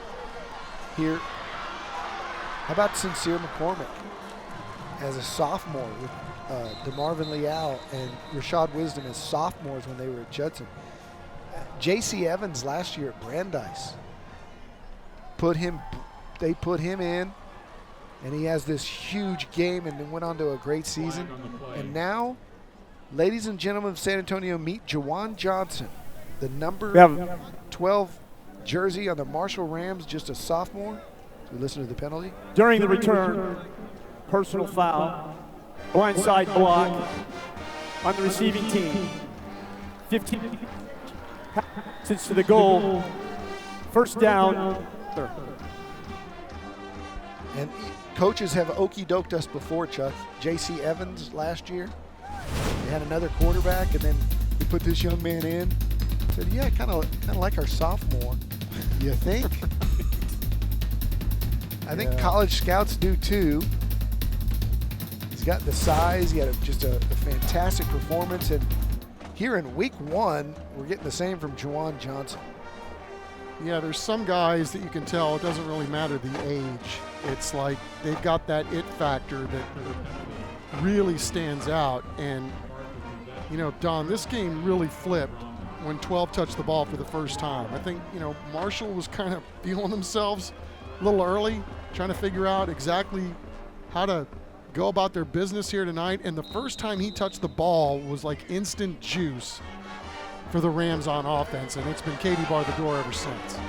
here, how about Sincere McCormick as a sophomore with DeMarvin Leal and Rashad Wisdom as sophomores when they were at Judson. J.C. Evans last year at Brandeis. They put him in, and he has this huge game and then went on to a great season. And now, ladies and gentlemen of San Antonio, meet Jawan Johnson, the number 12 jersey on the Marshall Rams, just a sophomore. So we listen to the penalty. During the return, personal foul, blindside block on the receiving team. 15 passes to the goal. First down. And coaches have okey-doked us before, Chuck. J.C. Evans last year, they had another quarterback, and then they put this young man in. Said, yeah, kind of like our sophomore. You think? I think college scouts do too. He's got the size. He had just a fantastic performance. And here in week 1, we're getting the same from Jawan Johnson. Yeah, there's some guys that you can tell it doesn't really matter the age. It's like they've got that it factor that really stands out. And, Don, this game really flipped when 12 touched the ball for the first time. I think, Marshall was kind of feeling themselves a little early. trying to figure out exactly how to go about their business here tonight. And the first time he touched the ball was like instant juice for the Rams on offense, and it's been Katie bar the door ever since.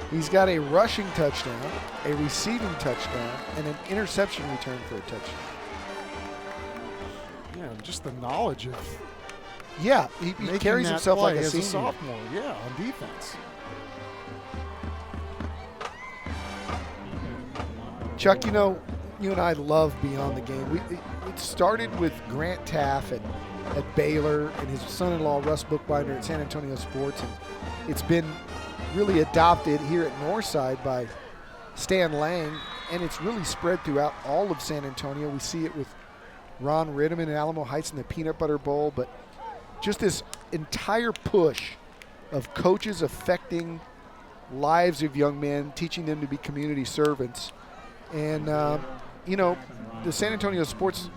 He's got a rushing touchdown, a receiving touchdown, and an interception return for a touchdown. Yeah, just the knowledge of he carries himself like a senior. Sophomore, on defense. Chuck, you know, you and I love Beyond the Game. It started with Grant Taff at Baylor and his son-in-law Russ Bookbinder at San Antonio Sports, and it's been really adopted here at Northside by Stan Lang, and it's really spread throughout all of San Antonio. We see it with Ron Ritterman in Alamo Heights in the Peanut Butter Bowl, but just this entire push of coaches affecting lives of young men, teaching them to be community servants. And, you know, the San Antonio Sports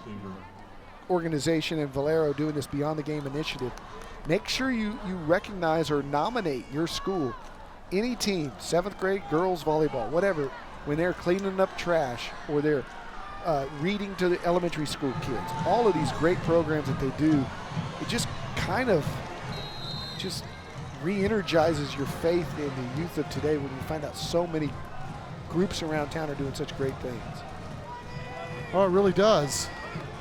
Organization and Valero doing this Beyond the Game initiative, make sure you recognize or nominate your school, any team, 7th grade, girls volleyball, whatever, when they're cleaning up trash or they're reading to the elementary school kids. All of these great programs that they do, it just kind of just re-energizes your faith in the youth of today when you find out so many groups around town are doing such great things. Oh, it really does.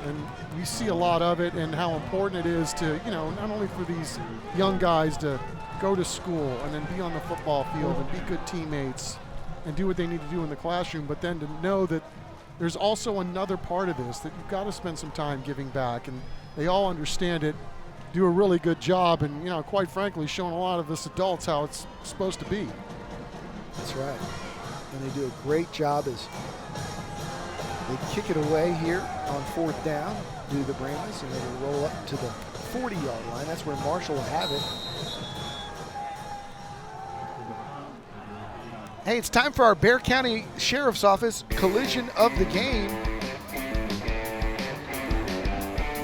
And we see a lot of it, and how important it is to, you know, not only for these young guys to go to school and then be on the football field and be good teammates and do what they need to do in the classroom, but then to know that there's also another part of this, that you've got to spend some time giving back, and they all understand it, do a really good job, and, you know, quite frankly, showing a lot of us adults how it's supposed to be. That's right. And they do a great job as they kick it away here on 4th down, do the Brandis, and then they roll up to the 40-yard line. That's where Marshall will have it. Hey, it's time for our Bexar County Sheriff's Office collision of the game.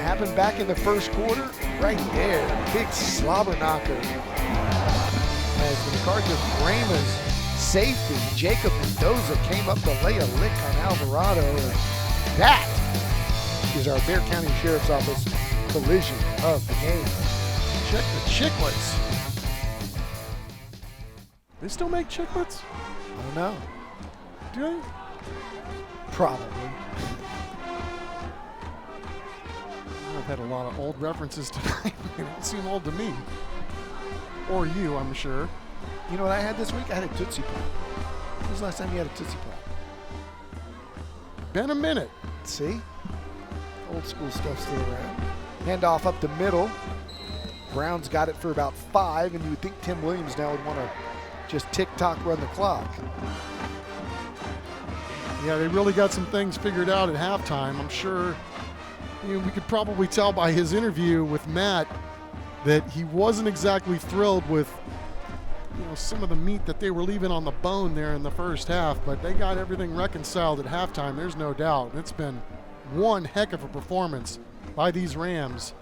Happened back in the first quarter, right there. Big slobber knocker. As the MacArthur Brahmas safety, Jacob Mendoza, came up to lay a lick on Alvarado. That is our Bexar County Sheriff's Office collision of the game. Check the chiclets. They still make chiclets? I don't know. Do they? Probably. I've had a lot of old references tonight. They don't seem old to me. Or you, I'm sure. You know what I had this week? I had a Tootsie Pop. When was the last time you had a Tootsie Pop? Been a minute. See? Old school stuff still around. Handoff up the middle. Brown's got it for about 5, and you would think Tim Williams now would want to just tick-tock run the clock. Yeah, they really got some things figured out at halftime. I'm sure, you know, we could probably tell by his interview with Matt that he wasn't exactly thrilled with, you know, some of the meat that they were leaving on the bone there in the first half, but they got everything reconciled at halftime, there's no doubt. It's been one heck of a performance by these Rams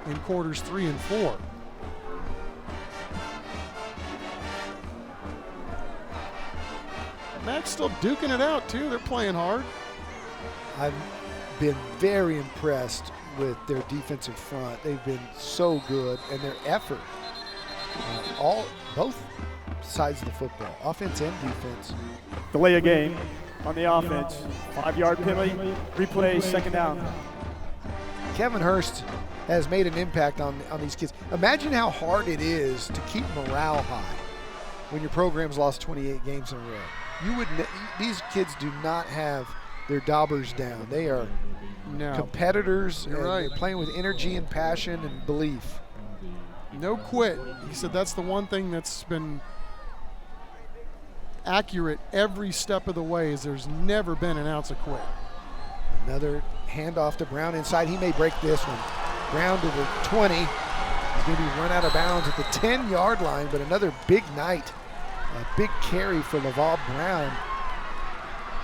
in quarters 3 and 4. Mac's still duking it out too. They're playing hard. I've been very impressed with their defensive front. They've been so good, and their effort, both sides of the football, offense and defense. Delay a game on the offense. 5-yard penalty, replay, 2nd down. Kevin Hurst has made an impact on these kids. Imagine how hard it is to keep morale high when your program's lost 28 games in a row. These kids do not have their daubers down. They are competitors. You're right. They're playing with energy and passion and belief. No quit. He said that's the one thing that's been accurate every step of the way, is there's never been an ounce of quit. Another handoff to Brown inside. He may break this one. Brown to the 20. He's going to be run out of bounds at the 10-yard line, but another big night. A big carry for Laval Brown,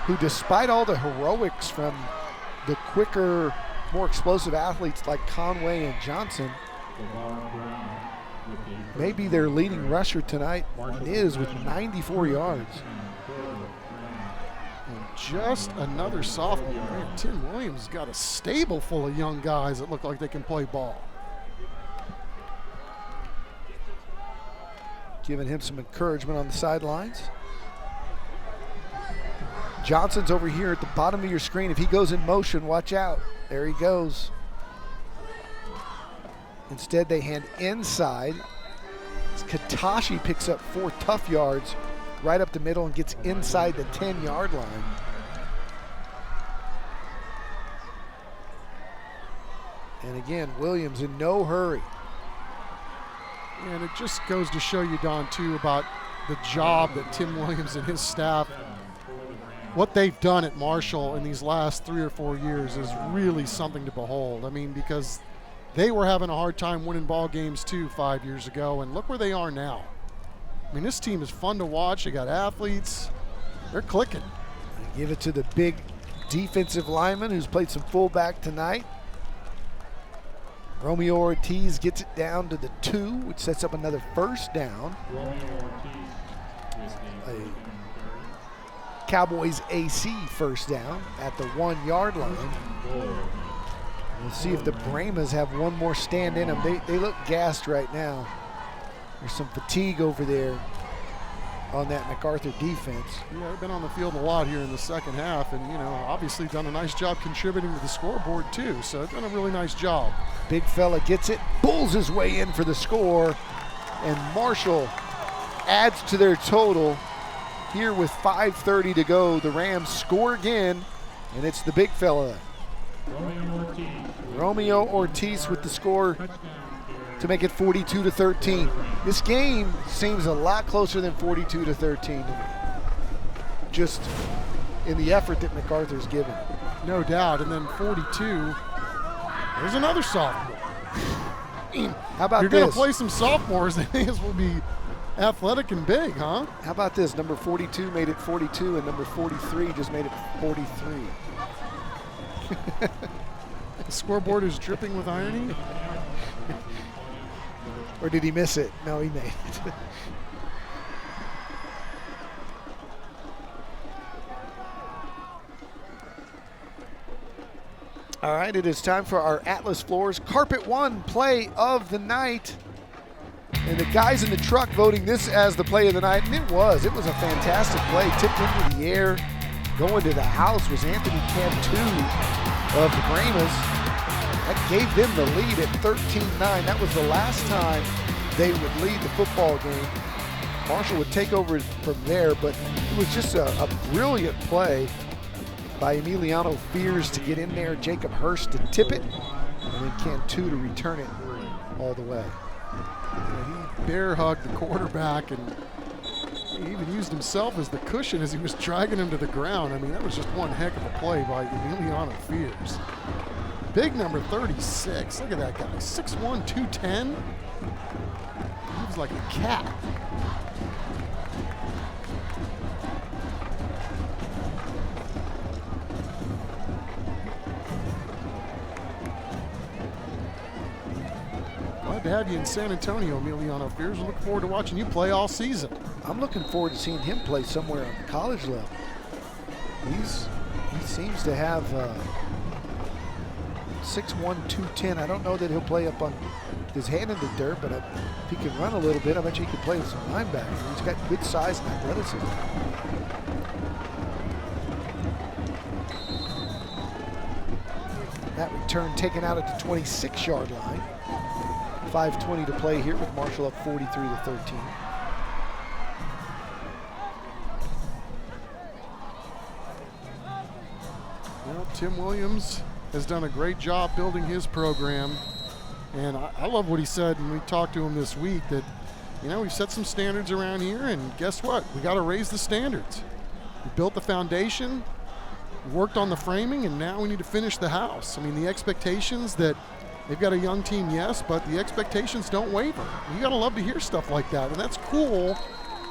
who, despite all the heroics from the quicker, more explosive athletes like Conway and Johnson, may be their leading rusher tonight, and is with 94 yards. And just another sophomore. Man, Tim Williams has got a stable full of young guys that look like they can play ball. Giving him some encouragement on the sidelines. Johnson's over here at the bottom of your screen. If he goes in motion, watch out. There he goes. Instead, they hand inside. Katashi picks up 4 tough yards right up the middle and gets inside the 10-yard line. And again, Williams in no hurry. And it just goes to show you, Don, too, about the job that Tim Williams and his staff, what they've done at Marshall in these last 3 or 4 years is really something to behold. I mean, because they were having a hard time winning ball games too 5 years ago, and look where they are now. I mean, this team is fun to watch. They got athletes. They're clicking. They give it to the big defensive lineman who's played some fullback tonight. Romeo Ortiz gets it down to the 2, which sets up another first down. A Cowboys AC first down at the 1-yard line. We'll see if the Brahmas have one more stand in them. They look gassed right now. There's some fatigue over there on that MacArthur defense. Yeah, they've been on the field a lot here in the second half, and obviously done a nice job contributing to the scoreboard too. So they've done a really nice job. Big fella gets it, bulls his way in for the score, and Marshall adds to their total here with 5:30 to go. The Rams score again, and it's the big fella, Romeo Ortiz with the score to make it 42-13. This game seems a lot closer than 42-13 to me, just in the effort that MacArthur's given. No doubt, and then 42, there's another sophomore. How about You're this? going to play some sophomores, they may as well be athletic and big, huh? How about this? Number 42 made it 42, and number 43 just made it 43. The scoreboard is dripping with irony. Or did he miss it? No, he made it. All right, it is time for our Atlas Floors Carpet One play of the night. And the guys in the truck voting this as the play of the night, and it was a fantastic play. Tipped into the air, going to the house was Anthony Cantu of the Brahmas. That gave them the lead at 13-9. That was the last time they would lead the football game. Marshall would take over from there, but it was just a brilliant play by Emiliano Fears to get in there, Jacob Hurst to tip it, and then Cantu to return it all the way. Yeah, he bear hugged the quarterback, and he even used himself as the cushion as he was dragging him to the ground. I mean, that was just one heck of a play by Emiliano Fears. Big number 36. Look at that guy. 6'1", 210. He was like a cat. Glad to have you in San Antonio, Emiliano Fears. We're looking forward to watching you play all season. I'm looking forward to seeing him play somewhere on the college level. He seems to have 6'1", 210. I don't know that he'll play up on his hand in the dirt, but if he can run a little bit, I bet you he can play with some linebackers. He's got good size and athleticism. That return taken out at the 26-yard line. 5:20 to play here with Marshall up 43-13. Well, Tim Williams has done a great job building his program. And I love what he said when we talked to him this week that, we've set some standards around here, and guess what? We got to raise the standards. We built the foundation, worked on the framing, and now we need to finish the house. I mean, the expectations that they've got a young team, yes, but the expectations don't waver. You got to love to hear stuff like that. And that's cool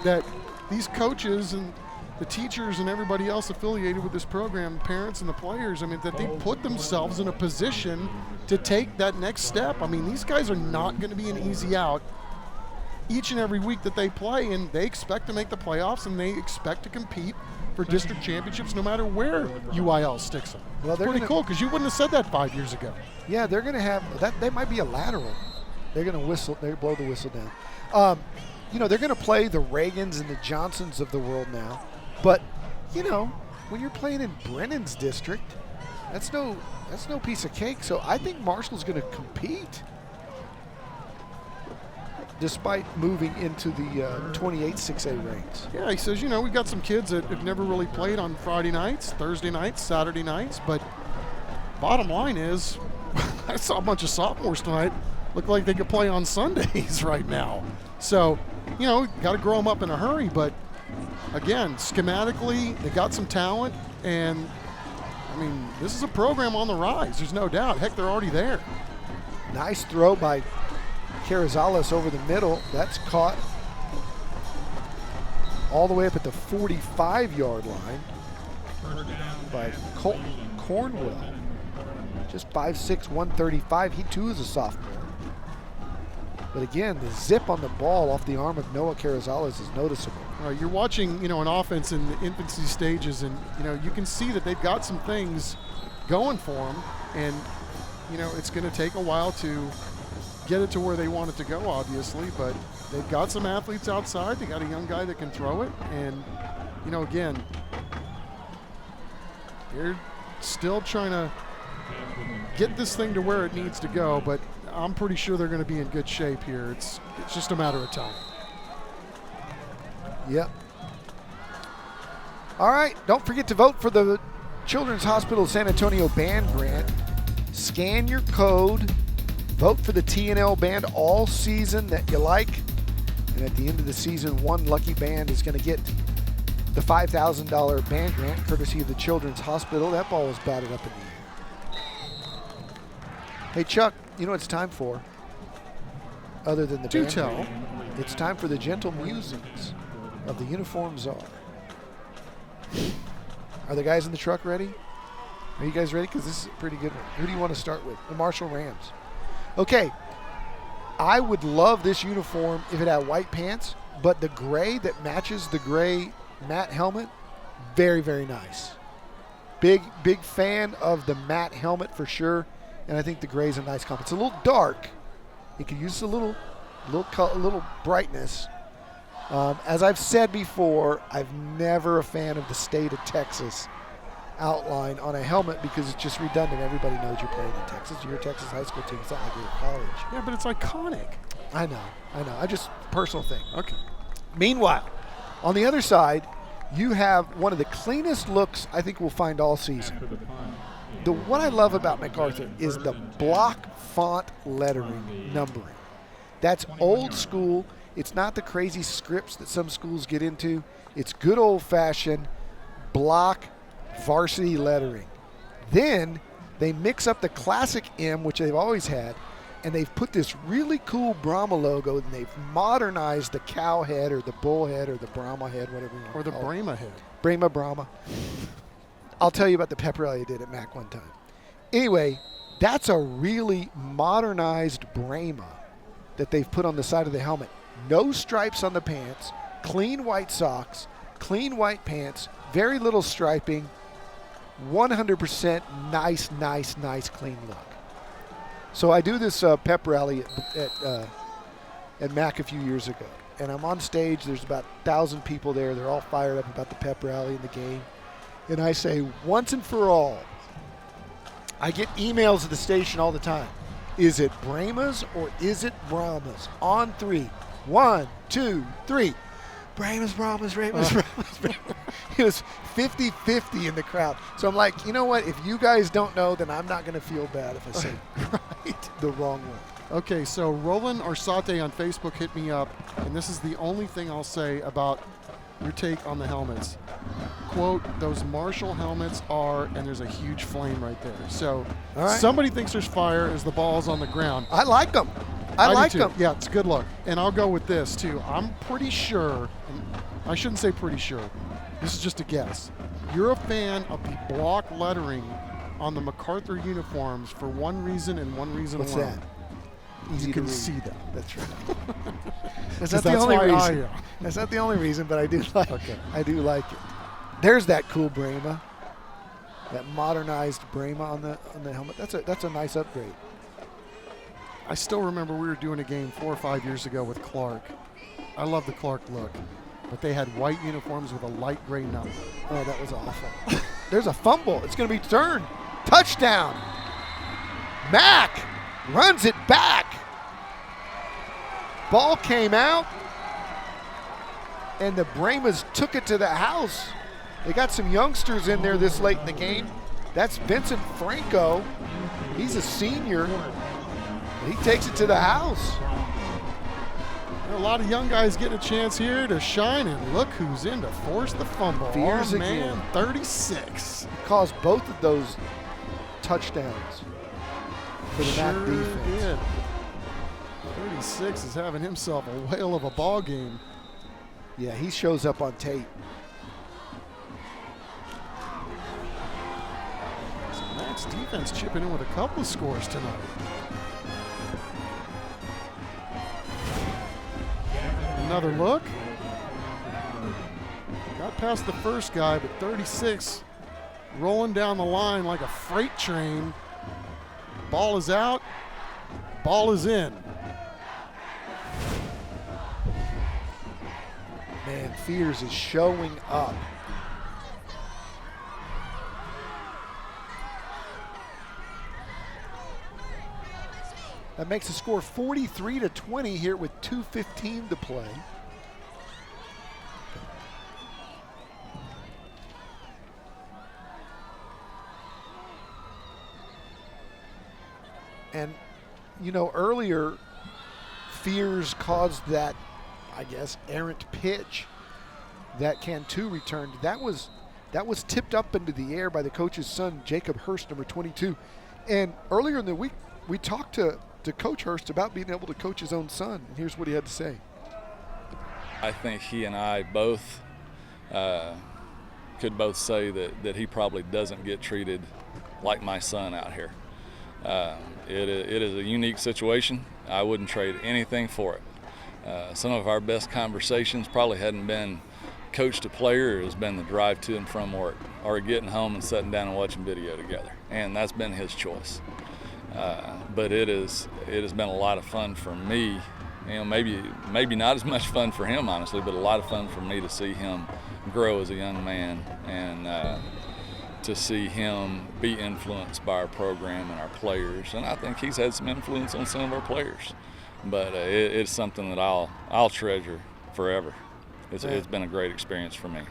that these coaches and the teachers and everybody else affiliated with this program, parents and the players, I mean, that they put themselves in a position to take that next step. I mean, these guys are not going to be an easy out each and every week that they play, and they expect to make the playoffs, and they expect to compete for district championships no matter where UIL sticks them. Well, they're pretty cool because you wouldn't have said that 5 years ago. Yeah, they're going to have that. They might be a lateral. They're going to whistle. They blow the whistle down. They're going to play the Reagans and the Johnsons of the world now. But when you're playing in Brennan's district, that's no piece of cake. So I think Marshall's going to compete, despite moving into the 28 6A ranks. Yeah, he says, we got some kids that have never really played on Friday nights, Thursday nights, Saturday nights, but bottom line is, I saw a bunch of sophomores tonight look like they could play on Sundays right now. So, got to grow them up in a hurry, but again, schematically, they got some talent, and this is a program on the rise. There's no doubt. Heck, they're already there. Nice throw by Carrizales over the middle. That's caught all the way up at the 45-yard line by Colton Cornwell. Just 5'6", 135. He too is a sophomore. But again, the zip on the ball off the arm of Noah Carrizales is noticeable. You're watching, an offense in the infancy stages, and you can see that they've got some things going for them, and it's going to take a while to get it to where they want it to go, obviously, but they've got some athletes outside. They got a young guy that can throw it, and again, they're still trying to get this thing to where it needs to go, but I'm pretty sure they're going to be in good shape here. It's just a matter of time. Yep. All right, don't forget to vote for the Children's Hospital San Antonio Band Grant. Scan your code, vote for the T&L band all season that you like, and at the end of the season, one lucky band is going to get the $5,000 band grant courtesy of the Children's Hospital. That ball was batted up in the air. Hey, Chuck, you know what it's time for? Other than the Do band tell. grant, it's time for the gentle musings of the uniform czar. Are the guys in the truck ready? Are you guys ready? Because this is a pretty good one. Who do you want to start with? The Marshall Rams. Okay. I would love this uniform if it had white pants, but the gray that matches the gray matte helmet, very, very nice. Big fan of the matte helmet for sure, and I think the gray is a nice compliment. It's a little dark. It could use a little brightness. As I've said before, I'm never a fan of the state of Texas outline on a helmet because it's just redundant. Everybody knows you're playing in Texas. You're a Texas high school team. It's not like you're at college. Yeah, but it's iconic. I know. I just personal thing. Okay. Meanwhile, on the other side, you have one of the cleanest looks I think we'll find all season. What I love about MacArthur is the block font lettering numbering. That's old school. It's not the crazy scripts that some schools get into. It's good old-fashioned block varsity lettering. Then they mix up the classic M, which they've always had, and they've put this really cool Brahma logo, and they've modernized the cow head or the bull head or the Brahma head, whatever you want Or to the call it. Brahma head. Brahma. I'll tell you about the pep rally I did at Mac one time. Anyway, that's a really modernized Brahma that they've put on the side of the helmet. No stripes on the pants, clean white socks, clean white pants, very little striping, 100% nice, clean look. So I do this pep rally at Mac a few years ago, and I'm on stage. There's about 1,000 people there. They're all fired up about the pep rally and the game. And I say, once and for all, I get emails at the station all the time. Is it Brahmas or is it Brahmas? On three. 1, 2, 3. Brahmas. It was 50-50 in the crowd. So I'm like, you know what? If you guys don't know, then I'm not going to feel bad if I say the wrong one. Okay, so Roland Arsate on Facebook hit me up, and this is the only thing I'll say about your take on the helmets. Quote, those Marshall helmets are, and there's a huge flame right there. So somebody thinks there's fire as the ball's on the ground. I like them. I like them. Yeah, it's a good look. And I'll go with this, too. I'm pretty sure, and I shouldn't say pretty sure, this is just a guess. You're a fan of the block lettering on the MacArthur uniforms for one reason and one reason alone. What's that? Easy you to can read. see that. That's right. That's not the only reason. That's not the only reason, but I do like it. There's that cool Brema, that modernized Brema on the helmet. That's a nice upgrade. I still remember we were doing a game 4 or 5 years ago with Clark. I love the Clark look, but they had white uniforms with a light gray number. Oh, that was awful. There's a fumble. It's going to be turned. Touchdown. Mack runs it back. Ball came out, and the Bremas took it to the house. They got some youngsters in there this late in the game. That's Vincent Franco. He's a senior. He takes it to the house. A lot of young guys getting a chance here to shine, and look who's in to force the fumble. Fears man, again. 36. Caused both of those touchdowns for the Mac defense. Did. 36 is having himself a whale of a ball game. Yeah, he shows up on tape. So Mac's defense chipping in with a couple of scores tonight. Another look. Got past the first guy, but 36 rolling down the line like a freight train. Ball is out. Ball is in. Man, Fears is showing up. That makes the score 43-20 here with 2:15 to play. And, you know, earlier, Fears caused that, I guess, errant pitch that Cantu returned. That was tipped up into the air by the coach's son, Jacob Hurst, number 22. And earlier in the week, we talked to Coach Hurst about being able to coach his own son. And here's what he had to say. I think he and I both could both say that he probably doesn't get treated like my son out here. It is a unique situation. I wouldn't trade anything for it. Some of our best conversations probably hadn't been coach to player, it has been the drive to and from work, or getting home and sitting down and watching video together. And that's been his choice. But it has been a lot of fun for me. You know, maybe not as much fun for him, honestly, but a lot of fun for me to see him grow as a young man and to see him be influenced by our program and our players. And I think he's had some influence on some of our players. But it's something that I'll treasure forever. It's been a great experience for me.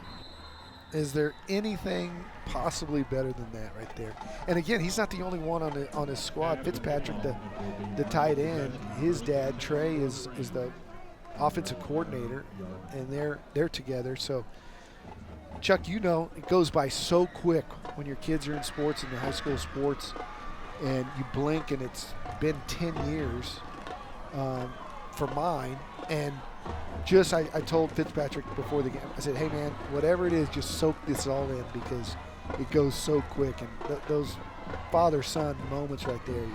Is there anything possibly better than that right there? And again, he's not the only one on his squad. Fitzpatrick, the tight end, his dad Trey is the offensive coordinator, and they're together. So, Chuck, you know it goes by so quick when your kids are in sports, in the high school sports, and you blink and it's been 10 years for mine. And I told Fitzpatrick before the game, I said, hey man, whatever it is, just soak this all in because it goes so quick. And those father-son moments right there,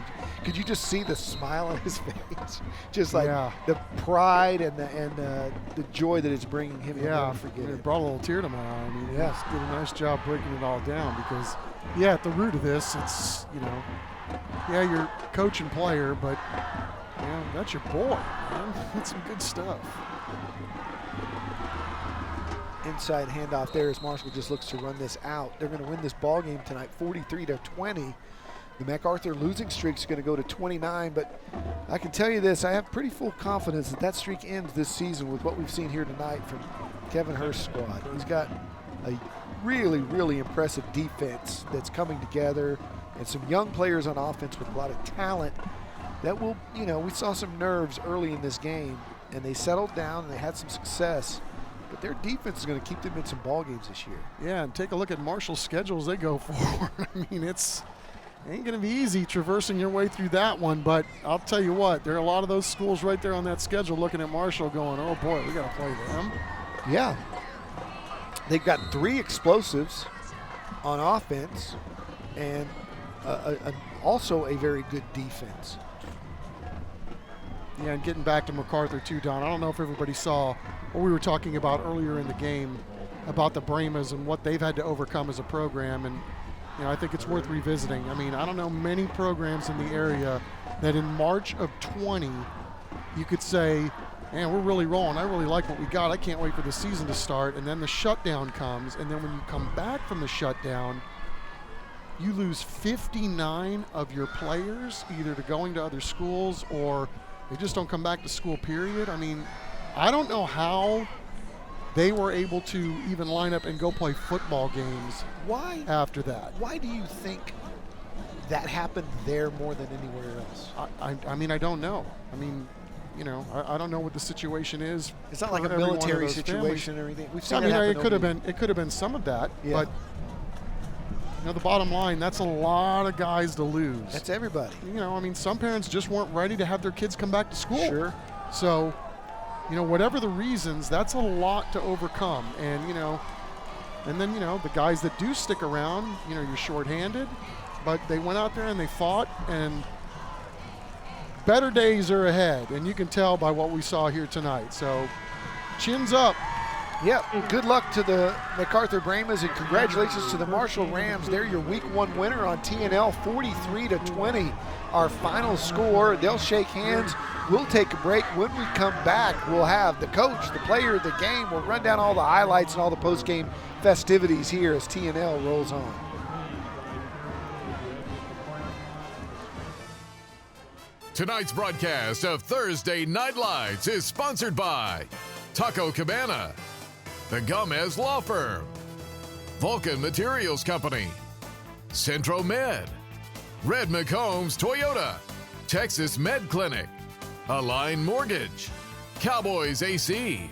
could you just see the smile on his face? Just like the pride and the joy that it's bringing him. Yeah, forget it brought a little tear to my eye. I mean, yeah, did a nice job breaking it all down because, yeah, at the root of this, it's, you know, yeah, you're coach and player, but yeah, that's your boy, man. That's some good stuff. Inside handoff there as Marshall just looks to run this out. They're going to win this ball game tonight, 43-20. The MacArthur losing streak is going to go to 29, but I can tell you this, I have pretty full confidence that streak ends this season with what we've seen here tonight from Kevin Hurst's squad. He's got a really, really impressive defense that's coming together and some young players on offense with a lot of talent that will, you know, we saw some nerves early in this game, and they settled down and they had some success. But their defense is going to keep them in some ball games this year. Yeah, and take a look at Marshall's schedules they go forward. I mean, it ain't going to be easy traversing your way through that one, but I'll tell you what, there are a lot of those schools right there on that schedule looking at Marshall going, oh boy, we got to play them. Yeah. They've got 3 explosives on offense and also a very good defense. Yeah, and getting back to MacArthur too, Don, I don't know if everybody saw what we were talking about earlier in the game. about the Brahmas and what they've had to overcome as a program. And I think it's worth revisiting. I mean, I don't know many programs in the area that in March of 20 you could say, man, we're really rolling. I really like what we got. I can't wait for the season to start. And then the shutdown comes. And then when you come back from the shutdown, you lose 59 of your players either to going to other schools or they just don't come back to school, period. I mean, I don't know how they were able to even line up and go play football games after that. Why do you think that happened there more than anywhere else? I mean, I don't know. I mean, I don't know what the situation is. It's not like a military situation or anything. We've seen it could have been some of that, but the bottom line, that's a lot of guys to lose. That's everybody. I mean, some parents just weren't ready to have their kids come back to school. Sure. So, whatever the reasons, that's a lot to overcome. And, and then, the guys that do stick around, you're shorthanded, but they went out there and they fought, and better days are ahead. And you can tell by what we saw here tonight. So, chins up. Yep, good luck to the MacArthur Brahmas and congratulations to the Marshall Rams. They're your week 1 winner on TNL, 43-20. Our final score. They'll shake hands. We'll take a break. When we come back, we'll have the coach, the player, the game. We'll run down all the highlights and all the post-game festivities here as TNL rolls on. Tonight's broadcast of Thursday Night Lights is sponsored by Taco Cabana, the Gomez Law Firm, Vulcan Materials Company, Centro Med, Red McCombs Toyota, Texas Med Clinic, Align Mortgage, Cowboys AC,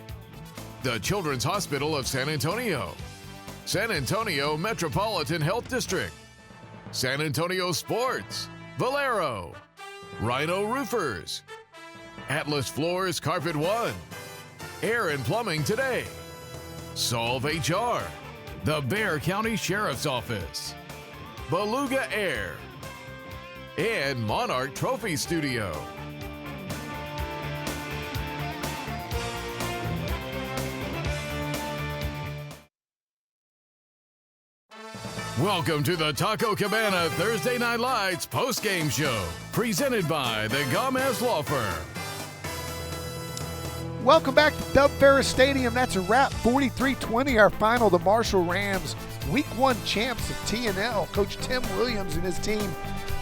the Children's Hospital of San Antonio, San Antonio Metropolitan Health District, San Antonio Sports, Valero, Rhino Roofers, Atlas Floors Carpet One, Air and Plumbing Today, Solve HR, the Bexar County Sheriff's Office, Beluga Air, and Monarch Trophy Studio. Welcome to the Taco Cabana Thursday Night Lights post-game show, presented by the Gomez Law Firm. Welcome back to Dub Ferris Stadium. That's a wrap. 43-20, our final. The Marshall Rams, Week 1 champs of TNL. Coach Tim Williams and his team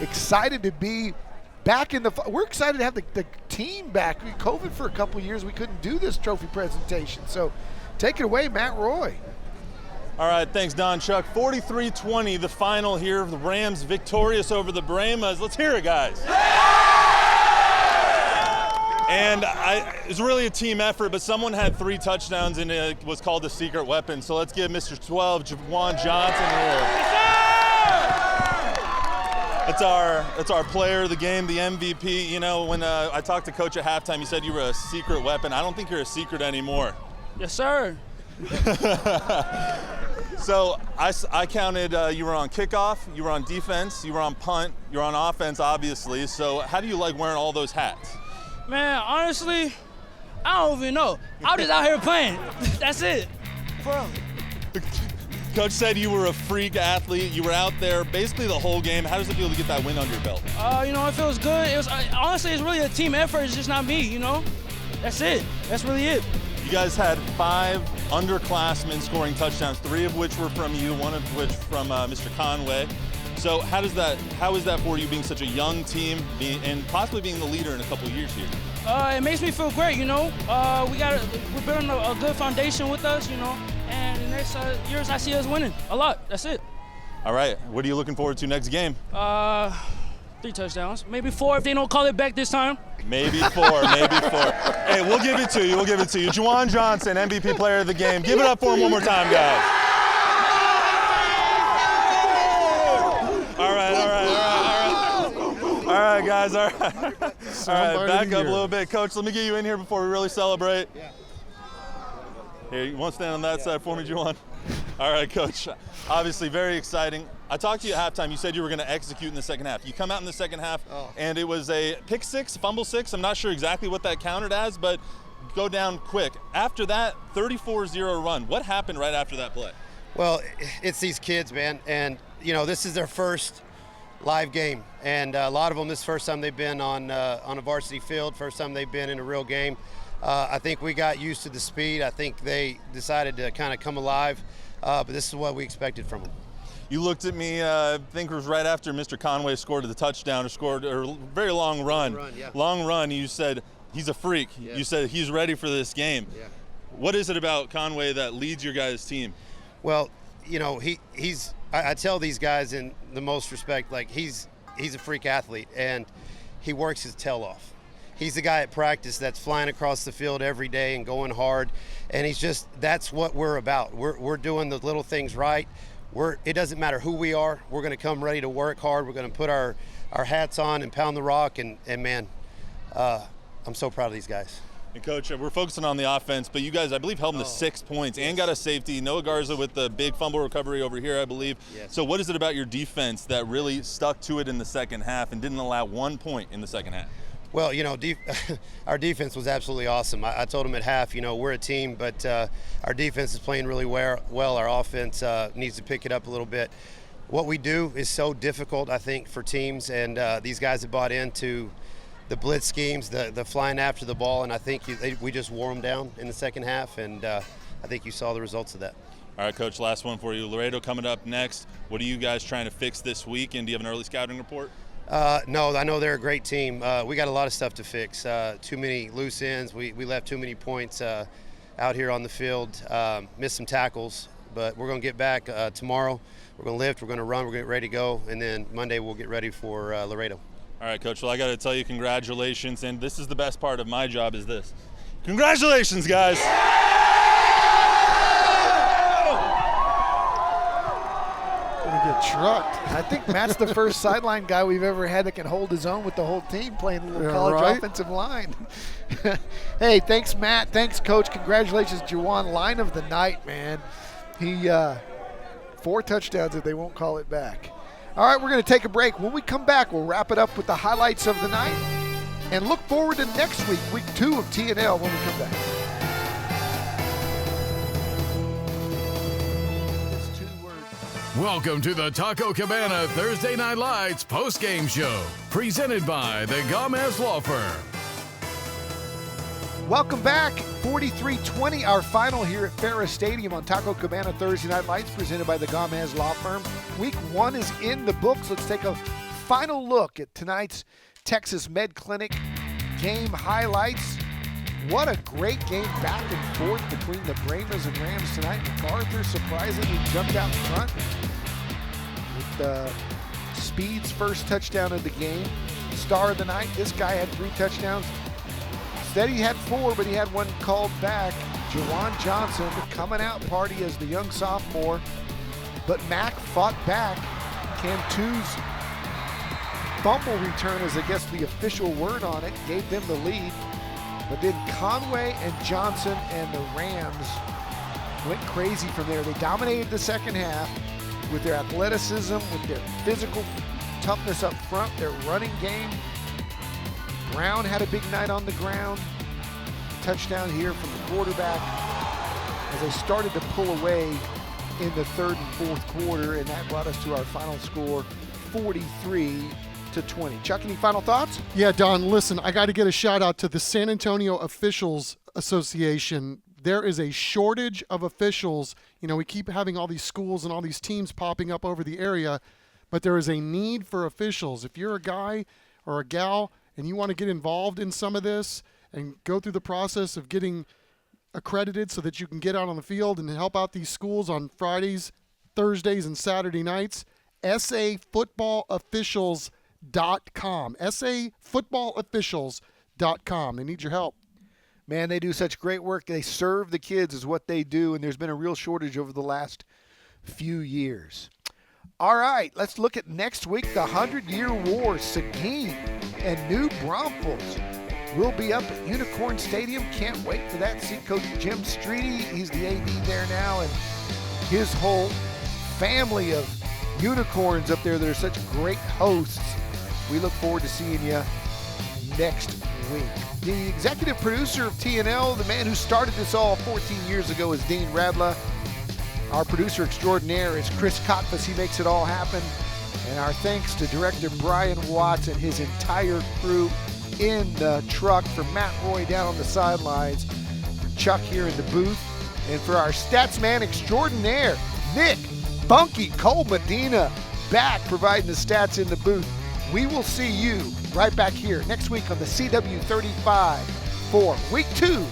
excited to be back in the. We're excited to have the team back. COVID for a couple of years, we couldn't do this trophy presentation. So, take it away, Matt Roy. All right, thanks, Don Chuck. 43-20, the final here. The Rams victorious over the Brahmas. Let's hear it, guys. And it's really a team effort, but someone had 3 touchdowns and it was called the secret weapon. So let's give Mr. 12, Juwan Johnson, It's our player of the game, the MVP. When I talked to Coach at halftime, he said you were a secret weapon. I don't think you're a secret anymore. Yes, sir. So I counted you were on kickoff, you were on defense, you were on punt, you're on offense, obviously. So how do you like wearing all those hats? Man, honestly, I don't even know. I'm just out here playing. That's it. Bro. Coach said you were a freak athlete. You were out there basically the whole game. How does it feel to get that win under your belt? It feels good. Honestly, it's really a team effort. It's just not me, That's it. That's really it. You guys had 5 underclassmen scoring touchdowns, 3 of which were from you, 1 of which from Mr. Conway. So how is that for you, being such a young team and possibly being the leader in a couple of years here? It makes me feel great, we're building a good foundation with us, and the next years I see us winning a lot. That's it. All right, what are you looking forward to next game? 3 touchdowns, maybe 4 if they don't call it back this time. Maybe 4, maybe 4. Hey, we'll give it to you, Juwan Johnson, MVP player of the game. Give it up for him one more time, guys. All right, guys, all right. Back up a little bit. Coach, let me get you in here before we really celebrate. Yeah. Here, you want to stand on that side for me, Juwan? All right, Coach. Obviously, very exciting. I talked to you at halftime. You said you were going to execute in the second half. You come out in the second half, and it was a pick 6, fumble 6. I'm not sure exactly what that counted as, but go down quick. After that 34-0 run, what happened right after that play? Well, it's these kids, man, and this is their first live game, and a lot of them, this is the first time they've been on a varsity field, first time they've been in a real game. I think we got used to the speed. I think they decided to kind of come alive, but this is what we expected from them. You looked at me, I think it was right after Mr. Conway scored the touchdown or scored a very long run. Long run, you said, he's a freak. Yeah. You said he's ready for this game. Yeah. What is it about Conway that leads your guys' team? Well, he's I tell these guys in the most respect, like he's a freak athlete, and he works his tail off. He's the guy at practice that's flying across the field every day and going hard, and that's what we're about. We're doing the little things right. It doesn't matter who we are. We're going to come ready to work hard. We're going to put our hats on and pound the rock, and man, I'm so proud of these guys. And Coach, we're focusing on the offense, but you guys, I believe, held them to 6 points and got a safety. Noah Garza with the big fumble recovery over here, I believe. Yes. So what is it about your defense that really stuck to it in the second half and didn't allow 1 point in the second half? Well, our defense was absolutely awesome. I told them at half, we're a team, but our defense is playing really well. Our offense needs to pick it up a little bit. What we do is so difficult, I think, for teams, and these guys have bought into the blitz schemes, the flying after the ball, and I think we just wore them down in the second half, and I think you saw the results of that. All right, Coach, last one for you. Laredo coming up next. What are you guys trying to fix this week, and do you have an early scouting report? No, I know they're a great team. We got a lot of stuff to fix. Too many loose ends. We left too many points out here on the field. Missed some tackles, but we're going to get back tomorrow. We're going to lift, we're going to run, we're going to get ready to go, and then Monday we'll get ready for Laredo. All right, Coach. Well, I got to tell you congratulations, and this is the best part of my job is this. Congratulations, guys. Gonna get trucked. I think Matt's the first sideline guy we've ever had that can hold his own with the whole team playing a little college offensive line. Hey, thanks, Matt. Thanks, Coach. Congratulations, Juwan. Line of the night, man. He 4 touchdowns if they won't call it back. All right, we're going to take a break. When we come back, we'll wrap it up with the highlights of the night and look forward to next week, week 2 of TNL when we come back. Welcome to the Taco Cabana Thursday Night Lights post-game show, presented by the Gomez Law Firm. Welcome back. 43-20, our final here at Ferris Stadium on Taco Cabana Thursday Night Lights, presented by the Gomez Law Firm. Week 1 is in the books. Let's take a final look at tonight's Texas Med Clinic game highlights. What a great game back and forth between the Brahmas and Rams tonight. MacArthur surprisingly jumped out front with Speed's first touchdown of the game. Star of the night, this guy had 3 touchdowns. Instead he had 4, but he had 1 called back. Jawan Johnson, the coming out party as the young sophomore. But Mac fought back. Cantu's fumble return is, I guess, the official word on it, gave them the lead. But then Conway and Johnson and the Rams went crazy from there. They dominated the second half with their athleticism, with their physical toughness up front, their running game. Brown had a big night on the ground. Touchdown here from the quarterback as they started to pull away in the 3rd and 4th quarter, and that brought us to our final score, 43-20. Chuck, any final thoughts? Yeah, Don, listen, I got to get a shout out to the San Antonio Officials Association. There is a shortage of officials. We keep having all these schools and all these teams popping up over the area, but there is a need for officials. If you're a guy or a gal and you want to get involved in some of this and go through the process of getting accredited so that you can get out on the field and help out these schools on Fridays, Thursdays, and Saturday nights, safootballofficials.com. safootballofficials.com. They need your help. Man, they do such great work. They serve the kids is what they do, and there's been a real shortage over the last few years. All right, let's look at next week, the 100-Year War. Seguin and New Braunfels will be up at Unicorn Stadium. Can't wait for that. See Coach Jim Streety. He's the AD there now, and his whole family of unicorns up there that are such great hosts. We look forward to seeing you next week. The executive producer of TNL, the man who started this all 14 years ago, is Dean Radla. Our producer extraordinaire is Chris Kotfus. He makes it all happen. And our thanks to director Brian Watts and his entire crew in the truck, for Matt Roy down on the sidelines, for Chuck here in the booth, and for our stats man extraordinaire, Nick Bunky Cole Medina, back providing the stats in the booth. We will see you right back here next week on the CW35 for Week 2,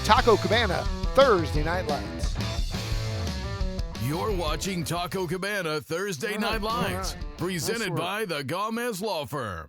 Taco Cabana Thursday Night Lights. You're watching Taco Cabana Thursday Night Lights, presented by the Gomez Law Firm.